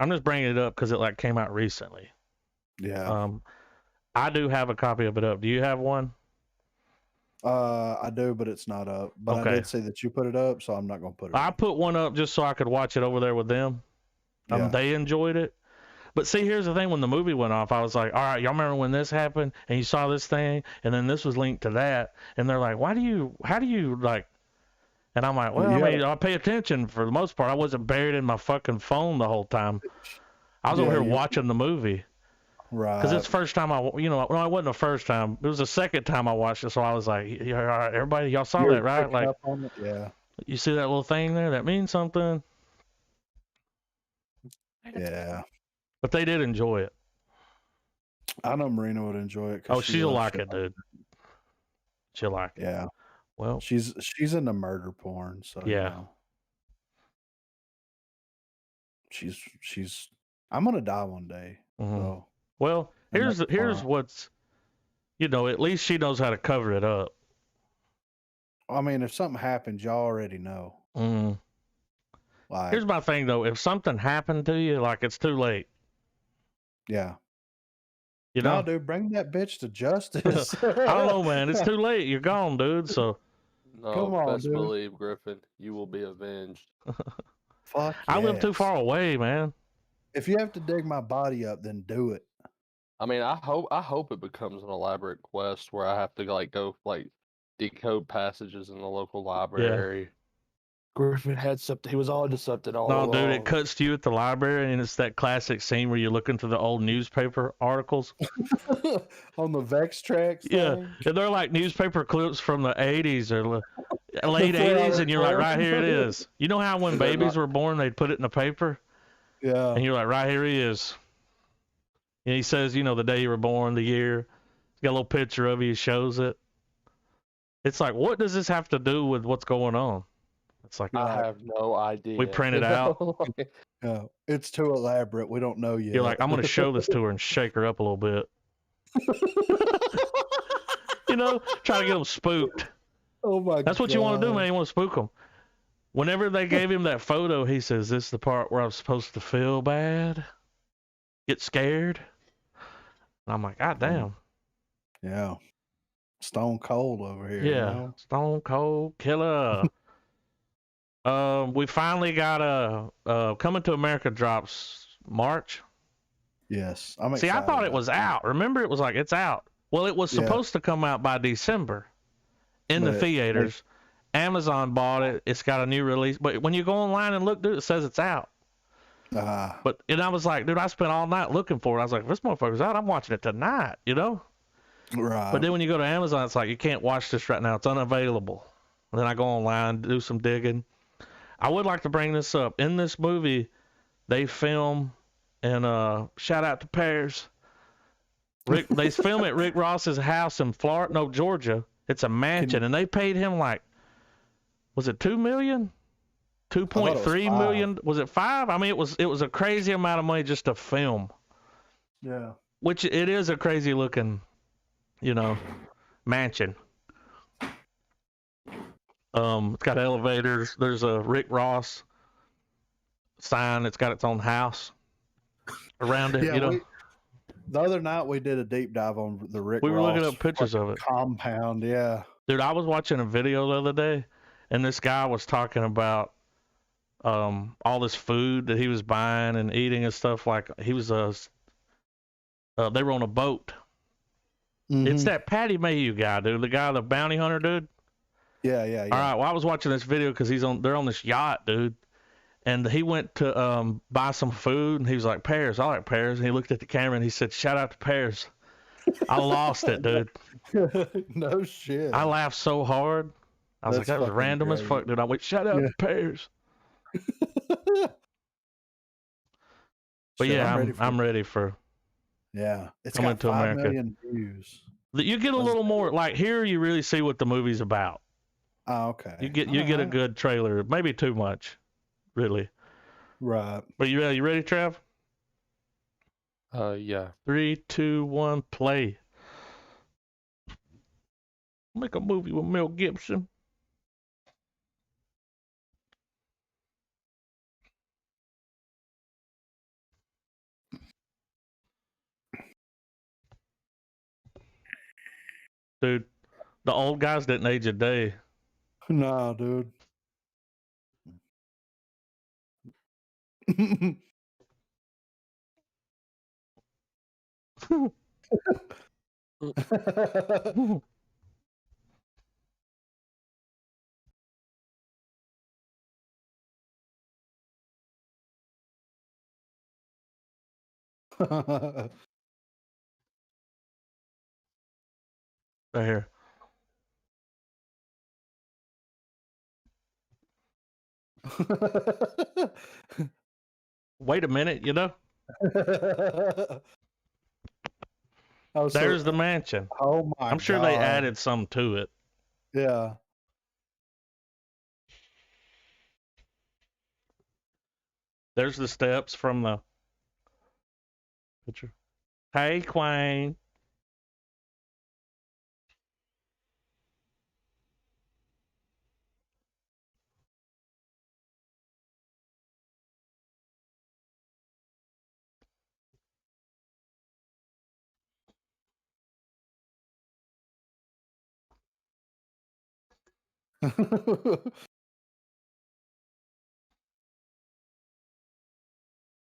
I'm just bringing it up because it like came out recently. Yeah. I do have a copy of it up. Do you have one? I do, but it's not up. But okay. I did see that you put it up, so I'm not going to put it up. I put one up just so I could watch it over there with them. They enjoyed it. But see, here's the thing. When the movie went off, I was like, all right, y'all remember when this happened and you saw this thing and then this was linked to that? And they're like, how do you like, and I'm like, well, I mean, I pay attention for the most part. I wasn't buried in my fucking phone the whole time. I was over here watching the movie. Right. Because it's the first time no, it wasn't the first time. It was the second time I watched it. So I was like, all right, everybody, y'all saw that, right? Like, yeah. You see that little thing there? That means something. Yeah. But they did enjoy it. I know Marina would enjoy it. Oh, she'll like it, dude. She'll like it. Yeah. Well, she's into murder porn, so yeah. She's. I'm gonna die one day. Mm-hmm. So. Well, here's what's, at least she knows how to cover it up. I mean, if something happens, y'all already know. Mm-hmm. Like, here's my thing, though. If something happened to you, like, it's too late. Yeah. No, dude, bring that bitch to justice. I don't know, man. It's too late. You're gone, dude. So. No, come on, best believe, Griffin, you will be avenged. Fuck. I live too far away, man. If you have to dig my body up, then do it. I mean, I hope it becomes an elaborate quest where I have to go decode passages in the local library. Yeah. Griffin had something. He was on to something all along. No, dude, it cuts to you at the library, and it's that classic scene where you're looking through the old newspaper articles. On the Vex tracks. Yeah, and they're like newspaper clips from the 80s or late 80s, and you're like, right here it is. You know how when babies were born, they'd put it in the paper? Yeah. And you're like, right here he is. And he says, the day you were born, the year. He's got a little picture of you, he shows it. It's like, what does this have to do with what's going on? It's like, I have no idea. We print it out. Yeah, it's too elaborate. We don't know yet. You're like, I'm going to show this to her and shake her up a little bit. Try to get them spooked. Oh my God. That's what you want to do, man. You want to spook them. Whenever they gave him that photo, he says, this is the part where I'm supposed to feel bad, get scared. And I'm like, God damn. Yeah. Stone cold over here. Yeah. Stone cold killer. We finally got Coming to America drops March. Yes. I'm excited. See, I thought it was out. Remember, it was like, it's out. Well, it was supposed to come out by December in the theaters. Amazon bought it. It's got a new release. But when you go online and look, dude, it says it's out. But I was like, dude, I spent all night looking for it. I was like, if this motherfucker's out, I'm watching it tonight, Right. But then when you go to Amazon, it's like, you can't watch this right now. It's unavailable. And then I go online, do some digging. I would like to bring this up. In this movie, they film, and shout out to Pears. They film at Rick Ross's house in Georgia. It's a mansion, and they paid him like, was it $2 million? 2.3 million? Was it 5? I mean, it was a crazy amount of money just to film. Yeah. which it is a crazy looking, mansion. It's got elevators. There's a Rick Ross sign. It's got its own house around it. Yeah, the other night we did a deep dive on the Rick We were Ross looking up pictures of it. Compound, yeah. Dude, I was watching a video the other day, and this guy was talking about all this food that he was buying and eating and stuff. Like he was they were on a boat. Mm-hmm. It's that Patty Mayhew guy, dude. The guy, the bounty hunter, dude. Yeah. All right. Well, I was watching this video because they're on this yacht, dude. And he went to buy some food, and he was like, pears. I like pears. And he looked at the camera and he said, shout out to pears. I lost it, dude. No shit. I laughed so hard. I was like, that was random as fuck, dude. I went, shout out to pears. But yeah, I'm ready for. Yeah, it's coming got to 5 America. million views. You get a little more like here. You really see what the movie's about. Oh, okay. You get a good trailer. Maybe too much, really. Right. But you ready, Trav? Yeah. 3, 2, 1, play. Make a movie with Mel Gibson. Dude, the old guys didn't age a day. No, dude. Right here. Wait a minute, There's the mansion. Oh my! I'm sure they added some to it. Yeah. There's the steps from the picture. Hey, Queen.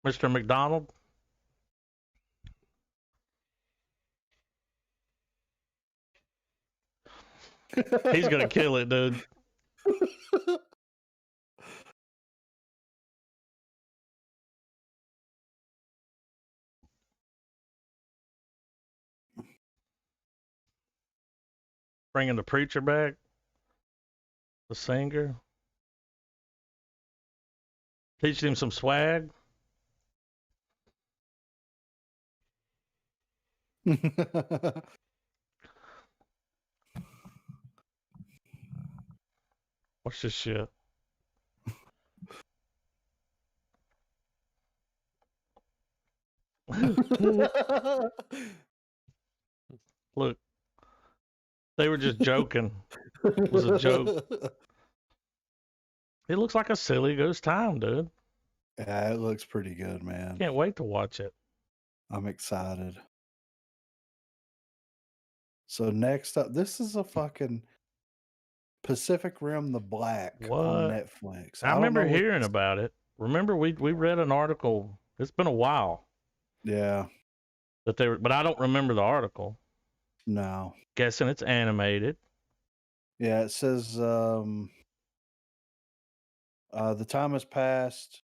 Mr. McDonald. He's gonna kill it, dude. Bringing the preacher back. The singer. Teaching him some swag. Watch this shit. Look, they were just joking. It was a joke. It looks like a silly goose time, dude. Yeah, it looks pretty good, man. Can't wait to watch it. I'm excited. So next up, this is a fucking Pacific Rim: The Black on Netflix. I remember hearing about it. Remember we read an article. It's been a while. Yeah. But I don't remember the article. No. Guessing it's animated. Yeah, it says the time has passed.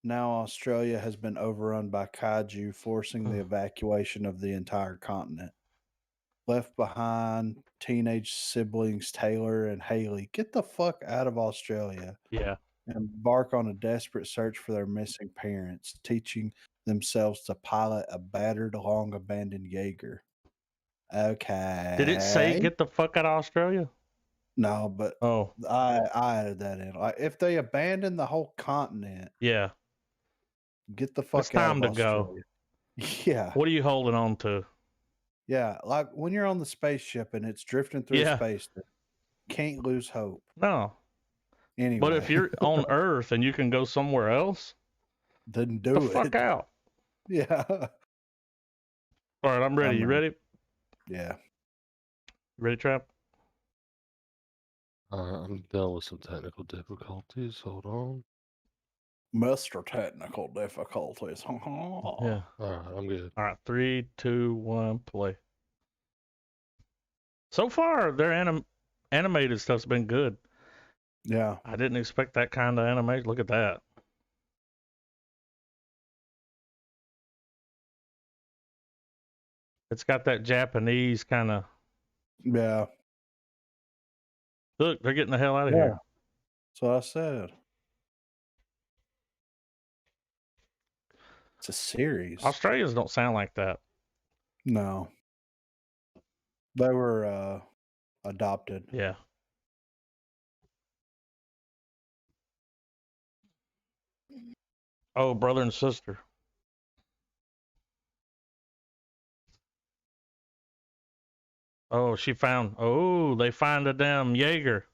Now Australia has been overrun by kaiju, forcing the evacuation of the entire continent. Left behind, teenage siblings Taylor and Haley get the fuck out of Australia. Yeah. And embark on a desperate search for their missing parents, teaching themselves to pilot a battered, long abandoned Jaeger. Okay. Did it say get the fuck out of Australia? No, but I added that in. Like, if they abandon the whole continent, yeah, get the fuck it's out time of to Australia. go. Yeah. What are you holding on to? Yeah, like when you're on the spaceship and it's drifting through Yeah. space, can't lose hope. No. Anyway. But if you're on Earth and you can go somewhere else, then the do it. fuck out. Yeah. All right, I'm ready. You ready? Yeah. Ready, Trap? I'm dealing with some technical difficulties. Hold on. Mr. Technical difficulties. Yeah. All right, I'm good. All right, 3, 2, 1, play. So far, their animated stuff's been good. Yeah. I didn't expect that kind of animation. Look at that. It's got that Japanese kind of. Yeah. Look, they're getting the hell out of here. That's what I said. It's a series. Australians don't sound like that. No. They were adopted. Yeah. Oh, brother and sister. Oh, she found. Oh, they find a damn Jaeger.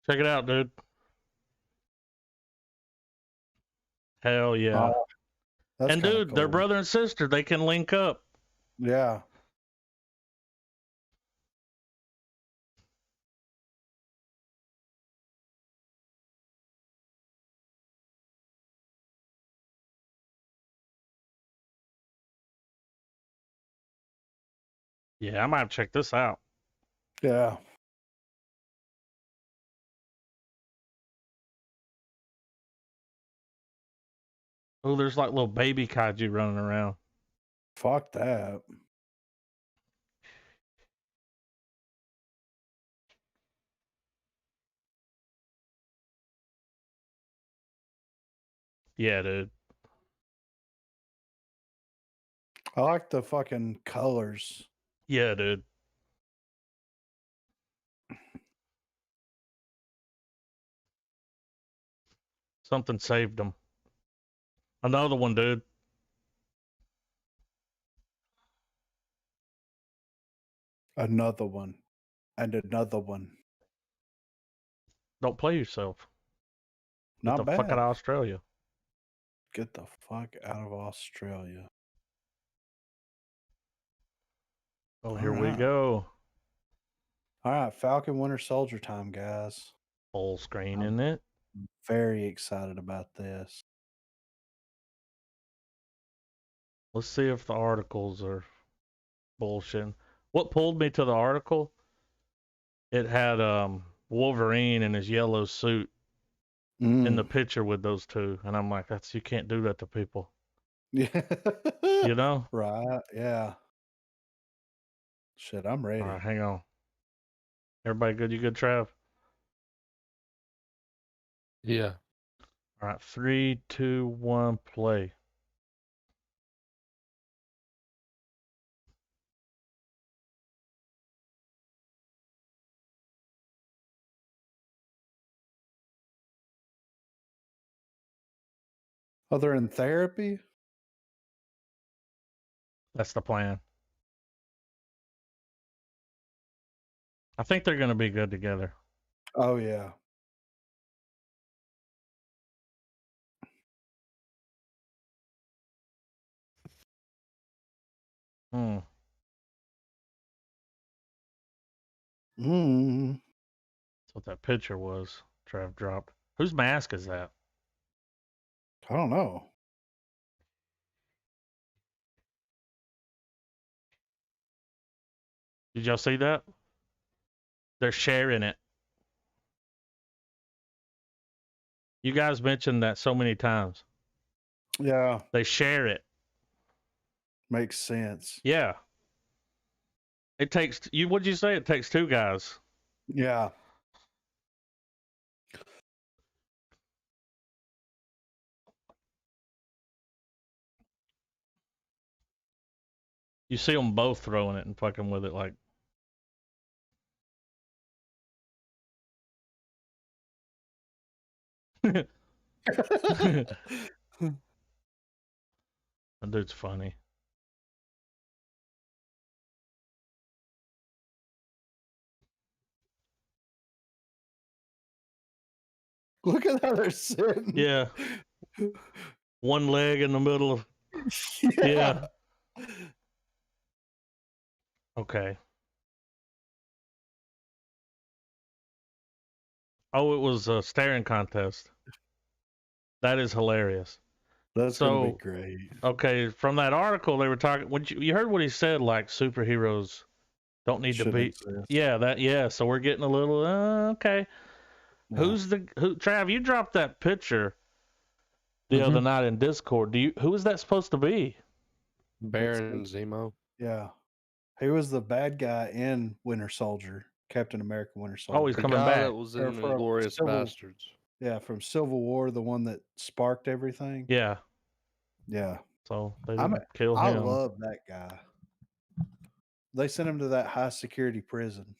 Check it out, dude. Hell yeah. That's and dude, cool. they're brother and sister. They can link up. Yeah. Yeah, I might have checked this out. Yeah. Oh, there's like little baby kaiju running around. Fuck that. Yeah, dude. I like the fucking colors. Yeah, dude. Something saved them. Another one, dude. Another one. And another one. Don't play yourself. Not Get the bad. fuck out of Australia. Get the fuck out of Australia. Oh, here we go. All right, Falcon Winter Soldier time, guys. Full screen, isn't it? Very excited about this. Let's see if the articles are bullshit. What pulled me to the article? It had Wolverine in his yellow suit in the picture with those two, and I'm like, you can't do that to people. Yeah. You know? Right. Yeah. Shit, I'm ready. All right, hang on. Everybody good? You good, Trav? Yeah. All right, 3, 2, 1, play. Oh, they're in therapy? That's the plan. I think they're going to be good together. Oh, yeah. That's what that picture was. Trav dropped. Whose mask is that? I don't know. Did y'all see that? They're sharing it. You guys mentioned that so many times. Yeah. They share it. Makes sense. Yeah. It takes you. What'd you say? It takes two guys. Yeah. You see them both throwing it and fucking with it like. That dude's funny. Look at how they're sitting. Yeah. One leg in the middle of. Yeah. Okay. Oh, it was a staring contest. That is hilarious. That's gonna be great. Okay, from that article they were talking. When you heard what he said, like superheroes don't need to be. Exist. Yeah. So we're getting a little okay. Yeah. Who? Trav? You dropped that picture the other night in Discord. Who is that supposed to be? Baron Zemo. Yeah, he was the bad guy in Winter Soldier, Captain America: Winter Soldier. Oh, he's coming back. That was in Inglourious Bastards. Yeah, from Civil War, the one that sparked everything. Yeah. Yeah. So they didn't kill him. I love that guy. They sent him to that high security prison,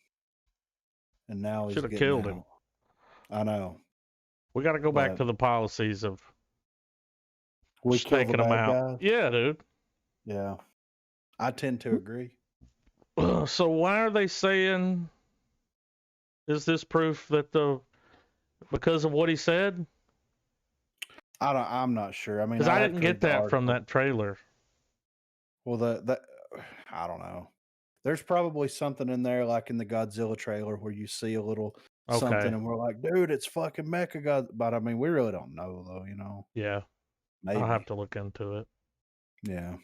and now he's getting killed out. him. I know. We got to go back to the policies of taking them out. Guys. Yeah, dude. Yeah, I tend to agree. So why are they saying? Is this proof that because of what he said? I'm not sure. I mean, because I didn't get that from that trailer. Well, that I don't know. There's probably something in there, like in the Godzilla trailer, where you see a little something, and we're like, "Dude, it's fucking Mecha." But I mean, we really don't know, though. You know? Yeah. Maybe. I'll have to look into it. Yeah.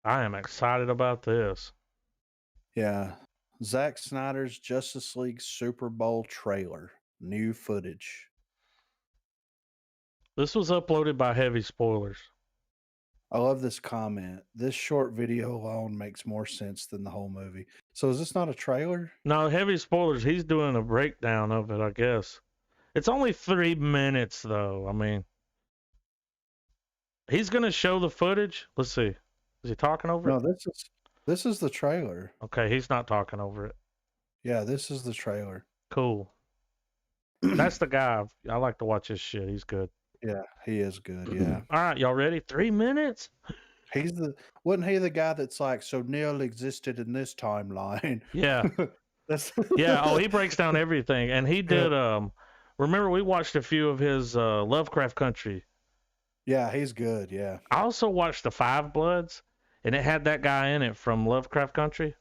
I am excited about this. Yeah. Zack Snyder's Justice League Super Bowl trailer. New footage. This was uploaded by Heavy Spoilers. I love this comment. This short video alone makes more sense than the whole movie. So is this not a trailer? No, Heavy Spoilers. He's doing a breakdown of it, I guess. It's only 3 minutes, though. I mean, he's going to show the footage. Let's see. Is he talking over it? No, this is the trailer. Okay, he's not talking over it. Yeah, this is the trailer. Cool. That's the guy. I like to watch his shit. He's good. Yeah, he is good. Yeah. All right, y'all ready? 3 minutes? Wasn't he the guy that's like, so Neil existed in this timeline? Yeah. Yeah. Oh, he breaks down everything. And he did, remember we watched a few of his Lovecraft Country. Yeah, he's good. Yeah. I also watched The Five Bloods, and it had that guy in it from Lovecraft Country.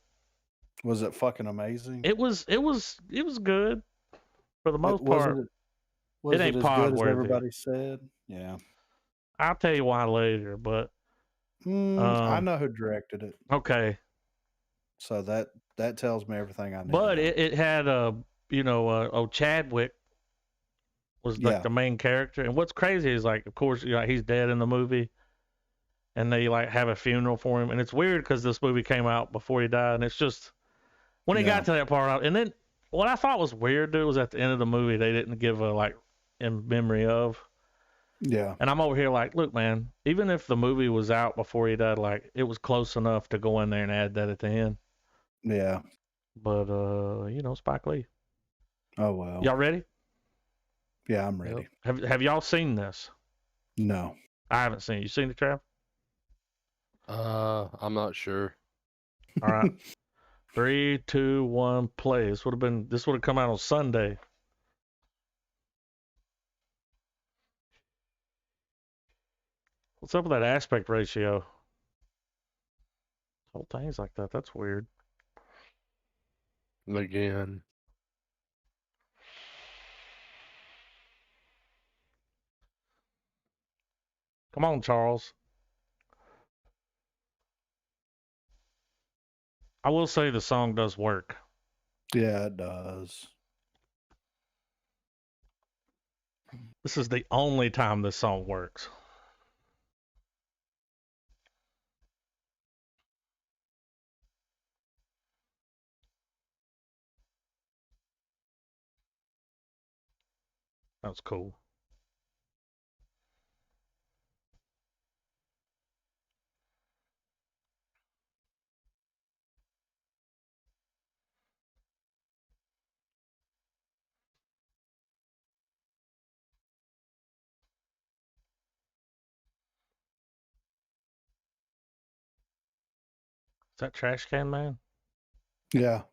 Was it fucking amazing? It was good for the most part. It ain't pod worthy. Everybody said. Yeah. I'll tell you why later, but I know who directed it. Okay. So that tells me everything I need. But it had Chadwick was like the main character, and what's crazy is like, of course, he's dead in the movie, and they like have a funeral for him, and it's weird because this movie came out before he died, and it's just when he got to that part, and then what I thought was weird, dude, was at the end of the movie they didn't give a like in memory of. Yeah. And I'm over here like, look, man, even if the movie was out before he died, like it was close enough to go in there and add that at the end. Yeah. But Spike Lee. Oh well. Y'all ready? Yeah, I'm ready. Have y'all seen this? No. I haven't seen it. You seen it, Trav? I'm not sure. All right. 3, 2, 1, play. This would have come out on Sunday. What's up with that aspect ratio? Whole thing's like that. That's weird. Again. Come on, Charles. I will say the song does work. Yeah, it does. This is the only time this song works. That's cool. Is that Trash Can Man? Yeah.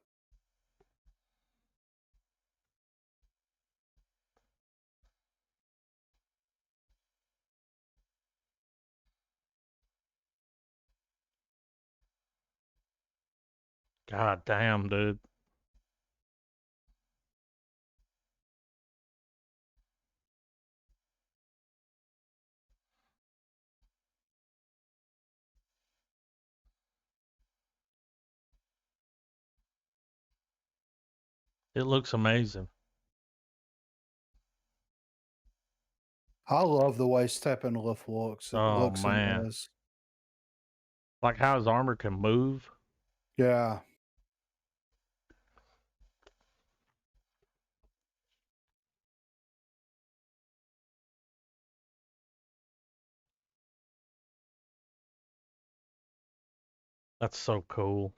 God damn, dude. It looks amazing. I love the way Steppenwolf looks. It Oh, looks in man. this. Like how his armor can move. Yeah. That's so cool.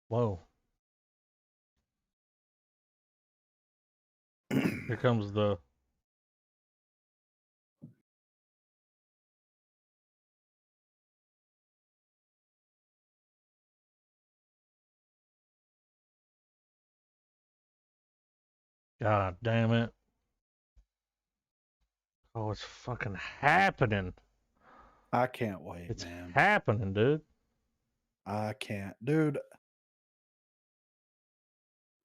Whoa. Here comes the... God damn it. Oh, it's fucking happening. I can't wait, It's man. happening, dude. I can't. Dude,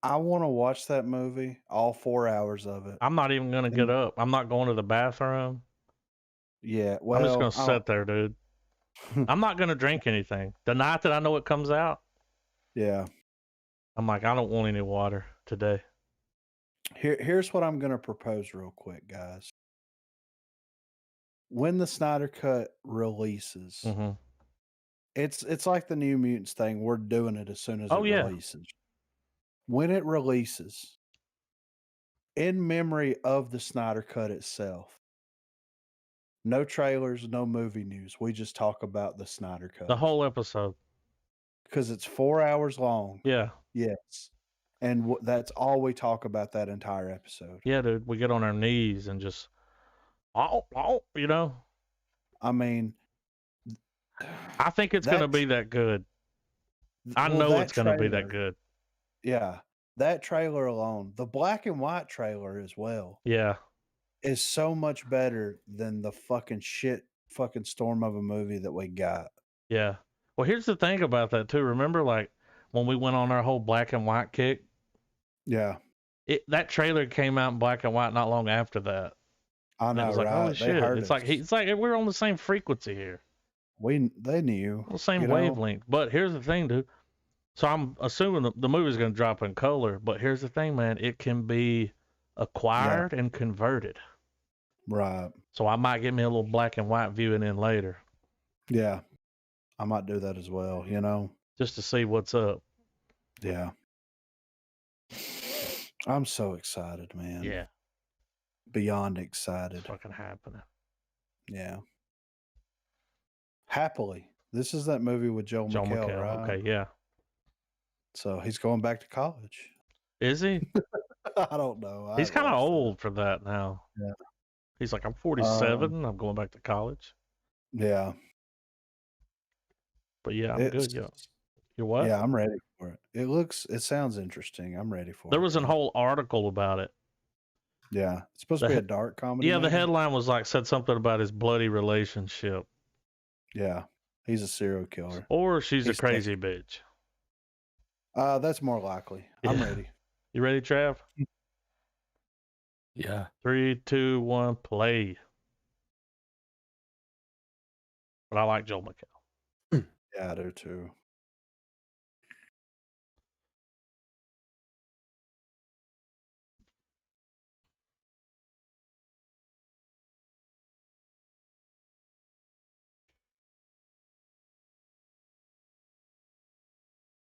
I want to watch that movie, all 4 hours of it. I'm not even going to get up. I'm not going to the bathroom. Yeah, I'm just well, going to sit there, dude. I'm not going to drink anything. The night that I know it comes out, yeah. I'm like, I don't want any water today. Here's what I'm going to propose real quick, guys. When the Snyder Cut releases, Mm-hmm. it's like the New Mutants thing. We're doing it as soon as it releases. When it releases, in memory of the Snyder Cut itself, no trailers, no movie news. We just talk about the Snyder Cut. The whole episode. Because it's 4 hours long. Yeah. Yes. And that's all we talk about that entire episode. Yeah, dude. We get on our knees and just, you know. I mean, I think it's going to be that good. I know it's going to be that good. Yeah. That trailer alone, the black and white trailer as well. Yeah. Is so much better than the fucking storm of a movie that we got. Yeah. Well, here's the thing about that too. Remember, like when we went on our whole black and white kick? Yeah. That trailer came out in black and white not long after that. I know, it was like, right? holy shit! It's like we're on the same frequency here. They knew the same wavelength. But here's the thing, dude. So I'm assuming the movie's going to drop in color. But here's the thing, man. It can be acquired and converted. Right. So I might get me a little black and white viewing in later. Yeah. I might do that as well, you know. Just to see what's up. Yeah. I'm so excited, man. Yeah. Beyond excited. It's fucking happening. Yeah. Happily. This is that movie with Joel McHale, right? Okay, yeah. So he's going back to college. Is he? I don't know. He's kind of old for that now. Yeah. He's like, I'm 47. I'm going back to college. Yeah. But yeah, I'm good. Yeah. You're what? Yeah, I'm ready for it. It sounds interesting. I'm ready for it. There was a whole article about it. Yeah. It's supposed to be a dark comedy. Yeah, the headline was like, said something about his bloody relationship. Yeah. He's a serial killer. Or she's a crazy bitch. That's more likely. I'm ready. You ready, Trav? Yeah. 3, 2, 1, play. But I like Joel McHale. Yeah, I do too.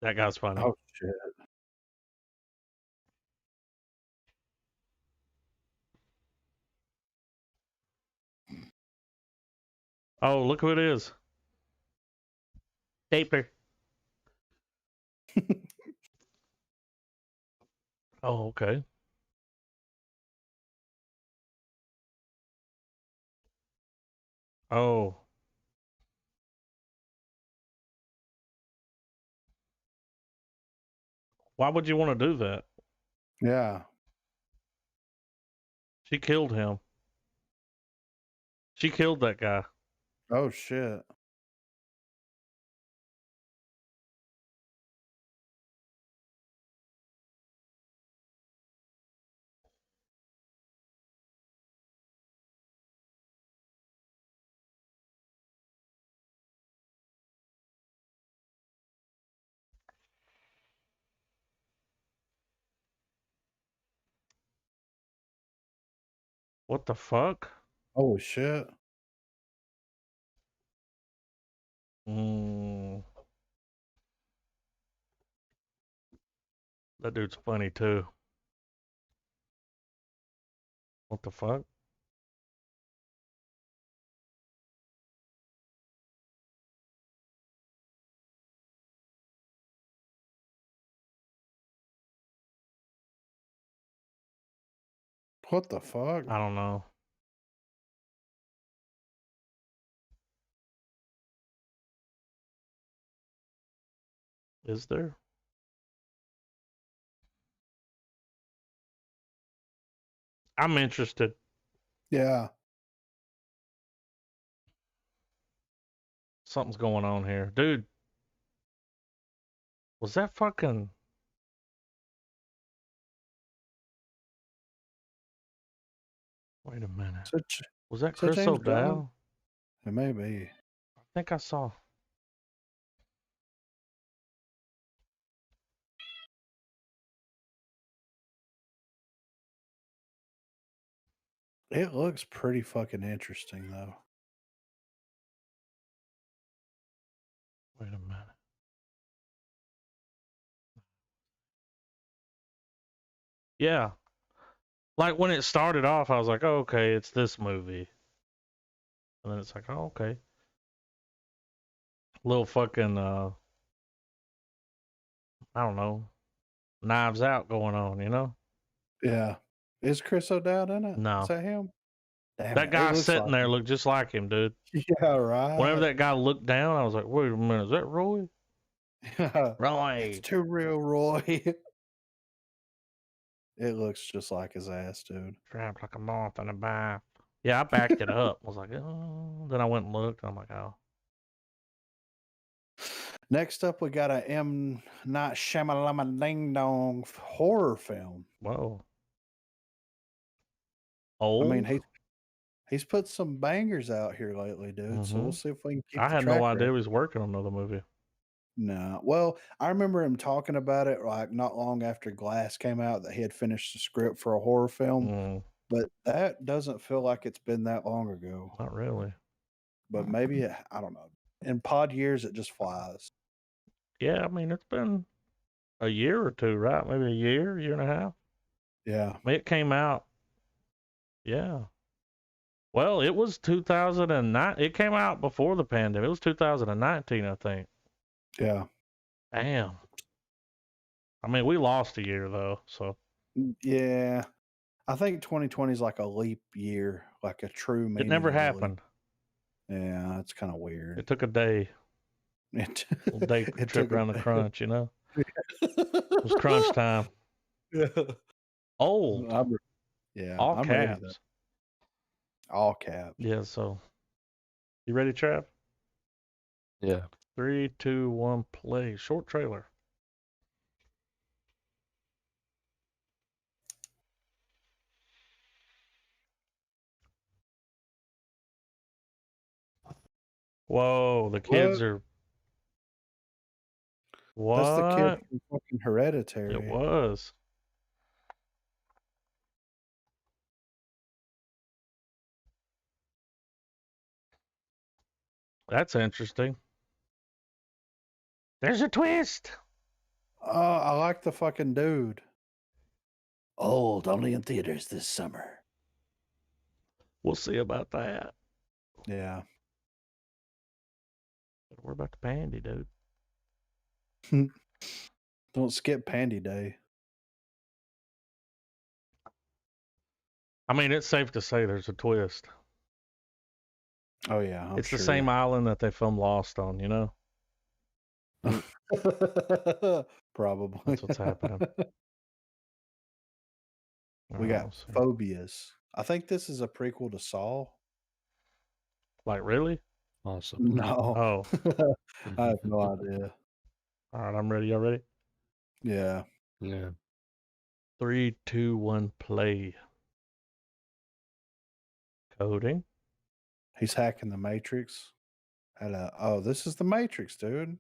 That guy's funny. Oh shit. Oh, look who it is. Taper. Oh, okay. Oh. Why would you want to do that? Yeah. She killed him. She killed that guy. Oh shit. What the fuck? Oh shit. That dude's funny too. What the fuck? What the fuck? I don't know. Is there? I'm interested. Yeah. Something's going on here. Dude. Was that fucking... Wait a minute. Was that Chris James O'Dowd? Gunn? It may be. I think I saw. It looks pretty fucking interesting though. Wait a minute. Yeah. Like when it started off, I was like, oh, okay, it's this movie. And then it's like, oh, okay. Little fucking, I don't know, Knives Out going on, you know? Yeah. Is Chris O'Dowd in it? No. Is that him? Damn That it. guy looks sitting like there him. looked just like him, dude. Yeah, right. Whenever that guy looked down, I was like, wait a minute, is that Roy? Roy. It's too real, Roy. It looks just like his ass, dude. Trapped like a moth in a bath. Yeah, I backed it up. I was like, oh. Then I went and looked. And I'm like, oh. Next up, we got a M. Night Shyamalan Ding Dong horror film. Whoa. Old? I mean, he's put some bangers out here lately, dude. So we'll see if we can keep I the had track no idea he record. was working on another movie. No. Well, I remember him talking about it like not long after Glass came out that he had finished the script for a horror film. But that doesn't feel like it's been that long ago. Not really. But maybe, I don't know. In pod years, it just flies. Yeah, I mean, it's been a year or two, right? Maybe a year and a half. Yeah. I mean, it came out. Yeah. Well, it was 2009. It came out before the pandemic. It was 2019, I think. Yeah. Damn. I mean, we lost a year, though, so. Yeah. I think 2020 is like a leap year, like a true meaning. It never of a leap. happened. Yeah, it's kind of weird. It took a day. Little day trip around the crunch, you know? It was crunch time. Yeah. Old. Yeah. All I'm caps. ready though. All caps. Yeah, so. You ready, Trav? Yeah. 3, 2, 1, play. Short trailer. Whoa, the kids are. What? That's the kid from fucking Hereditary. It was. That's interesting. There's a twist. I like the fucking dude. Old, only in theaters this summer. We'll see about that. Yeah. What about the pandy, dude? Don't skip Pandy Day. I mean, it's safe to say there's a twist. Oh yeah, it's the same island that they filmed Lost on, you know? Probably. That's what's happening. We got Phobias. I think this is a prequel to Saw. Like, really? Awesome. No. Oh. I have no idea. All right, I'm ready. Y'all ready? Yeah. Yeah. 3, 2, 1, play. Coding. He's hacking the Matrix. Oh, this is the Matrix, dude.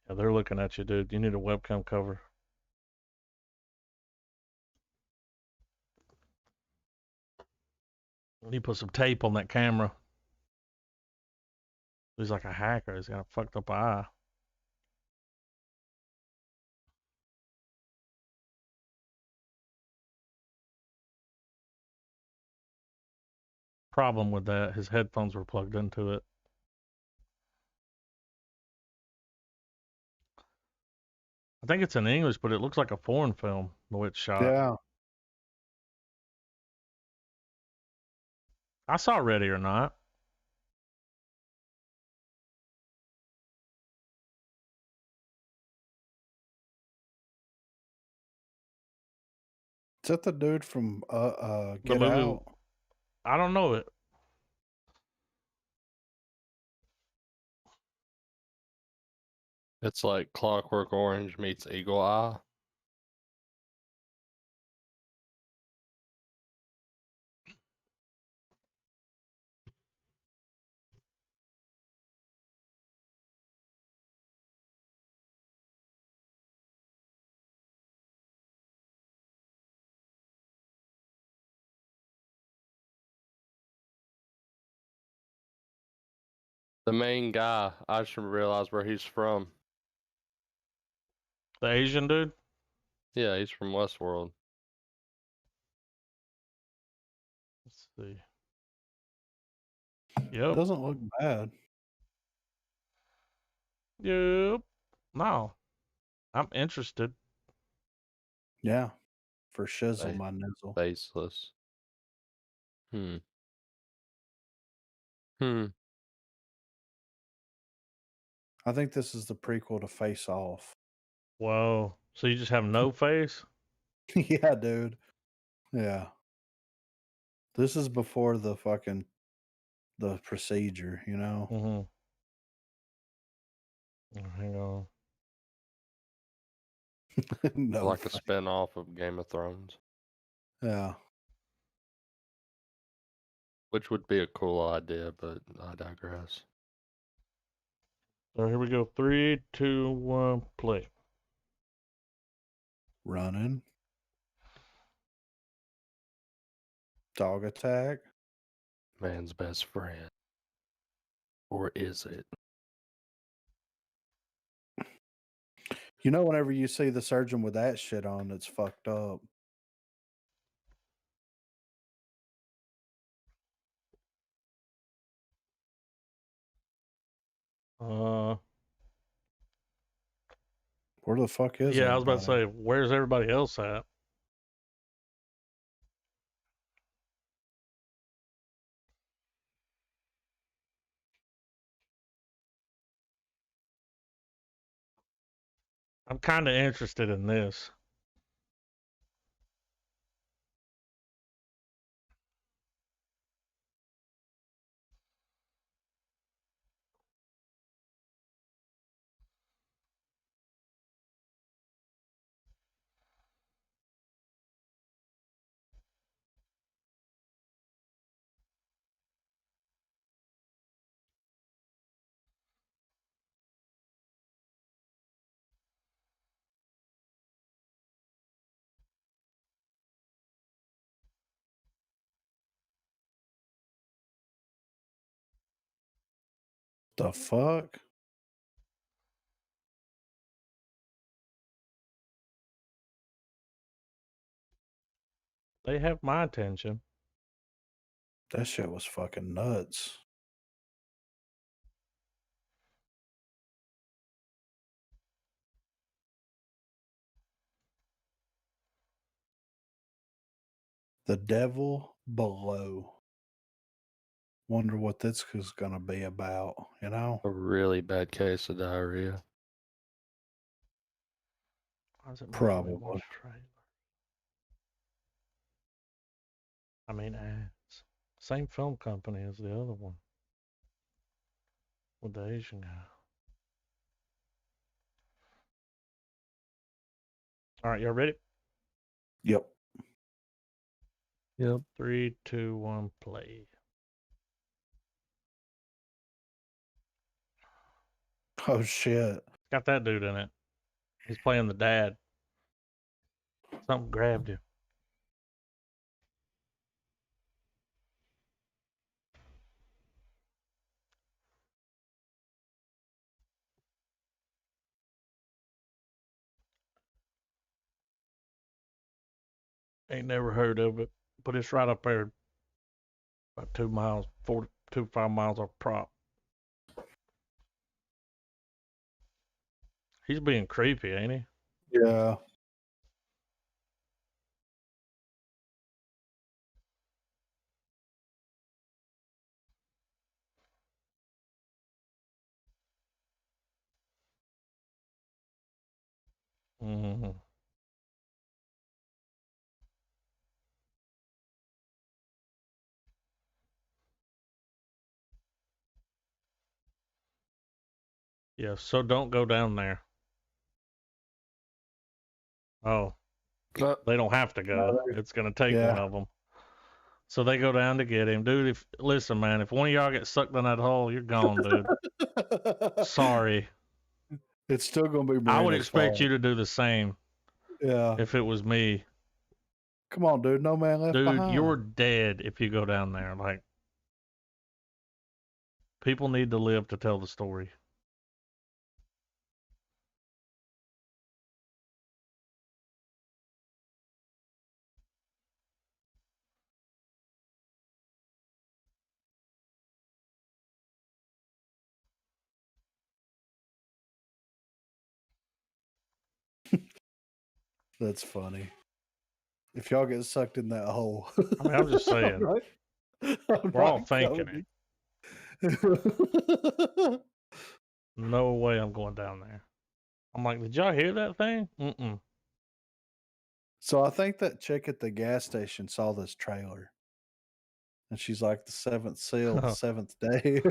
Yeah, they're looking at you, dude. You need a webcam cover. You need to put some tape on that camera. He's like a hacker. He's got a fucked up eye. Problem with that, his headphones were plugged into it. I think it's in English, but it looks like a foreign film, the way it's shot. Yeah. I saw Ready or Not. Is that the dude from Get movie, Out? I don't know it. It's like Clockwork Orange meets Eagle Eye. The main guy, I just realized where he's from. The Asian dude? Yeah, he's from Westworld. Let's see. Yep. Doesn't look bad. Yep. No. I'm interested. Yeah. For shizzle, my nizzle. Faceless. Hmm. I think this is the prequel to Face Off. Whoa. So you just have no face? Yeah, dude. Yeah. This is before the procedure, you know? Mm-hmm. Hang on. No. Like a spin-off of Game of Thrones. Yeah. Which would be a cool idea, but I digress. So here we go. 3, 2, 1, play. Running. Dog attack. Man's best friend. Or is it? You know, whenever you see the surgeon with that shit on, it's fucked up. Where the fuck is Yeah, I was about to everybody? say, where's everybody else at? I'm kind of interested in this. The fuck? They have my attention. That shit was fucking nuts. The Devil Below. Wonder what this is going to be about, you know? A really bad case of diarrhea. Why does it make me Probably. watch trailer? I mean, ads. Same film company as the other one. With the Asian guy. All right, y'all ready? Yep. Yep. 3, 2, 1, play. Oh, shit. Got that dude in it. He's playing the dad. Something grabbed you. Ain't never heard of it, but it's right up there, about 2 miles, 5 miles off prop. He's being creepy, ain't he? Yeah. Mm-hmm. Yeah, so don't go down there. Oh, they don't have to go. It's going to take one of them. So they go down to get him. Dude, listen, man, if one of y'all gets sucked in that hole, you're gone, dude. Sorry. It's still going to be Miranda's I would expect fault. you to do the same. Yeah. If it was me. Come on, dude. No man left behind. Dude, you're dead if you go down there. Like, people need to live to tell the story. That's funny. If y'all get sucked in that hole. I mean, I'm just saying. We're all thinking it. No way I'm going down there. I'm like, did y'all hear that thing? Mm-mm. So I think that chick at the gas station saw this trailer. And she's like, the seventh seal, the seventh day.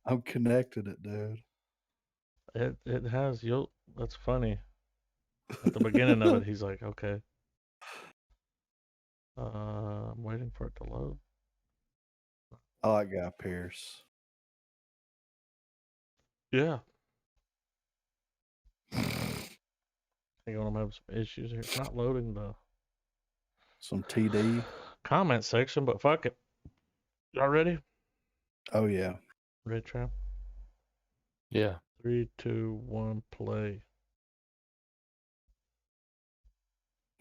I'm connected it, dude. It has that's funny. At the beginning of it, he's like, okay. I'm waiting for it to load. I like Guy Pearce. Yeah. Hang on, I'm having some issues here. It's not loading the some TD comment section, but fuck it. Y'all ready? Oh yeah. Ready, Trap? Yeah. 3, 2, 1, play.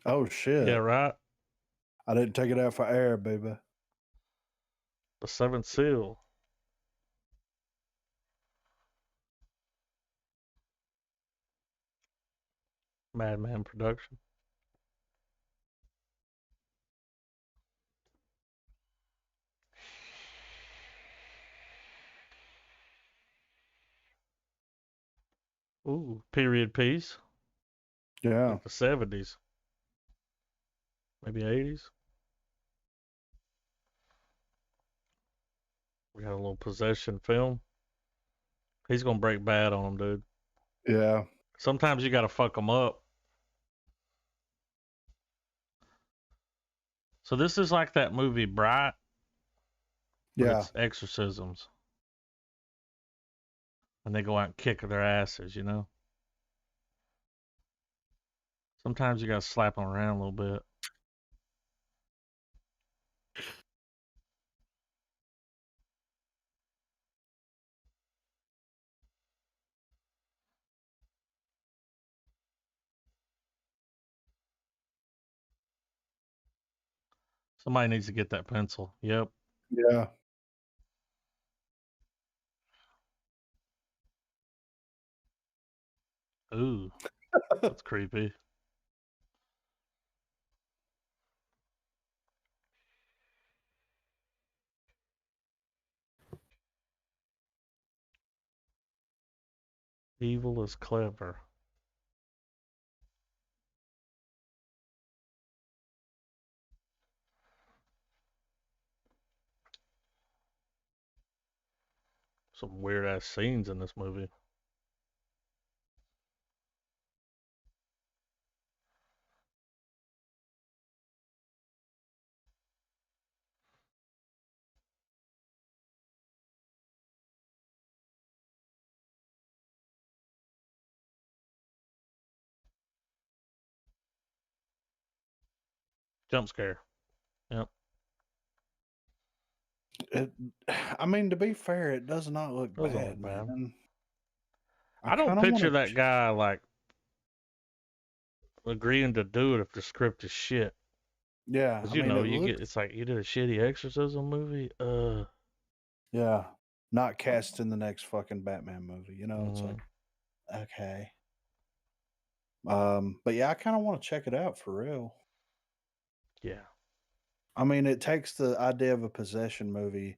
Oh shit. Yeah, right. I didn't take it out for air, baby. The seventh seal. Madman production. Ooh, period piece. Yeah. Like the 70s. Maybe 80s. We got a little possession film. He's going to break bad on him, dude. Yeah. Sometimes you got to fuck them up. So this is like that movie Bright. Yeah. It's exorcisms. And they go out and kick their asses, you know? Sometimes you got to slap them around a little bit. Somebody needs to get that pencil. Yep. Yeah. Ooh. That's creepy. Evil is clever. Some weird ass scenes in this movie. Jump scare. Yep. I mean, to be fair, it does not look Doesn't bad, look bad. man. I don't picture that guy like agreeing to do it if the script is shit. Yeah, Cause it's like you did a shitty exorcism movie. Yeah, not cast in the next fucking Batman movie. You know, it's Mhm. like, okay. But yeah, I kind of want to check it out for real. Yeah. I mean, it takes the idea of a possession movie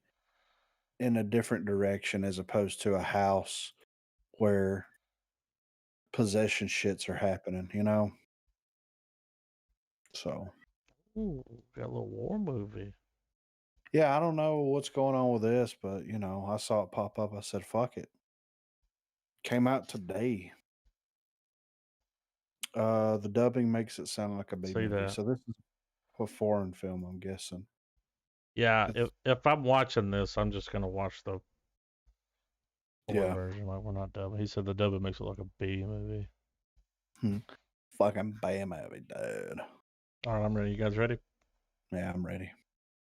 in a different direction as opposed to a house where possession shits are happening, you know? So, Ooh, got a little war movie. yeah, I don't know what's going on with this, but you know, I saw it pop up. I said, fuck it. Came out today. The dubbing makes it sound like a B See movie. that? So this is a foreign film, I'm guessing. Yeah. If I'm watching this, I'm just gonna watch the foreign Yeah. version. Like we're not dubbing. He said the dubbing makes it like a B movie. Fucking B movie, dude. All right, I'm ready. You guys ready? Yeah, I'm ready.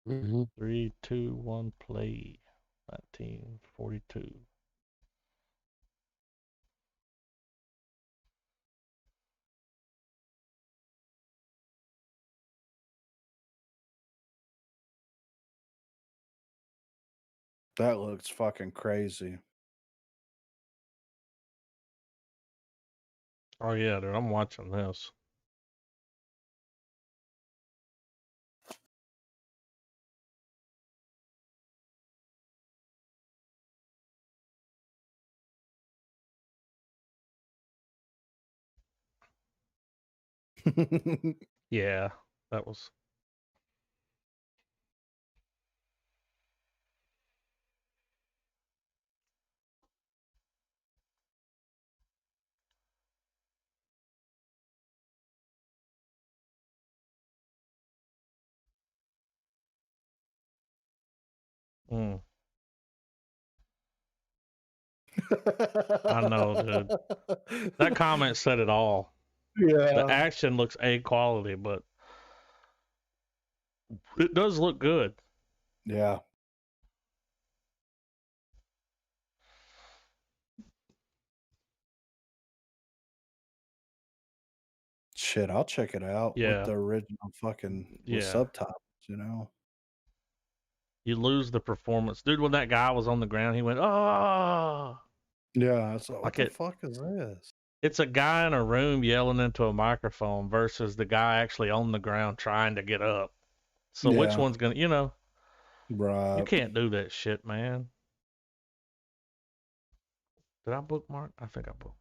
3, 2, 1, play. 1942. That looks fucking crazy. Oh yeah, dude, I'm watching this. Yeah, that was. Mm. I know, dude. That comment said it all. Yeah. The action looks A quality, but it does look good. Yeah. Shit, I'll check it out with Yeah. the original fucking with Yeah. subtitles, you know. You lose the performance. Dude, when that guy was on the ground, he went, oh. Yeah, it's like, what Like the fuck is this? It's a guy in a room yelling into a microphone versus the guy actually on the ground trying to get up. So which Yeah. one's gonna, you Right. can't do that shit, man. Did I bookmark? I think I bookmarked.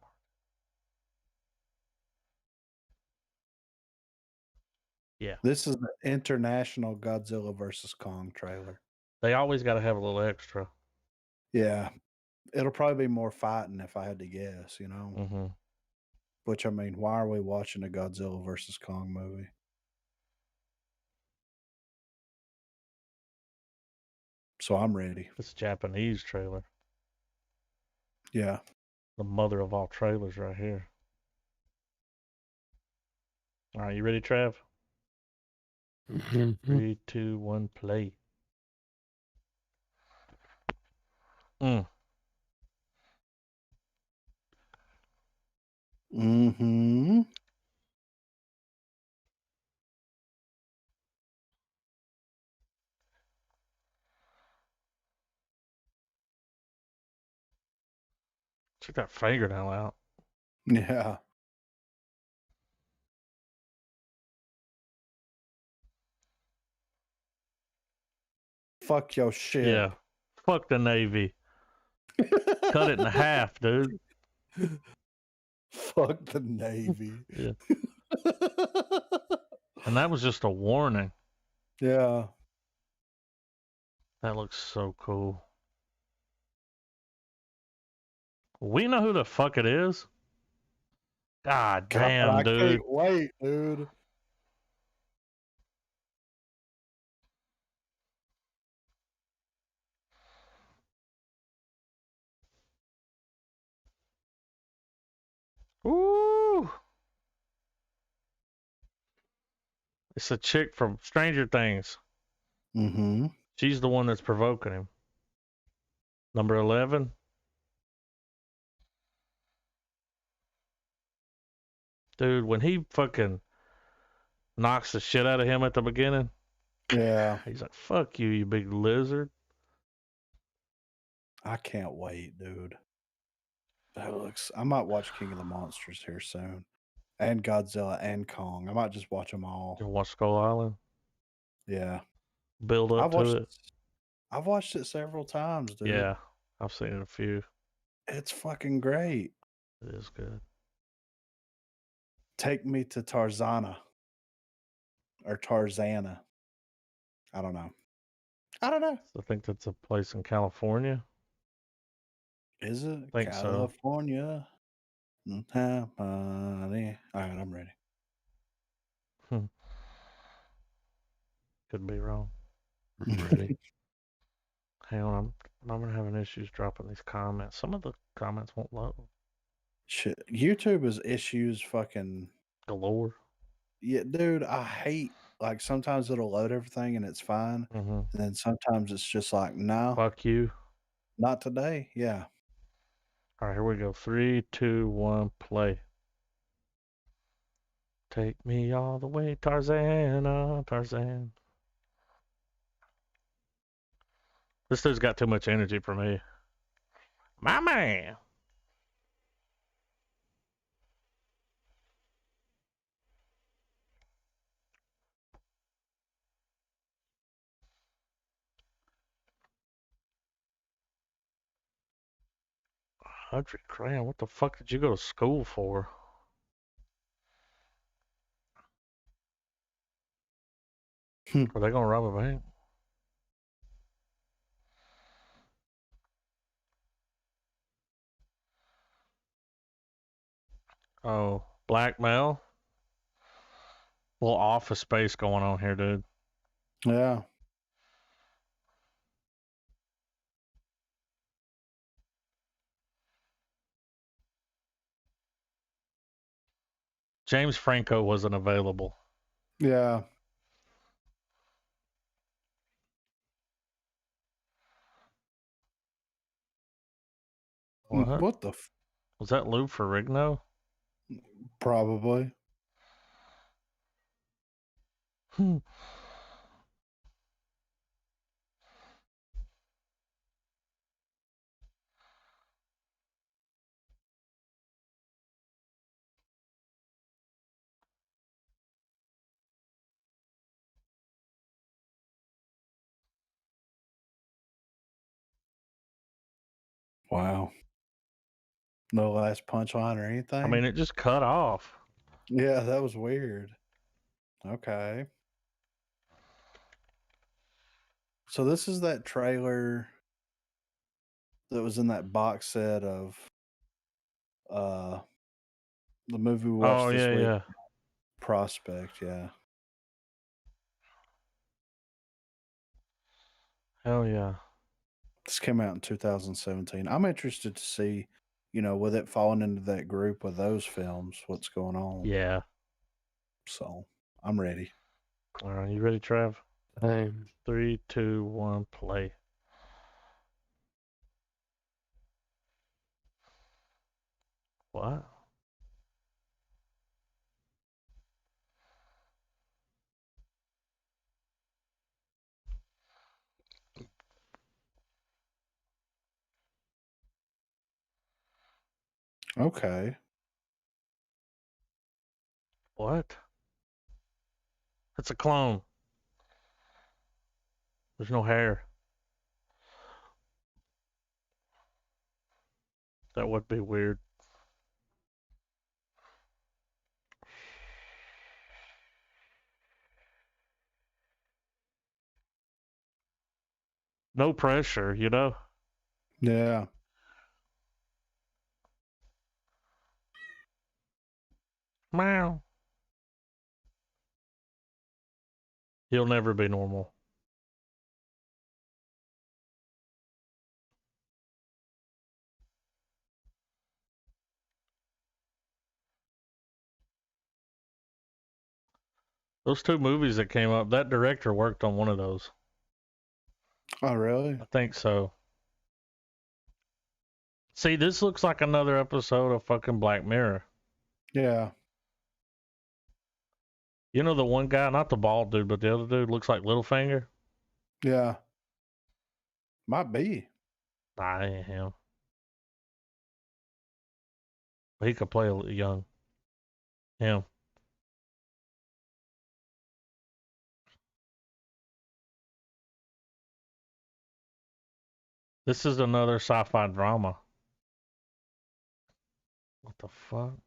Yeah. This is the international Godzilla versus Kong trailer. They always got to have a little extra. Yeah. It'll probably be more fighting if I had to guess, you know. Mm-hmm. Which, I mean, why are we watching a Godzilla versus Kong movie? So I'm ready. It's a Japanese trailer. Yeah. The mother of all trailers right here. All right, you ready, Trav? 3, 2, 1, play. Mm-hmm. Check that fingernail out. Yeah. Fuck your shit. Yeah. Fuck the Navy. Cut it in half, dude. Fuck the Navy. Yeah. And that was just a warning. Yeah. That looks so cool. We know who the fuck it is. God damn, I dude. can't wait, dude. Woo! It's a chick from Stranger Things. Mm-hmm. She's the one that's provoking him. Number 11. Dude, when he fucking knocks the shit out of him at the beginning. Yeah. He's like, fuck you, you big lizard. I can't wait, dude. That looks. I might watch King of the Monsters here soon, and Godzilla and Kong. I might just watch them all. You watch Skull Island? Yeah. Build up to it. I've watched it several times, dude. Yeah, I've seen it a few. It's fucking great. It is good. Take me to Tarzana. Or Tarzana. I don't know. I think that's a place in California. Is it? I think California. So. All right, I'm ready. Could be wrong. Ready. Hang on, I'm having issues dropping these comments. Some of the comments won't load. Shit. YouTube is issues fucking Galore. Yeah, dude, I hate like sometimes it'll load everything and it's fine. Mm-hmm. And then sometimes it's just like, no, Fuck you. not today. Yeah. All right, here we go. 3, 2, 1, play. Take me all the way, Tarzana, Tarzan. This dude's got too much energy for me. My man. $100,000. What the fuck did you go to school for? Are they gonna rob a bank? Oh, blackmail. Little Office Space going on here, dude. Yeah. James Franco wasn't available. Yeah. What the? Was that Lou Ferrigno? Probably. Wow. No last punchline or anything? I mean, it just cut off. Yeah, that was weird. Okay. So this is that trailer that was in that box set of the movie we watched this week. Yeah. Prospect, yeah. Hell yeah. This came out in 2017. I'm interested to see, with it falling into that group with those films, what's going on. Yeah. So I'm ready. All right, you ready, Trav? 3, 2, 1, play. What? Okay. What? It's a clone. There's no hair. That would be weird. no pressure, you know? Yeah. Meow. He'll never be normal. Those two movies that came up, that director worked on one of those. Oh, really? I think so. See, this looks like another episode of fucking Black Mirror. Yeah. You know the one guy, not the bald dude, but the other dude looks like Littlefinger? Yeah. Might be. Nah, ain't him. He could play young. Him. This is another sci-fi drama. What the fuck?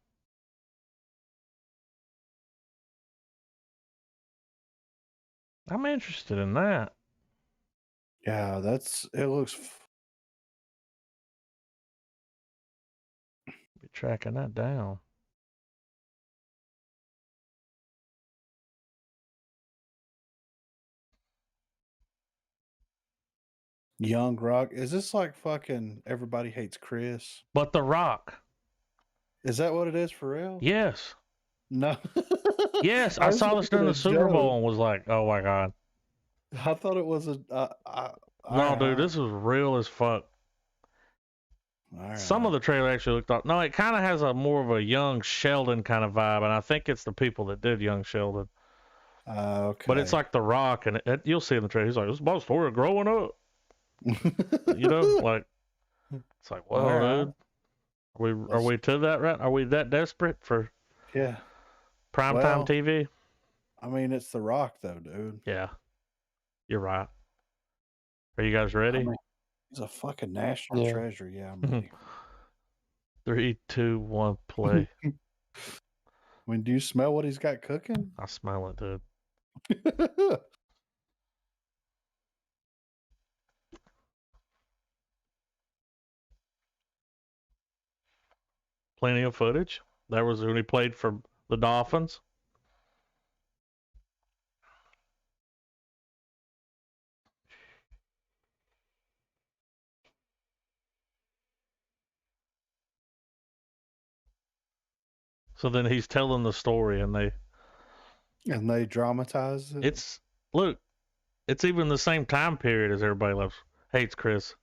I'm interested in that. Yeah, it looks. Be tracking that down. Young Rock. Is this like fucking Everybody Hates Chris? But The Rock. Is that what it is for real? Yes. No. Yes, I saw this during the Super Bowl and was like, oh my God. I thought it was a. No, dude, this is real as fuck. Some of the trailer actually looked up. No, it kind of has a more of a young Sheldon kind of vibe, and I think it's the people that did Young Sheldon. Okay. But it's like The Rock, and you'll see in the trailer. He's like, "This is my story of growing up." You know, like it's like, well, dude, are we to that right? Are we that desperate for primetime TV? I mean, it's The Rock, though, dude. Yeah, you're right. Are you guys ready? I mean, he's a fucking national treasure. Yeah, I'm ready. 3, 2, 1, play. I mean, do you smell what he's got cooking? I smell it, dude. Plenty of footage. That was when he played for the Dolphins. So then he's telling the story, and they dramatize it. It's even the same time period as Everybody Hates Chris.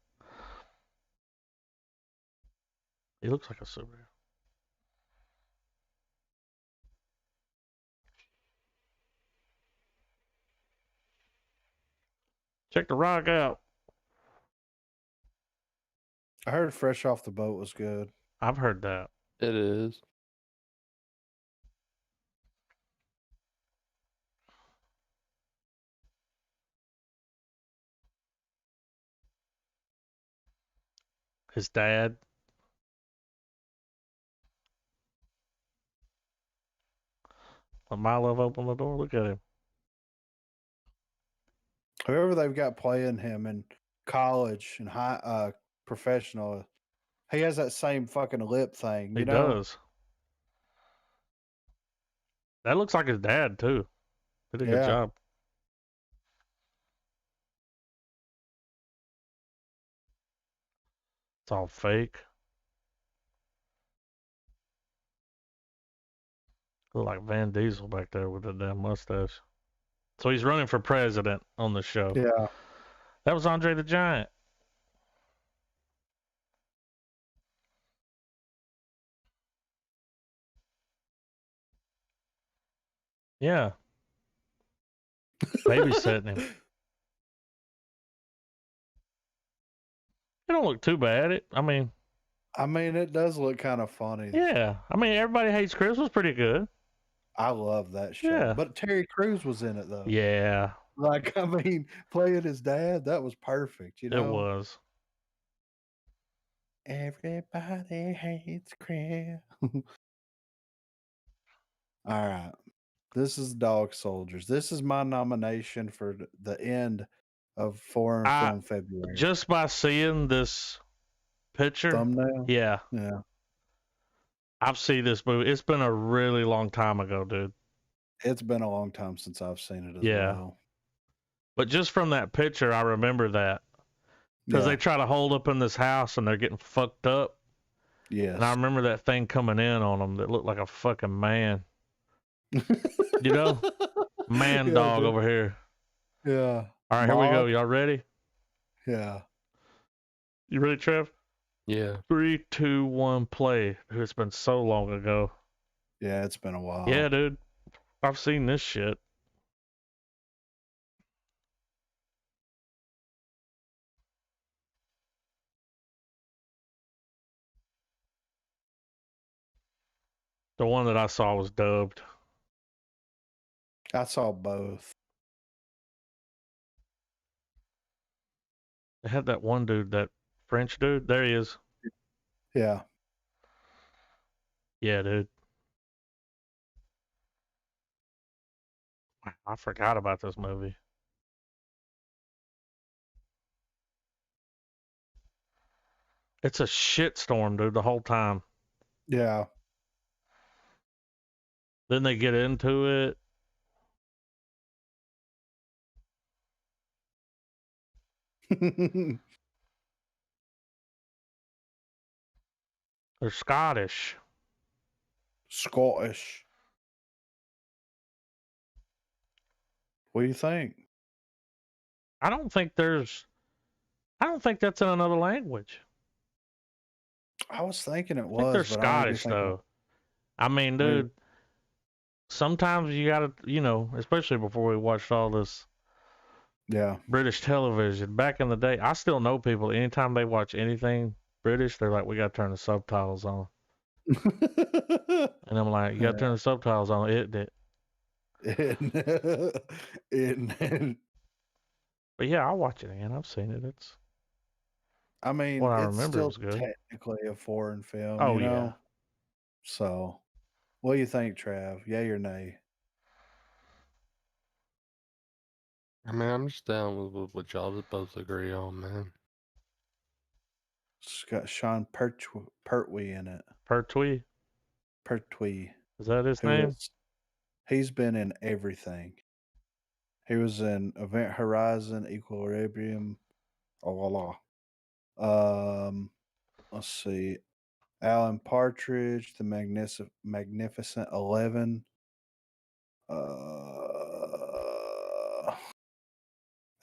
He looks like a superhero. Check The Rock out. I heard Fresh Off the Boat was good. I've heard that. It is. His dad. Let my love open the door. Look at him. Whoever they've got playing him in college and high professional, he has that same fucking lip thing. He does. That looks like his dad too. Did a good job. It's all fake. Look like Van Diesel back there with the damn mustache. So he's running for president on the show. Yeah. That was Andre the Giant. Yeah. Babysitting him. It don't look too bad. I mean, it does look kind of funny. Yeah. I mean, Everybody Hates Chris was pretty good. I love that show. Yeah. But Terry Crews was in it, though. Yeah. Like, I mean, playing his dad, that was perfect, you know? It was. Everybody hates Chris. All right. This is Dog Soldiers. This is my nomination for the end of foreign film February. Just by seeing this picture, thumbnail. Yeah. I've seen this movie. It's been a really long time ago, dude. It's been a long time since I've seen it as well. But just from that picture, I remember that. Because they try to hold up in this house and they're getting fucked up. Yes. And I remember that thing coming in on them that looked like a fucking man. You know? Man dog dude. over here. Yeah. All right, here we go. Y'all ready? Yeah. You ready, Trev? Yeah. 3, 2, 1, play. Dude, it's been so long ago. Yeah, it's been a while. Yeah, dude. I've seen this shit. The one that I saw was dubbed. I saw both. They had that one dude, that French dude. There he is. Yeah. Yeah, dude. I forgot about this movie. It's a shitstorm, dude, the whole time. Yeah. Then they get into it. They're Scottish. Scottish. What do you think? I don't think that's in another language. I was thinking it I was. think they're but Scottish, though. I mean, dude, sometimes you gotta, especially before we watched all this British television. Back in the day, I still know people, anytime they watch anything British, they're like, we gotta turn the subtitles on. And I'm like, you gotta turn the subtitles on. But yeah, I'll watch it again. I've seen it. I mean, I it's remember still it was good. technically a foreign film, Oh, you know? yeah. So, what do you think, Trav? Yay or nay? I mean, I'm just down with what y'all both agree on, man. It's got Sean Pertwee in it. Pertwee? Pertwee. Is that his name? He's been in everything. He was in Event Horizon, Equilibrium, let's see. Alan Partridge, The Magnificent 11.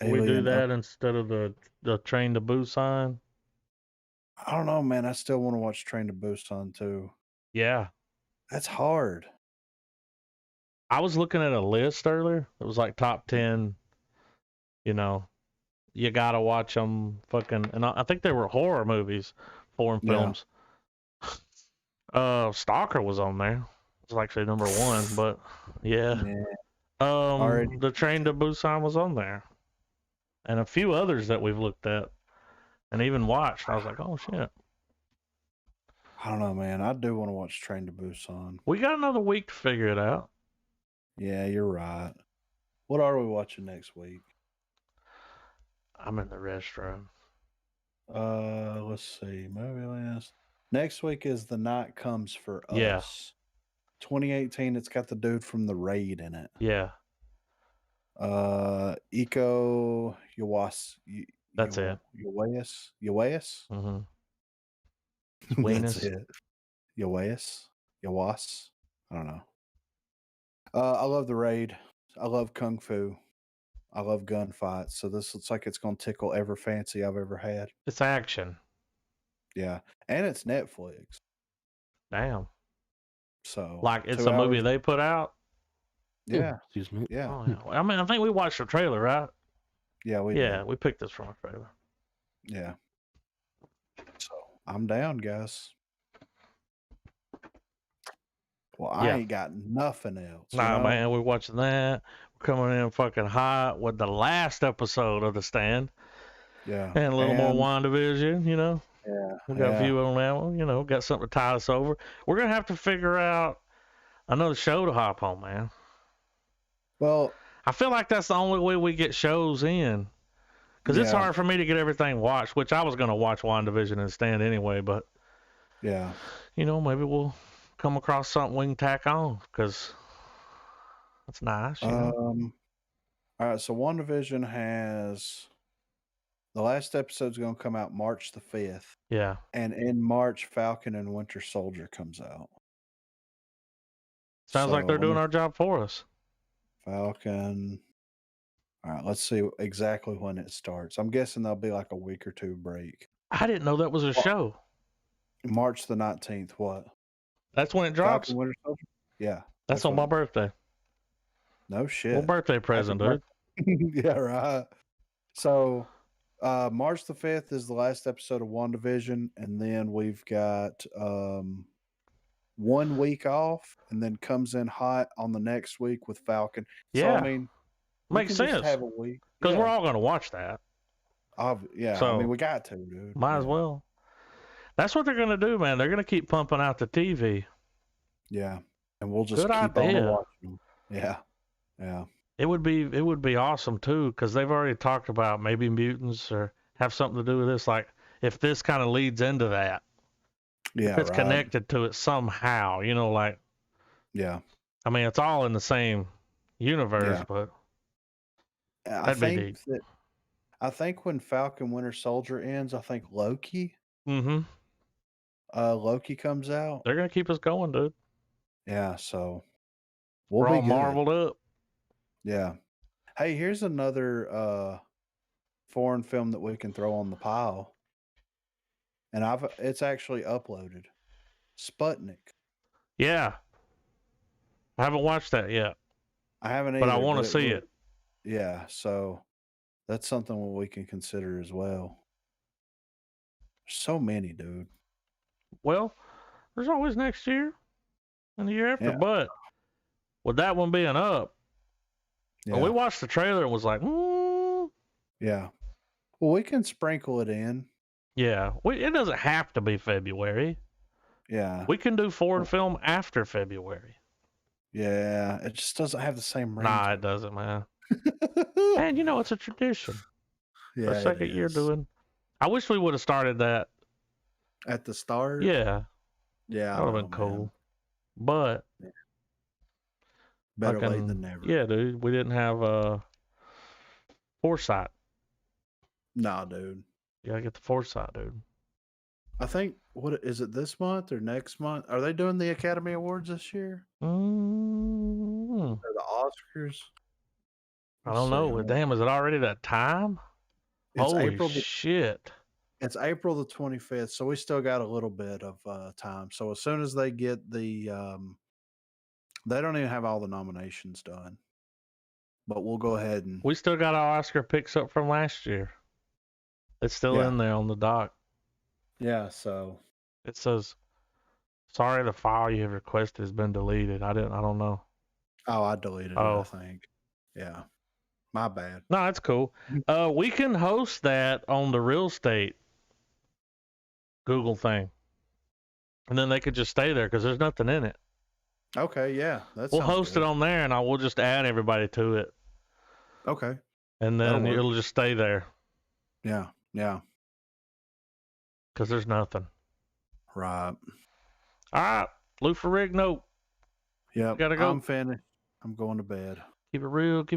We do that instead of the Train to Busan? I don't know, man. I still want to watch Train to Busan too. Yeah. That's hard. I was looking at a list earlier. It was like top 10, you gotta watch them fucking, and I think they were horror movies, foreign films. Stalker was on there. It was actually number 1, but yeah. The Train to Busan was on there. And a few others that we've looked at and even watched. I was like, oh shit. I don't know, man. I do want to watch Train to Busan. We got another week to figure it out. Yeah, you're right. What are we watching next week? I'm in the restroom. Let's see. Movie list. Next week is The Night Comes for Us. Yeah. 2018. It's got the dude from The Raid in it. Yeah. Iko Uwais. That's it. Uwais? Mm-hmm. That's it. Uwais? I don't know. I love The Raid. I love Kung Fu. I love gunfights. So this looks like it's going to tickle every fancy I've ever had. It's action. Yeah. And it's Netflix. Damn. So. Like it's a movie they put out? Yeah. Excuse me. Yeah. Oh, yeah. I mean, I think we watched the trailer, right? Yeah, we did. did. We picked this from a trailer. Yeah. So I'm down, guys. Well, I ain't got nothing else. Nah, man, we're watching that. We're coming in fucking hot with the last episode of The Stand. Yeah. And a little more WandaVision, Yeah. We got a few on that one, got something to tide us over. We're going to have to figure out another show to hop on, man. Well, I feel like that's the only way we get shows in. Because it's hard for me to get everything watched, which I was going to watch WandaVision instead anyway, but yeah, maybe we'll come across something we can tack on, because that's nice. All right, so WandaVision has the last episode's going to come out March the 5th. Yeah. And in March, Falcon and Winter Soldier comes out. Sounds like they're doing our job for us. Falcon. All right, let's see exactly when it starts. I'm guessing there'll be like a week or two break. I didn't know that was a show. March the 19th, what? That's when it drops? Falcon Winter Soldier? Yeah. That's on my birthday. No shit. What birthday present, dude? Yeah, right. So, March the 5th is the last episode of WandaVision, and then we've got 1 week off, and then comes in hot on the next week with Falcon. Yeah. So, I mean, makes sense. Just have a week. Because we're all going to watch that. Yeah, so, I mean, we got to, dude. Might as well. That's what they're going to do, man. They're going to keep pumping out the TV. Yeah, and we'll just keep on watching them. Yeah, yeah. It would be awesome too, because they've already talked about maybe mutants or have something to do with this. Like if this kind of leads into that, if it's connected to it somehow, like. Yeah. I mean, it's all in the same universe, but that'd be neat. I think when Falcon Winter Soldier ends, I think Loki. Mm-hmm. Loki comes out. They're gonna keep us going, dude. Yeah, so we're all marveled up. Yeah. Hey, here's another foreign film that we can throw on the pile. And it's actually uploaded. Sputnik. Yeah. I haven't watched that yet. I haven't either. But I want to see it. Yeah, so that's something we can consider as well. So many, dude. Well, there's always next year and the year after, but with that one being up, we watched the trailer and was like, Yeah. Well, we can sprinkle it in. Yeah. It doesn't have to be February. Yeah. We can do foreign film after February. Yeah. It just doesn't have the same ring. Nah, it doesn't, man. And it's a tradition. Yeah. The second year doing. I wish we would have started that at the start. Yeah. Yeah. That would have been cool. But better late than never. Yeah, dude. We didn't have foresight. Nah, dude. You gotta get the foresight, dude. I think, what is it, this month or next month? Are they doing the Academy Awards this year? Or the Oscars? I don't know. Damn, is it already that time? It's Holy April shit. It's April the 25th, so we still got a little bit of time. So as soon as they get the, they don't even have all the nominations done. But we'll go ahead and... We still got our Oscar picks up from last year. It's still in there on the doc. Yeah, so... It says, sorry, the file you have requested has been deleted. I don't know. Oh, I deleted it, I think. Yeah. My bad. No, that's cool. We can host that on the real estate Google thing. And then they could just stay there because there's nothing in it. Okay, yeah. We'll host it on there and we'll just add everybody to it. Okay. And then it'll just stay there. Yeah, yeah. Because there's nothing. Right. All right. Lou Ferrigno. Yeah. Gotta go. I'm finished. I'm going to bed. Keep it real.